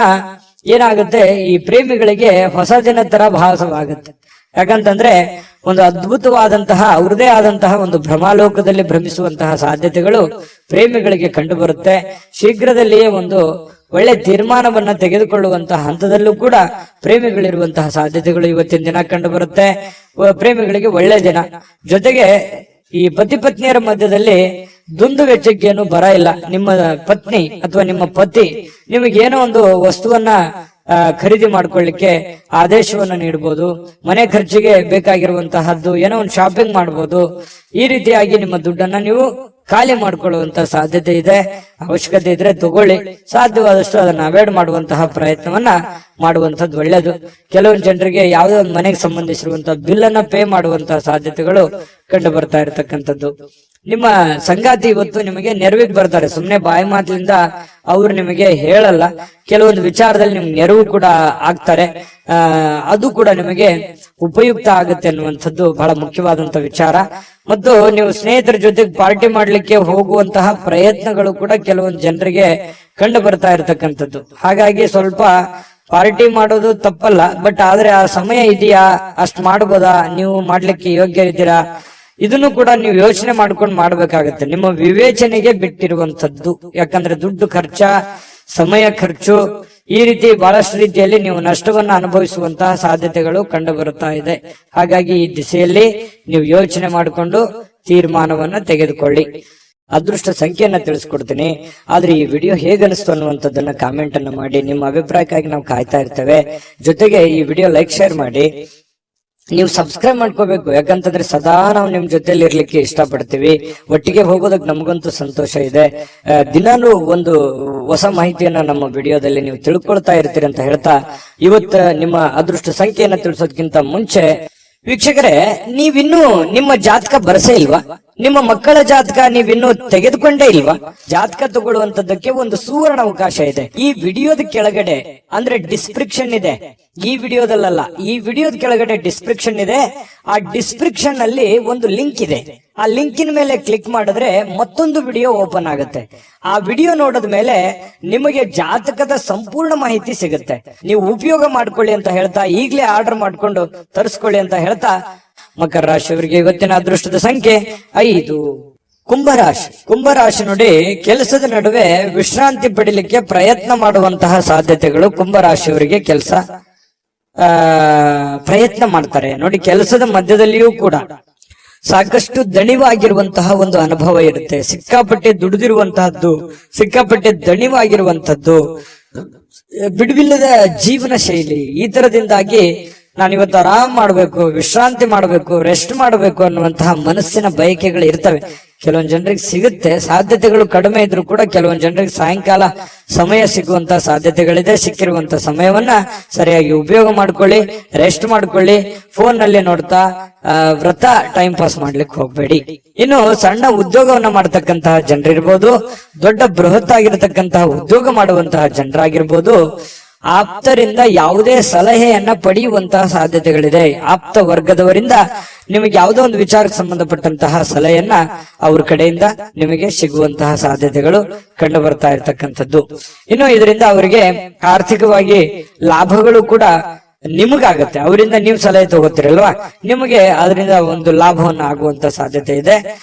S1: ಏನಾಗುತ್ತೆ, ಈ ಪ್ರೇಮಿಗಳಿಗೆ ಹೊಸ ದಿನ ತರ ಭಾಸವಾಗುತ್ತೆ. ಯಾಕಂತಂದ್ರೆ ಒಂದು ಅದ್ಭುತವಾದಂತಹ ಅವ್ರದೇ ಆದಂತಹ ಒಂದು ಭ್ರಮಾಲೋಕದಲ್ಲಿ ಭ್ರಮಿಸುವಂತಹ ಸಾಧ್ಯತೆಗಳು ಪ್ರೇಮಿಗಳಿಗೆ ಕಂಡು ಬರುತ್ತೆ. ಶೀಘ್ರದಲ್ಲಿಯೇ ಒಂದು ಒಳ್ಳೆ ತೀರ್ಮಾನವನ್ನ ತೆಗೆದುಕೊಳ್ಳುವಂತಹ ಹಂತದಲ್ಲೂ ಕೂಡ ಪ್ರೇಮಿಗಳಿರುವಂತಹ ಸಾಧ್ಯತೆಗಳು ಇವತ್ತಿನ ದಿನ ಕಂಡು ಬರುತ್ತೆ. ಪ್ರೇಮಿಗಳಿಗೆ ಒಳ್ಳೆ ದಿನ. ಜೊತೆಗೆ ಈ ಪತಿ ಪತ್ನಿಯರ ಮಧ್ಯದಲ್ಲಿ ದುಂದು ವೆಚ್ಚಕ್ಕೇನು ಬರ ಇಲ್ಲ. ನಿಮ್ಮ ಪತ್ನಿ ಅಥವಾ ನಿಮ್ಮ ಪತಿ ನಿಮಗೇನೋ ಒಂದು ವಸ್ತುವನ್ನ ಖರೀದಿ ಮಾಡ್ಕೊಳ್ಳಿಕ್ಕೆ ಆದೇಶವನ್ನ ನೀಡಬಹುದು. ಮನೆ ಖರ್ಚಿಗೆ ಬೇಕಾಗಿರುವಂತಹದ್ದು ಏನೋ ಒಂದು ಶಾಪಿಂಗ್ ಮಾಡಬಹುದು. ಈ ರೀತಿಯಾಗಿ ನಿಮ್ಮ ದುಡ್ಡನ್ನ ನೀವು ಖಾಲಿ ಮಾಡ್ಕೊಳ್ಳುವಂತ ಸಾಧ್ಯತೆ ಇದೆ. ಅವಶ್ಯಕತೆ ಇದ್ರೆ ತಗೊಳ್ಳಿ, ಸಾಧ್ಯವಾದಷ್ಟು ಅದನ್ನ ಅವಾಯ್ಡ್ ಮಾಡುವಂತಹ ಪ್ರಯತ್ನವನ್ನ ಮಾಡುವಂತದ್ದು ಒಳ್ಳೇದು. ಕೆಲವೊಂದು ಜನರಿಗೆ ಯಾವುದೋ ಒಂದು ಮನೆಗೆ ಸಂಬಂಧಿಸಿರುವಂತಹ ಬಿಲ್ ಅನ್ನ ಪೇ ಮಾಡುವಂತಹ ಸಾಧ್ಯತೆಗಳು ಕಂಡು ಬರ್ತಾ ಇರತಕ್ಕಂಥದ್ದು. ನಿಮ್ಮ ಸಂಗಾತಿ ಇವತ್ತು ನಿಮಗೆ ನೆರವಿಗೆ ಬರ್ತಾರೆ. ಸುಮ್ನೆ ಬಾಯಿ ಮಾತಿನಿಂದ ಅವ್ರು ನಿಮಗೆ ಹೇಳಲ್ಲ, ಕೆಲವೊಂದು ವಿಚಾರದಲ್ಲಿ ನಿಮ್ಗೆ ನೆರವು ಕೂಡ ಆಗ್ತಾರೆ. ಅದು ಕೂಡ ನಿಮಗೆ ಉಪಯುಕ್ತ ಆಗುತ್ತೆ ಅನ್ನುವಂಥದ್ದು ಬಹಳ ಮುಖ್ಯವಾದಂತ ವಿಚಾರ. ಮತ್ತು ನೀವು ಸ್ನೇಹಿತರ ಜೊತೆಗೆ ಪಾರ್ಟಿ ಮಾಡ್ಲಿಕ್ಕೆ ಹೋಗುವಂತಹ ಪ್ರಯತ್ನಗಳು ಕೂಡ ಕೆಲವೊಂದು ಜನರಿಗೆ ಕಂಡು ಬರ್ತಾ ಇರತಕ್ಕಂಥದ್ದು. ಹಾಗಾಗಿ ಸ್ವಲ್ಪ ಪಾರ್ಟಿ ಮಾಡೋದು ತಪ್ಪಲ್ಲ, ಬಟ್ ಆದ್ರೆ ಆ ಸಮಯ ಇದೆಯಾ, ಅಷ್ಟ್ ಮಾಡ್ಬೋದಾ, ನೀವು ಮಾಡ್ಲಿಕ್ಕೆ ಯೋಗ್ಯ ಇದ್ದೀರಾ, ಇದನ್ನು ಕೂಡ ನೀವು ಯೋಚನೆ ಮಾಡ್ಕೊಂಡು ಮಾಡ್ಬೇಕಾಗತ್ತೆ. ನಿಮ್ಮ ವಿವೇಚನೆಗೆ ಬಿಟ್ಟಿರುವಂತದ್ದು. ಯಾಕಂದ್ರೆ ದುಡ್ಡು ಖರ್ಚ, ಸಮಯ ಖರ್ಚು ಈ ರೀತಿ ಬಹಳಷ್ಟು ರೀತಿಯಲ್ಲಿ ನೀವು ನಷ್ಟವನ್ನ ಅನುಭವಿಸುವಂತಹ ಸಾಧ್ಯತೆಗಳು ಕಂಡು ಬರುತ್ತಾ ಇದೆ. ಹಾಗಾಗಿ ಈ ದಿಸೆಯಲ್ಲಿ ನೀವು ಯೋಚನೆ ಮಾಡಿಕೊಂಡು ತೀರ್ಮಾನವನ್ನ ತೆಗೆದುಕೊಳ್ಳಿ. ಅದೃಷ್ಟ ಸಂಖ್ಯೆಯನ್ನ ತಿಳಿಸ್ಕೊಡ್ತೀನಿ. ಆದ್ರೆ ಈ ವಿಡಿಯೋ ಹೇಗನಿಸ್ತು ಅನ್ನುವಂಥದ್ದನ್ನ ಕಾಮೆಂಟ್ ಅನ್ನ ಮಾಡಿ. ನಿಮ್ಮ ಅಭಿಪ್ರಾಯಕ್ಕಾಗಿ ನಾವು ಕಾಯ್ತಾ ಇರ್ತೇವೆ. ಜೊತೆಗೆ ಈ ವಿಡಿಯೋ ಲೈಕ್ ಶೇರ್ ಮಾಡಿ. ನೀವು ಸಬ್ಸ್ಕ್ರೈಬ್ ಮಾಡ್ಕೋಬೇಕು, ಯಾಕಂತಂದ್ರೆ ಸದಾ ನಾವು ನಿಮ್ ಜೊತೆಲಿ ಇರ್ಲಿಕ್ಕೆ ಇಷ್ಟಪಡ್ತೀವಿ. ಒಟ್ಟಿಗೆ ಹೋಗೋದಕ್ಕೆ ನಮಗಂತೂ ಸಂತೋಷ ಇದೆ. ದಿನಾನು ಒಂದು ಹೊಸ ಮಾಹಿತಿಯನ್ನ ನಮ್ಮ ವಿಡಿಯೋದಲ್ಲಿ ನೀವು ತಿಳ್ಕೊಳ್ತಾ ಇರ್ತೀರಿ ಅಂತ ಹೇಳ್ತಾ, ಇವತ್ತು ನಿಮ್ಮ ಅದೃಷ್ಟ ಸಂಖ್ಯೆಯನ್ನ ತಿಳಿಸೋದಕ್ಕಿಂತ ಮುಂಚೆ ವೀಕ್ಷಕರೇ, ನೀವಿನ್ನೂ ನಿಮ್ಮ ಜಾತಕ ಬರಸೇ ಇಲ್ವಾ? ನಿಮ್ಮ ಮಕ್ಕಳ ಜಾತಕ ನೀವಿನ್ನೂ ತೆಗೆದುಕೊಂಡೇ ಇಲ್ವಾ? ಜಾತಕ ತಗೊಳ್ಳುವಂತದ್ದಕ್ಕೆ ಒಂದು ಸುವರ್ಣ ಅವಕಾಶ ಇದೆ. ಈ ವಿಡಿಯೋದ ಕೆಳಗಡೆ ಅಂದ್ರೆ ಡಿಸ್ಕ್ರಿಪ್ಷನ್ ಇದೆ. ಈ ವಿಡಿಯೋದಲ್ಲ, ಈ ವಿಡಿಯೋದ ಕೆಳಗಡೆ ಡಿಸ್ಕ್ರಿಪ್ಷನ್ ಇದೆ. ಆ ಡಿಸ್ಕ್ರಿಪ್ಷನ್ ಅಲ್ಲಿ ಒಂದು ಲಿಂಕ್ ಇದೆ. ಆ ಲಿಂಕಿನ ಮೇಲೆ ಕ್ಲಿಕ್ ಮಾಡಿದ್ರೆ ಮತ್ತೊಂದು ವಿಡಿಯೋ ಓಪನ್ ಆಗುತ್ತೆ. ಆ ವಿಡಿಯೋ ನೋಡಿದ ಮೇಲೆ ನಿಮಗೆ ಜಾತಕದ ಸಂಪೂರ್ಣ ಮಾಹಿತಿ ಸಿಗುತ್ತೆ. ನೀವು ಉಪಯೋಗ ಮಾಡ್ಕೊಳ್ಳಿ ಅಂತ ಹೇಳ್ತಾ, ಈಗಲೇ ಆರ್ಡರ್ ಮಾಡ್ಕೊಂಡು ತರಿಸ್ಕೊಳ್ಳಿ ಅಂತ ಹೇಳ್ತಾ, ಮಕರ ರಾಶಿಯವರಿಗೆ ಇವತ್ತಿನ ಅದೃಷ್ಟದ ಸಂಖ್ಯೆ 5. ಕುಂಭರಾಶಿ ನೋಡಿ, ಕೆಲಸದ ನಡುವೆ ವಿಶ್ರಾಂತಿ ಪಡಿಲಿಕ್ಕೆ ಪ್ರಯತ್ನ ಮಾಡುವಂತಹ ಸಾಧ್ಯತೆಗಳು ಕುಂಭರಾಶಿಯವರಿಗೆ ಪ್ರಯತ್ನ ಮಾಡ್ತಾರೆ ನೋಡಿ. ಕೆಲಸದ ಮಧ್ಯದಲ್ಲಿಯೂ ಕೂಡ ಸಾಕಷ್ಟು ದಣಿವಾಗಿರುವಂತಹ ಒಂದು ಅನುಭವ ಇರುತ್ತೆ. ಸಿಕ್ಕಾಪಟ್ಟೆ ದುಡಿದಿರುವಂತಹದ್ದು, ಸಿಕ್ಕಾಪಟ್ಟೆ ದಣಿವಾಗಿರುವಂತಹದ್ದು, ಬಿಡುವಿಲ್ಲದ ಜೀವನ ಶೈಲಿ, ಈ ತರದಿಂದಾಗಿ ನಾನಿವತ್ತು ಆರಾಮ್ ಮಾಡ್ಬೇಕು, ವಿಶ್ರಾಂತಿ ಮಾಡ್ಬೇಕು, ರೆಸ್ಟ್ ಮಾಡ್ಬೇಕು ಅನ್ನುವಂತಹ ಮನಸ್ಸಿನ ಬಯಕೆಗಳು ಇರ್ತವೆ. ಕೆಲವೊಂದು ಜನರಿಗೆ ಸಿಗುತ್ತೆ, ಸಾಧ್ಯತೆಗಳು ಕಡಿಮೆ ಇದ್ರೂ ಕೂಡ ಕೆಲವೊಂದು ಜನರಿಗೆ ಸಾಯಂಕಾಲ ಸಮಯ ಸಿಗುವಂತಹ ಸಾಧ್ಯತೆಗಳಿದೆ. ಸಿಕ್ಕಿರುವಂತಹ ಸಮಯವನ್ನ ಸರಿಯಾಗಿ ಉಪಯೋಗ ಮಾಡ್ಕೊಳ್ಳಿ, ರೆಸ್ಟ್ ಮಾಡ್ಕೊಳ್ಳಿ. ಫೋನ್ ನಲ್ಲಿ ನೋಡ್ತಾ ವ್ರತ ಟೈಮ್ ಪಾಸ್ ಮಾಡ್ಲಿಕ್ಕೆ ಹೋಗ್ಬೇಡಿ. ಇನ್ನು ಸಣ್ಣ ಉದ್ಯೋಗವನ್ನ ಮಾಡ್ತಕ್ಕಂತಹ ಜನರಿರ್ಬೋದು, ದೊಡ್ಡ ಬೃಹತ್ ಆಗಿರತಕ್ಕಂತಹ ಉದ್ಯೋಗ ಮಾಡುವಂತಹ ಜನರಾಗಿರ್ಬೋದು, ಆಪ್ತರಿಂದ ಯಾವುದೇ ಸಲಹೆಯನ್ನ ಪಡೆಯುವಂತಹ ಸಾಧ್ಯತೆಗಳಿದೆ. ಆಪ್ತ ವರ್ಗದವರಿಂದ ನಿಮಗೆ ಯಾವುದೋ ಒಂದು ವಿಚಾರಕ್ಕೆ ಸಂಬಂಧಪಟ್ಟಂತಹ ಸಲಹೆಯನ್ನ ಅವ್ರ ಕಡೆಯಿಂದ ನಿಮಗೆ ಸಿಗುವಂತಹ ಸಾಧ್ಯತೆಗಳು ಕಂಡು ಬರ್ತಾ ಇರತಕ್ಕಂಥದ್ದು. ಇನ್ನು ಇದರಿಂದ ಅವರಿಗೆ ಆರ್ಥಿಕವಾಗಿ ಲಾಭಗಳು ಕೂಡ ನಿಮಗಾಗತ್ತೆ. ಅವರಿಂದ ನೀವು ಸಲಹೆ ತಗೋತೀರಲ್ವಾ, ನಿಮಗೆ ಅದರಿಂದ ಒಂದು ಲಾಭವನ್ನ ಆಗುವಂತ ಸಾಧ್ಯತೆ ಇದೆ.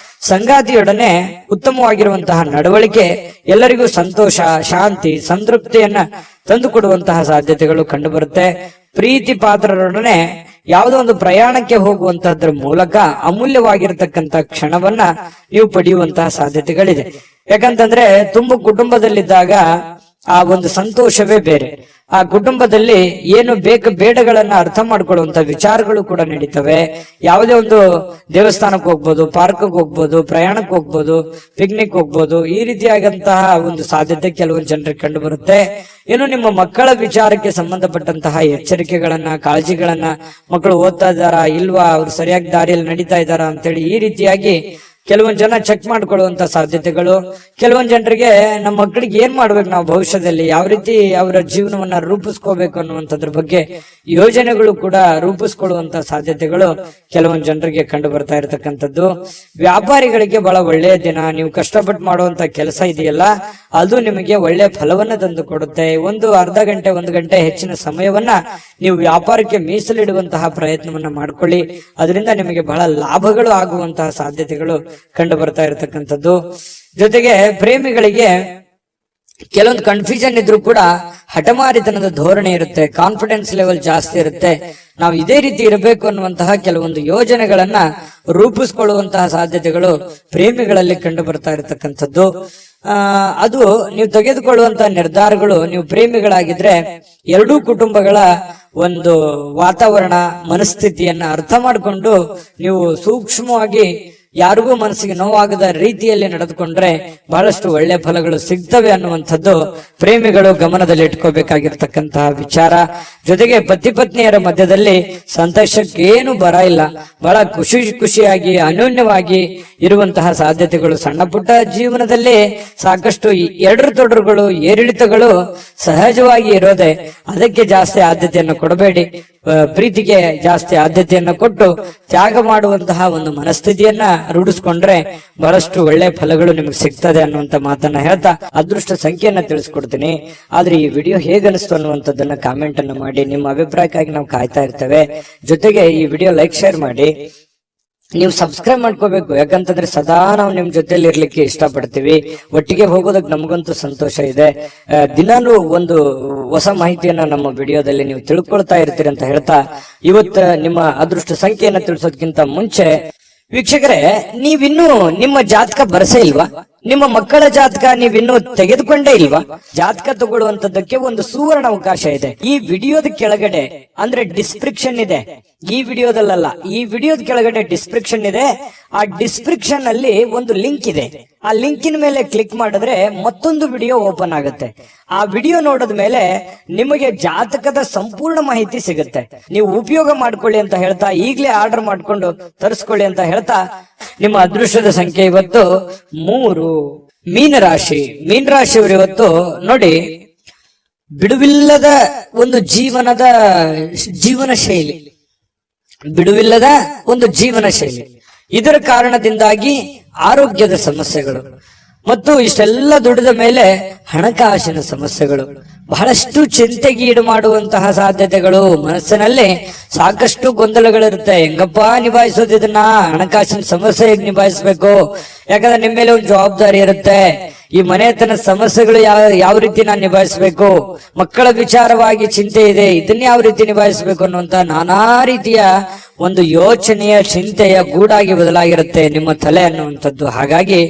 S1: ಸಂಗಾತಿಯೊಡನೆ ಉತ್ತಮವಾಗಿರುವಂತಹ ನಡವಳಿಕೆ ಎಲ್ಲರಿಗೂ ಸಂತೋಷ, ಶಾಂತಿ, ಸಂತೃಪ್ತಿಯನ್ನ ತಂದುಕೊಡುವಂತಹ ಸಾಧ್ಯತೆಗಳು ಕಂಡು ಬರುತ್ತೆ. ಪ್ರೀತಿ ಪಾತ್ರರೊಡನೆ ಯಾವುದೋ ಒಂದು ಪ್ರಯಾಣಕ್ಕೆ ಹೋಗುವಂತಹದ್ರ ಮೂಲಕ ಅಮೂಲ್ಯವಾಗಿರತಕ್ಕಂತ ಕ್ಷಣವನ್ನ ನೀವು ಪಡೆಯುವಂತಹ ಸಾಧ್ಯತೆಗಳಿದೆ. ಯಾಕಂತಂದ್ರೆ ತುಂಬ ಕುಟುಂಬದಲ್ಲಿದ್ದಾಗ ಆ ಒಂದು ಸಂತೋಷವೇ ಬೇರೆ. ಆ ಕುಟುಂಬದಲ್ಲಿ ಏನು ಬೇಡಗಳನ್ನ ಅರ್ಥ ಮಾಡ್ಕೊಳ್ಳುವಂತ ವಿಚಾರಗಳು ಕೂಡ ನಡೀತವೆ. ಯಾವುದೇ ಒಂದು ದೇವಸ್ಥಾನಕ್ಕೆ ಹೋಗ್ಬೋದು, ಪಾರ್ಕ್ಗೆ ಹೋಗ್ಬೋದು, ಪ್ರಯಾಣಕ್ಕೆ ಹೋಗ್ಬೋದು, ಪಿಕ್ನಿಕ್ ಹೋಗ್ಬೋದು. ಈ ರೀತಿಯಾದಂತಹ ಒಂದು ಸಾಧ್ಯತೆ ಕೆಲವೊಂದು ಜನರಿಗೆ ಕಂಡು ಬರುತ್ತೆ. ಇನ್ನು ನಿಮ್ಮ ಮಕ್ಕಳ ವಿಚಾರಕ್ಕೆ ಸಂಬಂಧಪಟ್ಟಂತಹ ಎಚ್ಚರಿಕೆಗಳನ್ನ, ಕಾಳಜಿಗಳನ್ನ, ಮಕ್ಕಳು ಓದ್ತಾ ಇದ್ದಾರಾ ಇಲ್ವಾ, ಅವ್ರು ಸರಿಯಾಗಿ ದಾರಿಯಲ್ಲಿ ನಡೀತಾ ಇದ್ದಾರಾ ಅಂತೇಳಿ ಈ ರೀತಿಯಾಗಿ ಕೆಲವೊಂದು ಜನ ಚೆಕ್ ಮಾಡ್ಕೊಳ್ಳುವಂತ ಸಾಧ್ಯತೆಗಳು. ಕೆಲವೊಂದು ಜನರಿಗೆ ನಮ್ಮ ಮಕ್ಕಳಿಗೆ ಏನ್ ಮಾಡ್ಬೇಕು, ನಾವು ಭವಿಷ್ಯದಲ್ಲಿ ಯಾವ ರೀತಿ ಅವರ ಜೀವನವನ್ನ ರೂಪಿಸ್ಕೋಬೇಕು ಅನ್ನುವಂಥದ್ರ ಬಗ್ಗೆ ಯೋಜನೆಗಳು ಕೂಡ ರೂಪಿಸ್ಕೊಳ್ಳುವಂತ ಸಾಧ್ಯತೆಗಳು ಕೆಲವೊಂದು ಜನರಿಗೆ ಕಂಡು ಬರ್ತಾ ಇರತಕ್ಕಂಥದ್ದು. ವ್ಯಾಪಾರಿಗಳಿಗೆ ಬಹಳ ಒಳ್ಳೆಯ ದಿನ. ನೀವು ಕಷ್ಟಪಟ್ಟು ಮಾಡುವಂತ ಕೆಲಸ ಇದೆಯಲ್ಲ, ಅದು ನಿಮಗೆ ಒಳ್ಳೆಯ ಫಲವನ್ನ ತಂದು ಕೊಡುತ್ತೆ. ಒಂದು ಅರ್ಧ ಗಂಟೆ, 1 ಗಂಟೆ ಹೆಚ್ಚಿನ ಸಮಯವನ್ನ ನೀವು ವ್ಯಾಪಾರಕ್ಕೆ ಮೀಸಲಿಡುವಂತಹ ಪ್ರಯತ್ನವನ್ನ ಮಾಡ್ಕೊಳ್ಳಿ. ಅದರಿಂದ ನಿಮಗೆ ಬಹಳ ಲಾಭಗಳು ಆಗುವಂತಹ ಸಾಧ್ಯತೆಗಳು ಕಂಡು ಬರ್ತಾ ಇರತಕ್ಕಂಥದ್ದು. ಜೊತೆಗೆ ಪ್ರೇಮಿಗಳಿಗೆ ಕೆಲವೊಂದು ಕನ್ಫ್ಯೂಷನ್ ಇದ್ರೂ ಕೂಡ ಹಠಮಾರಿತನದ ಧೋರಣೆ ಇರುತ್ತೆ, ಕಾನ್ಫಿಡೆನ್ಸ್ ಲೆವೆಲ್ ಜಾಸ್ತಿ ಇರುತ್ತೆ. ನಾವು ಇದೇ ರೀತಿ ಇರಬೇಕು ಅನ್ನುವಂತಹ ಕೆಲವೊಂದು ಯೋಜನೆಗಳನ್ನ ರೂಪಿಸ್ಕೊಳ್ಳುವಂತಹ ಸಾಧ್ಯತೆಗಳು ಪ್ರೇಮಿಗಳಲ್ಲಿ ಕಂಡು ಬರ್ತಾ ಇರತಕ್ಕಂಥದ್ದು. ಅದು ನೀವು ತೆಗೆದುಕೊಳ್ಳುವಂತಹ ನಿರ್ಧಾರಗಳು, ನೀವು ಪ್ರೇಮಿಗಳಾಗಿದ್ರೆ ಎರಡೂ ಕುಟುಂಬಗಳ ಒಂದು ವಾತಾವರಣ, ಮನಸ್ಥಿತಿಯನ್ನ ಅರ್ಥ ಮಾಡಿಕೊಂಡು ನೀವು ಸೂಕ್ಷ್ಮವಾಗಿ ಯಾರಿಗೂ ಮನಸ್ಸಿಗೆ ನೋವಾಗದ ರೀತಿಯಲ್ಲಿ ನಡೆದುಕೊಂಡ್ರೆ ಬಹಳಷ್ಟು ಒಳ್ಳೆ ಫಲಗಳು ಸಿಗ್ತವೆ ಅನ್ನುವಂಥದ್ದು ಪ್ರೇಮಿಗಳು ಗಮನದಲ್ಲಿ ಇಟ್ಕೋಬೇಕಾಗಿರ್ತಕ್ಕಂತಹ ವಿಚಾರ. ಜೊತೆಗೆ ಪತಿ ಪತ್ನಿಯರ ಮಧ್ಯದಲ್ಲಿ ಸಂತೋಷಕ್ಕೆ ಏನು ಬರ ಇಲ್ಲ, ಬಹಳ ಖುಷಿಯಾಗಿ ಅನ್ಯೋನ್ಯವಾಗಿ ಇರುವಂತಹ ಸಾಧ್ಯತೆಗಳು. ಸಣ್ಣ ಪುಟ್ಟ ಜೀವನದಲ್ಲಿ ಸಾಕಷ್ಟು ತೊಡರುಗಳು, ಏರಿಳಿತಗಳು ಸಹಜವಾಗಿ ಇರೋದೆ. ಅದಕ್ಕೆ ಜಾಸ್ತಿ ಆದ್ಯತೆಯನ್ನು ಕೊಡಬೇಡಿ. ಪ್ರೀತಿಗೆ ಜಾಸ್ತಿ ಆದ್ಯತೆಯನ್ನು ಕೊಟ್ಟು ತ್ಯಾಗ ಮಾಡುವಂತಹ ಒಂದು ಮನಸ್ಥಿತಿಯನ್ನ ರೂಢಿಸ್ಕೊಂಡ್ರೆ ಬಹಳಷ್ಟು ಒಳ್ಳೆ ಫಲಗಳು ನಿಮ್ಗೆ ಸಿಗ್ತದೆ ಅನ್ನುವಂತ ಮಾತನ್ನ ಹೇಳ್ತಾ ಅದೃಷ್ಟ ಸಂಖ್ಯೆಯನ್ನ ತಿಳಿಸ್ಕೊಡ್ತೀನಿ. ಆದ್ರೆ ಈ ವಿಡಿಯೋ ಹೇಗನಿಸ್ತು ಅನ್ನುವಂಥದ್ದನ್ನ ಕಾಮೆಂಟ್ ಅನ್ನು ಮಾಡಿ. ನಿಮ್ಮ ಅಭಿಪ್ರಾಯಕ್ಕಾಗಿ ನಾವು ಕಾಯ್ತಾ ಇರ್ತೇವೆ. ಜೊತೆಗೆ ಈ ವಿಡಿಯೋ ಲೈಕ್ ಶೇರ್ ಮಾಡಿ. ನೀವು ಸಬ್ಸ್ಕ್ರೈಬ್ ಮಾಡ್ಕೋಬೇಕು. ಯಾಕಂತಂದ್ರೆ ಸದಾ ನಾವು ನಿಮ್ ಜೊತೆಲಿ ಇರ್ಲಿಕ್ಕೆ ಇಷ್ಟಪಡ್ತೀವಿ. ಒಟ್ಟಿಗೆ ಹೋಗೋದಕ್ಕೆ ನಮಗಂತೂ ಸಂತೋಷ ಇದೆ. ದಿನಾನು ಒಂದು ಹೊಸ ಮಾಹಿತಿಯನ್ನ ನಮ್ಮ ವಿಡಿಯೋದಲ್ಲಿ ನೀವು ತಿಳ್ಕೊಳ್ತಾ ಇರ್ತೀರಿ ಅಂತ ಹೇಳ್ತಾ, ಇವತ್ತು ನಿಮ್ಮ ಅದೃಷ್ಟ ಸಂಖ್ಯೆಯನ್ನ ತಿಳಿಸೋದಕ್ಕಿಂತ ಮುಂಚೆ ವೀಕ್ಷಕರೇ, ನೀವಿನ್ನೂ ನಿಮ್ಮ ಜಾತಕ ಬರಸೇ ಇಲ್ವಾ? ನಿಮ್ಮ ಮಕ್ಕಳ ಜಾತಕ ನೀವಿನ್ನೂ ತೆಗೆದುಕೊಂಡೇ ಇಲ್ವಾ? ಜಾತಕ ತಗೊಳ್ಳುವಂತದ್ದಕ್ಕೆ ಒಂದು ಸುವರ್ಣ ಅವಕಾಶ ಇದೆ. ಈ ವಿಡಿಯೋದ ಕೆಳಗಡೆ ಅಂದ್ರೆ ಡಿಸ್ಕ್ರಿಪ್ಷನ್ ಇದೆ. ಈ ವಿಡಿಯೋದಲ್ಲ, ಈ ವಿಡಿಯೋದ ಕೆಳಗಡೆ ಡಿಸ್ಕ್ರಿಪ್ಷನ್ ಇದೆ. ಆ ಡಿಸ್ಕ್ರಿಪ್ಷನ್ ಅಲ್ಲಿ ಒಂದು ಲಿಂಕ್ ಇದೆ. ಆ ಲಿಂಕಿನ ಮೇಲೆ ಕ್ಲಿಕ್ ಮಾಡಿದ್ರೆ ಮತ್ತೊಂದು ವಿಡಿಯೋ ಓಪನ್ ಆಗುತ್ತೆ. ಆ ವಿಡಿಯೋ ನೋಡಿದ ಮೇಲೆ ನಿಮಗೆ ಜಾತಕದ ಸಂಪೂರ್ಣ ಮಾಹಿತಿ ಸಿಗುತ್ತೆ. ನೀವು ಉಪಯೋಗ ಮಾಡ್ಕೊಳ್ಳಿ ಅಂತ ಹೇಳ್ತಾ, ಈಗಲೇ ಆರ್ಡರ್ ಮಾಡ್ಕೊಂಡು ತರಿಸ್ಕೊಳ್ಳಿ ಅಂತ ಹೇಳ್ತಾ, ನಿಮ್ಮ ಅದೃಷ್ಟದ ಸಂಖ್ಯೆ ಇವತ್ತು 3. ಮೀನರಾಶಿ. ಮೀನರಾಶಿಯವರು ಇವತ್ತು ನೋಡಿ, ಬಿಡುವಿಲ್ಲದ ಒಂದು ಜೀವನ ಶೈಲಿ, ಬಿಡುವಿಲ್ಲದ ಒಂದು ಜೀವನ ಶೈಲಿ. ಇದರ ಕಾರಣದಿಂದಾಗಿ ಆರೋಗ್ಯದ ಸಮಸ್ಯೆಗಳು ಮತ್ತು ಇಷ್ಟೆಲ್ಲ ದುಡಿದ ಮೇಲೆ ಹಣಕಾಸಿನ ಸಮಸ್ಯೆಗಳು, ಬಹಳಷ್ಟು ಚಿಂತೆಗೀಡು ಮಾಡುವಂತಹ ಸಾಧ್ಯತೆಗಳು. ಮನಸ್ಸಿನಲ್ಲಿ ಸಾಕಷ್ಟು ಗೊಂದಲಗಳಿರುತ್ತೆ. ಹೆಂಗಪ್ಪ ನಿಭಾಯಿಸೋದು ಇದನ್ನ? ಹಣಕಾಸಿನ ಸಮಸ್ಯೆ ಹೇಗೆ ನಿಭಾಯಿಸ್ಬೇಕು? ಯಾಕಂದ್ರೆ ನಿಮ್ಮ ಮೇಲೆ ಒಂದು ಜವಾಬ್ದಾರಿ ಇರುತ್ತೆ. ಈ ಮನೆತನ ಸಮಸ್ಯೆಗಳು ಯಾವ ರೀತಿ ನಾನು ನಿಭಾಯಿಸ್ಬೇಕು? ಮಕ್ಕಳ ವಿಚಾರವಾಗಿ ಚಿಂತೆ ಇದೆ, ಇದನ್ನ ಯಾವ ರೀತಿ ನಿಭಾಯಿಸ್ಬೇಕು ಅನ್ನುವಂತ ನಾನಾ ರೀತಿಯ ಒಂದು ಯೋಚನೆಯ ಚಿಂತೆಯ ಗೂಡಾಗಿ ಬದಲಾಗಿರುತ್ತೆ ನಿಮ್ಮ ತಲೆ ಅನ್ನುವಂಥದ್ದು. ಹಾಗಾಗಿ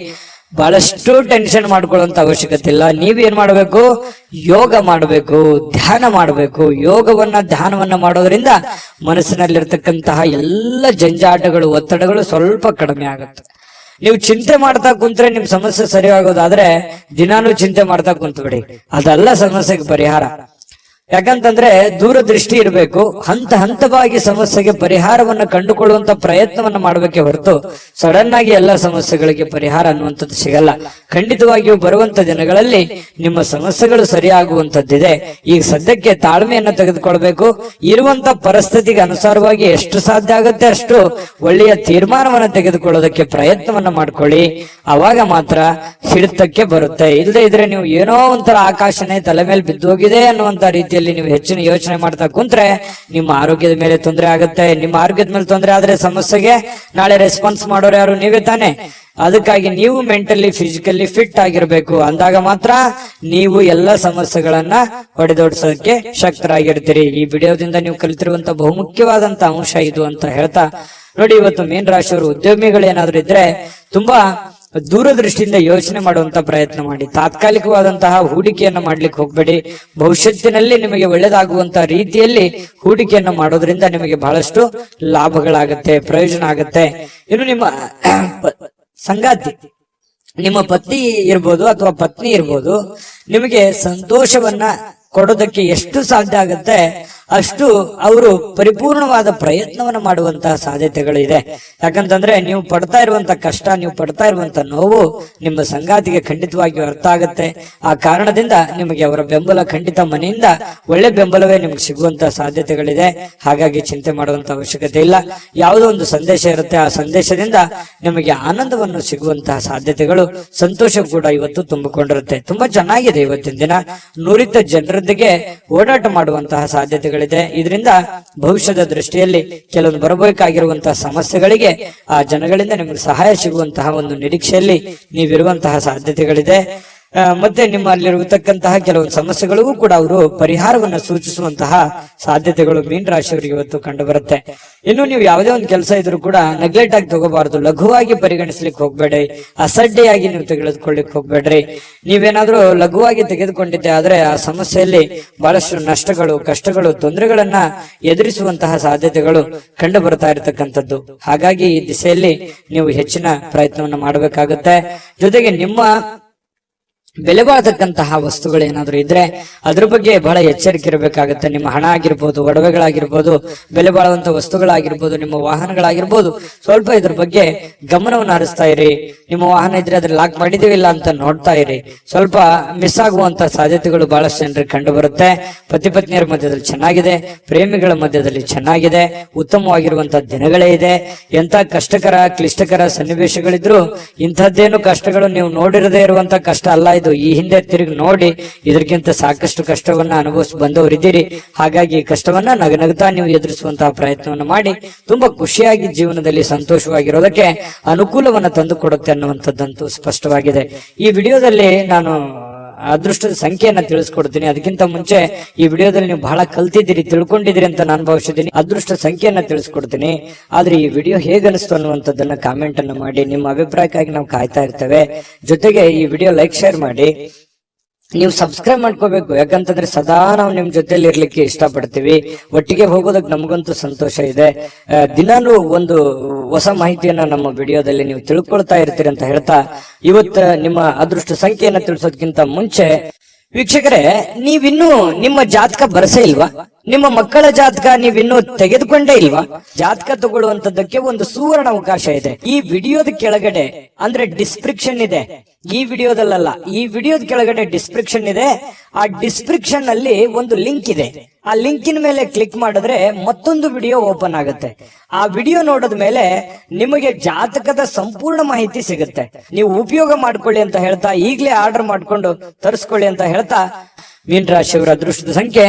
S1: ಬಹಳಷ್ಟು ಟೆನ್ಷನ್ ಮಾಡ್ಕೊಳ್ಳುವಂತ ಅವಶ್ಯಕತೆ ಇಲ್ಲ. ನೀವೇನ್ ಮಾಡಬೇಕು? ಯೋಗ ಮಾಡಬೇಕು, ಧ್ಯಾನ ಮಾಡಬೇಕು. ಧ್ಯಾನವನ್ನ ಮಾಡೋದ್ರಿಂದ ಮನಸ್ಸಿನಲ್ಲಿರ್ತಕ್ಕಂತಹ ಎಲ್ಲ ಜಂಜಾಟಗಳು, ಒತ್ತಡಗಳು ಸ್ವಲ್ಪ ಕಡಿಮೆ ಆಗುತ್ತೆ. ನೀವು ಚಿಂತೆ ಮಾಡ್ತಾ ಕುಂತ್ರೆ ನಿಮ್ ಸಮಸ್ಯೆ ಸರಿಯಾಗೋದಾದ್ರೆ ದಿನಾನು ಚಿಂತೆ ಮಾಡ್ತಾ ಕುಂತ್ಬಿಡಿ. ಅದೆಲ್ಲ ಸಮಸ್ಯೆಗೆ ಪರಿಹಾರ. ಯಾಕಂತಂದ್ರೆ ದೂರದೃಷ್ಟಿ ಇರಬೇಕು. ಹಂತವಾಗಿ ಸಮಸ್ಯೆಗೆ ಪರಿಹಾರವನ್ನ ಕಂಡುಕೊಳ್ಳುವಂತ ಪ್ರಯತ್ನವನ್ನ ಮಾಡಬೇಕೆ ಹೊರತು ಸಡನ್ ಆಗಿ ಎಲ್ಲ ಸಮಸ್ಯೆಗಳಿಗೆ ಪರಿಹಾರ ಅನ್ನುವಂಥದ್ದು ಸಿಗಲ್ಲ. ಖಂಡಿತವಾಗಿಯೂ ಬರುವಂತ ದಿನಗಳಲ್ಲಿ ನಿಮ್ಮ ಸಮಸ್ಯೆಗಳು ಸರಿಯಾಗುವಂತದ್ದಿದೆ. ಈಗ ಸದ್ಯಕ್ಕೆ ತಾಳ್ಮೆಯನ್ನ ತೆಗೆದುಕೊಳ್ಬೇಕು. ಇರುವಂತ ಪರಿಸ್ಥಿತಿಗೆ ಅನುಸಾರವಾಗಿ ಎಷ್ಟು ಸಾಧ್ಯ ಆಗುತ್ತೆ ಅಷ್ಟು ಒಳ್ಳೆಯ ತೀರ್ಮಾನವನ್ನ ತೆಗೆದುಕೊಳ್ಳೋದಕ್ಕೆ ಪ್ರಯತ್ನವನ್ನ ಮಾಡ್ಕೊಳ್ಳಿ. ಅವಾಗ ಮಾತ್ರ ಹಿಡಿತಕ್ಕೆ ಬರುತ್ತೆ. ಇಲ್ಲದೆ ಇದ್ರೆ ನೀವು ಏನೋ ಒಂಥರ ಆಕಾಶನೇ ತಲೆ ಮೇಲೆ ಬಿದ್ದೋಗಿದೆ ಅನ್ನುವಂತ ರೀತಿಯಲ್ಲಿ ನೀವು ಹೆಚ್ಚಿನ ಯೋಚನೆ ಮಾಡ್ತಾ ಕುಂತ್ರೆ ನಿಮ್ಮ ಆರೋಗ್ಯದ ಮೇಲೆ ತೊಂದರೆ ಆಗುತ್ತೆ. ನಿಮ್ಮ ಆರೋಗ್ಯದ ಮೇಲೆ ತೊಂದರೆ ಆದ್ರೆ ಸಮಸ್ಯೆಗೆ ನಾಳೆ ರೆಸ್ಪಾನ್ಸ್ ಮಾಡೋರು ಯಾರು? ನೀವೇ ತಾನೆ. ಅದಕ್ಕಾಗಿ ನೀವು ಮೆಂಟಲಿ ಫಿಸಿಕಲಿ ಫಿಟ್ ಆಗಿರ್ಬೇಕು. ಅಂದಾಗ ಮಾತ್ರ ನೀವು ಎಲ್ಲ ಸಮಸ್ಯೆಗಳನ್ನ ಹೊಡೆದೋಡಿಸೋದಕ್ಕೆ ಶಕ್ತರಾಗಿರ್ತೀರಿ. ಈ ವಿಡಿಯೋದಿಂದ ನೀವು ಕಲಿತಿರುವಂತ ಬಹುಮುಖ್ಯವಾದಂತ ಅಂಶ ಇದು ಅಂತ ಹೇಳ್ತಾ ನೋಡಿ, ಇವತ್ತು ಮೀನ ರಾಶಿಯವರು ಉದ್ಯಮಿಗಳೇನಾದ್ರೂ ಇದ್ರೆ ತುಂಬಾ ದೂರದೃಷ್ಟಿಯಿಂದ ಯೋಚನೆ ಮಾಡುವಂತ ಪ್ರಯತ್ನ ಮಾಡಿ. ತಾತ್ಕಾಲಿಕವಾದಂತಹ ಹೂಡಿಕೆಯನ್ನ ಮಾಡ್ಲಿಕ್ಕೆ ಹೋಗ್ಬೇಡಿ. ಭವಿಷ್ಯತ್ತಿನಲ್ಲಿ ನಿಮಗೆ ಒಳ್ಳೆದಾಗುವಂತ ರೀತಿಯಲ್ಲಿ ಹೂಡಿಕೆಯನ್ನ ಮಾಡೋದ್ರಿಂದ ನಿಮಗೆ ಬಹಳಷ್ಟು ಲಾಭಗಳಾಗುತ್ತೆ, ಪ್ರಯೋಜನ ಆಗುತ್ತೆ. ಇನ್ನು ನಿಮ್ಮ ಸಂಗಾತಿ, ನಿಮ್ಮ ಪತಿ ಇರ್ಬೋದು ಅಥವಾ ಪತ್ನಿ ಇರ್ಬೋದು, ನಿಮಗೆ ಸಂತೋಷವನ್ನ ಕೊಡೋದಕ್ಕೆ ಎಷ್ಟು ಸಾಧ್ಯ ಆಗುತ್ತೆ ಅಷ್ಟು ಅವರು ಪರಿಪೂರ್ಣವಾದ ಪ್ರಯತ್ನವನ್ನ ಮಾಡುವಂತಹ ಸಾಧ್ಯತೆಗಳಿದೆ. ಯಾಕಂತಂದ್ರೆ ನೀವು ಪಡ್ತಾ ಇರುವಂತ ಕಷ್ಟ, ನೀವು ಪಡ್ತಾ ಇರುವಂತ ನೋವು ನಿಮ್ಮ ಸಂಗಾತಿಗೆ ಖಂಡಿತವಾಗಿಯೂ ಅರ್ಥ ಆಗುತ್ತೆ. ಆ ಕಾರಣದಿಂದ ನಿಮಗೆ ಅವರ ಬೆಂಬಲ ಖಂಡಿತ ಮನೆಯಿಂದ ಒಳ್ಳೆ ಬೆಂಬಲವೇ ನಿಮ್ಗೆ ಸಿಗುವಂತ ಸಾಧ್ಯತೆಗಳಿದೆ. ಹಾಗಾಗಿ ಚಿಂತೆ ಮಾಡುವಂತ ಅವಶ್ಯಕತೆ ಇಲ್ಲ. ಯಾವುದೋ ಒಂದು ಸಂದೇಶ ಇರುತ್ತೆ, ಆ ಸಂದೇಶದಿಂದ ನಿಮಗೆ ಆನಂದವನ್ನು ಸಿಗುವಂತಹ ಸಾಧ್ಯತೆಗಳು, ಸಂತೋಷ ಕೂಡ ಇವತ್ತು ತುಂಬಿಕೊಂಡಿರುತ್ತೆ. ತುಂಬಾ ಚೆನ್ನಾಗಿದೆ ಇವತ್ತಿನ ದಿನ. ನುರಿತ ಜನರೊಂದಿಗೆ ಓಡಾಟ ಮಾಡುವಂತಹ ಸಾಧ್ಯತೆಗಳು ಇದರಿಂದ ಭವಿಷ್ಯದ ದೃಷ್ಟಿಯಲ್ಲಿ ಕೆಲವೊಂದು ಬರಬೇಕಾಗಿರುವಂತಹ ಸಮಸ್ಯೆಗಳಿಗೆ ಆ ಜನಗಳಿಂದ ನಿಮಗೆ ಸಹಾಯ ಸಿಗುವಂತಹ ಒಂದು ನಿರೀಕ್ಷೆಯಲ್ಲಿ ನೀವಿರುವಂತಹ ಸಾಧ್ಯತೆಗಳಿದೆ. ಮತ್ತೆ ನಿಮ್ಮಲ್ಲಿರತಕ್ಕಂತಹ ಕೆಲವೊಂದು ಸಮಸ್ಯೆಗಳಿಗೂ ಕೂಡ ಅವರು ಪರಿಹಾರವನ್ನು ಸೂಚಿಸುವಂತಹ ಸಾಧ್ಯತೆಗಳು ಮೀನ ರಾಶಿಯವರಿಗೆ ಇವತ್ತು ಕಂಡು ಬರುತ್ತೆ. ಇನ್ನು ನೀವು ಯಾವುದೇ ಒಂದು ಕೆಲಸ ಇದ್ರೂ ಕೂಡ ನೆಗ್ಲೆಕ್ಟ್ ಆಗಿ ತಗೋಬಾರದು, ಲಘುವಾಗಿ ಪರಿಗಣಿಸ್ಲಿಕ್ಕೆ ಹೋಗ್ಬೇಡಿ, ಅಸಡ್ಡೆಯಾಗಿ ನೀವು ತೆಗೆದುಕೊಳ್ಳಿಕ್ ಹೋಗ್ಬೇಡ್ರಿ. ನೀವೇನಾದ್ರೂ ಲಘುವಾಗಿ ತೆಗೆದುಕೊಂಡಿದ್ದೆ ಆದ್ರೆ ಆ ಸಮಸ್ಯೆಯಲ್ಲಿ ಬಹಳಷ್ಟು ನಷ್ಟಗಳು, ಕಷ್ಟಗಳು, ತೊಂದರೆಗಳನ್ನ ಎದುರಿಸುವಂತಹ ಸಾಧ್ಯತೆಗಳು ಕಂಡು ಬರ್ತಾ ಇರತಕ್ಕಂಥದ್ದು. ಹಾಗಾಗಿ ಈ ದಿಸೆಯಲ್ಲಿ ನೀವು ಹೆಚ್ಚಿನ ಪ್ರಯತ್ನವನ್ನು ಮಾಡಬೇಕಾಗುತ್ತೆ. ಜೊತೆಗೆ ನಿಮ್ಮ ಬೆಲೆ ಬಾಳತಕ್ಕಂತಹ ವಸ್ತುಗಳು ಏನಾದ್ರು ಇದ್ರೆ ಅದ್ರ ಬಗ್ಗೆ ಬಹಳ ಎಚ್ಚರಿಕೆ ಇರಬೇಕಾಗುತ್ತೆ. ನಿಮ್ಮ ಹಣ ಆಗಿರ್ಬೋದು, ಒಡವೆಗಳಾಗಿರ್ಬೋದು, ಬೆಲೆ ಬಾಳುವಂತ ವಸ್ತುಗಳಾಗಿರ್ಬೋದು, ನಿಮ್ಮ ವಾಹನಗಳಾಗಿರ್ಬೋದು, ಸ್ವಲ್ಪ ಇದ್ರ ಬಗ್ಗೆ ಗಮನವನ್ನು ಹರಿಸ್ತಾ ಇರಿ. ನಿಮ್ಮ ವಾಹನ ಇದ್ರೆ ಅದ್ರ ಲಾಕ್ ಮಾಡಿದೀವಿಲ್ಲ ಅಂತ ನೋಡ್ತಾ ಇರಿ. ಸ್ವಲ್ಪ ಮಿಸ್ ಆಗುವಂತ ಸಾಧ್ಯತೆಗಳು ಬಹಳಷ್ಟು ಜನರಿಗೆ ಕಂಡು ಬರುತ್ತೆ. ಪತಿ ಪತ್ನಿಯರ ಮಧ್ಯದಲ್ಲಿ ಚೆನ್ನಾಗಿದೆ, ಪ್ರೇಮಿಗಳ ಮಧ್ಯದಲ್ಲಿ ಚೆನ್ನಾಗಿದೆ, ಉತ್ತಮವಾಗಿರುವಂತಹ ದಿನಗಳೇ ಇದೆ. ಎಂತ ಕಷ್ಟಕರ ಕ್ಲಿಷ್ಟಕರ ಸನ್ನಿವೇಶಗಳಿದ್ರು ಇಂಥದ್ದೇನು ಕಷ್ಟಗಳು ನೀವು ನೋಡಿರದೇ ಇರುವಂತ ಕಷ್ಟ ಅಲ್ಲ ಇದು ಈ ಹಿಂದೆ ತಿರುಗಿ ನೋಡಿ ಇದಕ್ಕಿಂತ ಸಾಕಷ್ಟು ಕಷ್ಟವನ್ನ ಅನುಭವಿಸಿ ಬಂದವರಿದ್ದೀರಿ. ಹಾಗಾಗಿ ಈ ಕಷ್ಟವನ್ನ ನಗನಗ್ತಾ ನೀವು ಎದುರಿಸುವಂತಹ ಪ್ರಯತ್ನವನ್ನು ಮಾಡಿ ತುಂಬಾ ಖುಷಿಯಾಗಿ ಜೀವನದಲ್ಲಿ ಸಂತೋಷವಾಗಿರೋದಕ್ಕೆ ಅನುಕೂಲವನ್ನ ತಂದು ಕೊಡುತ್ತೆ ಅನ್ನುವಂಥದ್ದಂತೂ ಸ್ಪಷ್ಟವಾಗಿದೆ. ಈ ವಿಡಿಯೋದಲ್ಲಿ ನಾನು ಅದೃಷ್ಟದ ಸಂಖ್ಯೆಯನ್ನ ತಿಳಿಸ್ಕೊಡ್ತೀನಿ. ಅದಕ್ಕಿಂತ ಮುಂಚೆ ಈ ವಿಡಿಯೋದಲ್ಲಿ ನೀವು ಬಹಳ ಕಲ್ತಿದ್ದೀರಿ, ತಿಳ್ಕೊಂಡಿದ್ದೀರಿ ಅಂತ ನಾನು ಭಾವಿಸಿದ್ದೀನಿ. ಅದೃಷ್ಟ ಸಂಖ್ಯೆಯನ್ನ ತಿಳಿಸ್ಕೊಡ್ತೀನಿ. ಆದ್ರೆ ಈ ವಿಡಿಯೋ ಹೇಗನಿಸ್ತು ಅನ್ನುವಂಥದ್ದನ್ನ ಕಾಮೆಂಟ್ ಅನ್ನ ಮಾಡಿ. ನಿಮ್ಮ ಅಭಿಪ್ರಾಯಕ್ಕಾಗಿ ನಾವು ಕಾಯ್ತಾ ಇರ್ತೇವೆ. ಜೊತೆಗೆ ಈ ವಿಡಿಯೋ ಲೈಕ್ ಶೇರ್ ಮಾಡಿ. ನೀವು ಸಬ್ಸ್ಕ್ರೈಬ್ ಮಾಡ್ಕೋಬೇಕು, ಯಾಕಂತಂದ್ರೆ ಸದಾ ನಾವು ನಿಮ್ ಜೊತೆಲಿ ಇರ್ಲಿಕ್ಕೆ ಇಷ್ಟಪಡ್ತೀವಿ. ಒಟ್ಟಿಗೆ ಹೋಗೋದಕ್ಕೆ ನಮಗಂತೂ ಸಂತೋಷ ಇದೆ. ದಿನಾನು ಒಂದು ಹೊಸ ಮಾಹಿತಿಯನ್ನ ನಮ್ಮ ವಿಡಿಯೋದಲ್ಲಿ ನೀವು ತಿಳ್ಕೊಳ್ತಾ ಇರ್ತೀರಿ ಅಂತ ಹೇಳ್ತಾ, ಇವತ್ತು ನಿಮ್ಮ ಅದೃಷ್ಟ ಸಂಖ್ಯೆಯನ್ನ ತಿಳಿಸೋದಕ್ಕಿಂತ ಮುಂಚೆ ವೀಕ್ಷಕರೇ, ನೀವಿನ್ನೂ ನಿಮ್ಮ ಜಾತಕ ಬರಸೇ ಇಲ್ವಾ? ನಿಮ್ಮ ಮಕ್ಕಳ ಜಾತಕ ನೀವಿನ್ನೂ ತೆಗೆದುಕೊಂಡೇ ಇಲ್ವಾ? ಜಾತಕ ತಗೊಳ್ಳುವಂತದ್ದಕ್ಕೆ ಒಂದು ಸುವರ್ಣ ಅವಕಾಶ ಇದೆ. ಈ ವಿಡಿಯೋದ ಕೆಳಗಡೆ ಅಂದ್ರೆ ಡಿಸ್ಕ್ರಿಪ್ಷನ್ ಇದೆ. ಈ ವಿಡಿಯೋದಲ್ಲ, ಈ ವಿಡಿಯೋದ ಕೆಳಗಡೆ ಡಿಸ್ಕ್ರಿಪ್ಷನ್ ಇದೆ. ಆ ಡಿಸ್ಕ್ರಿಪ್ಷನ್ ಅಲ್ಲಿ ಒಂದು ಲಿಂಕ್ ಇದೆ. ಆ ಲಿಂಕಿನ ಮೇಲೆ ಕ್ಲಿಕ್ ಮಾಡಿದ್ರೆ ಮತ್ತೊಂದು ವಿಡಿಯೋ ಓಪನ್ ಆಗುತ್ತೆ. ಆ ವಿಡಿಯೋ ನೋಡಿದ ಮೇಲೆ ನಿಮಗೆ ಜಾತಕದ ಸಂಪೂರ್ಣ ಮಾಹಿತಿ ಸಿಗುತ್ತೆ. ನೀವು ಉಪಯೋಗ ಮಾಡ್ಕೊಳ್ಳಿ ಅಂತ ಹೇಳ್ತಾ, ಈಗಲೇ ಆರ್ಡರ್ ಮಾಡ್ಕೊಂಡು ತರಿಸ್ಕೊಳ್ಳಿ ಅಂತ ಹೇಳ್ತಾ, ಮೀನ ರಾಶಿಯವರ ಅದೃಷ್ಟದ ಸಂಖ್ಯೆ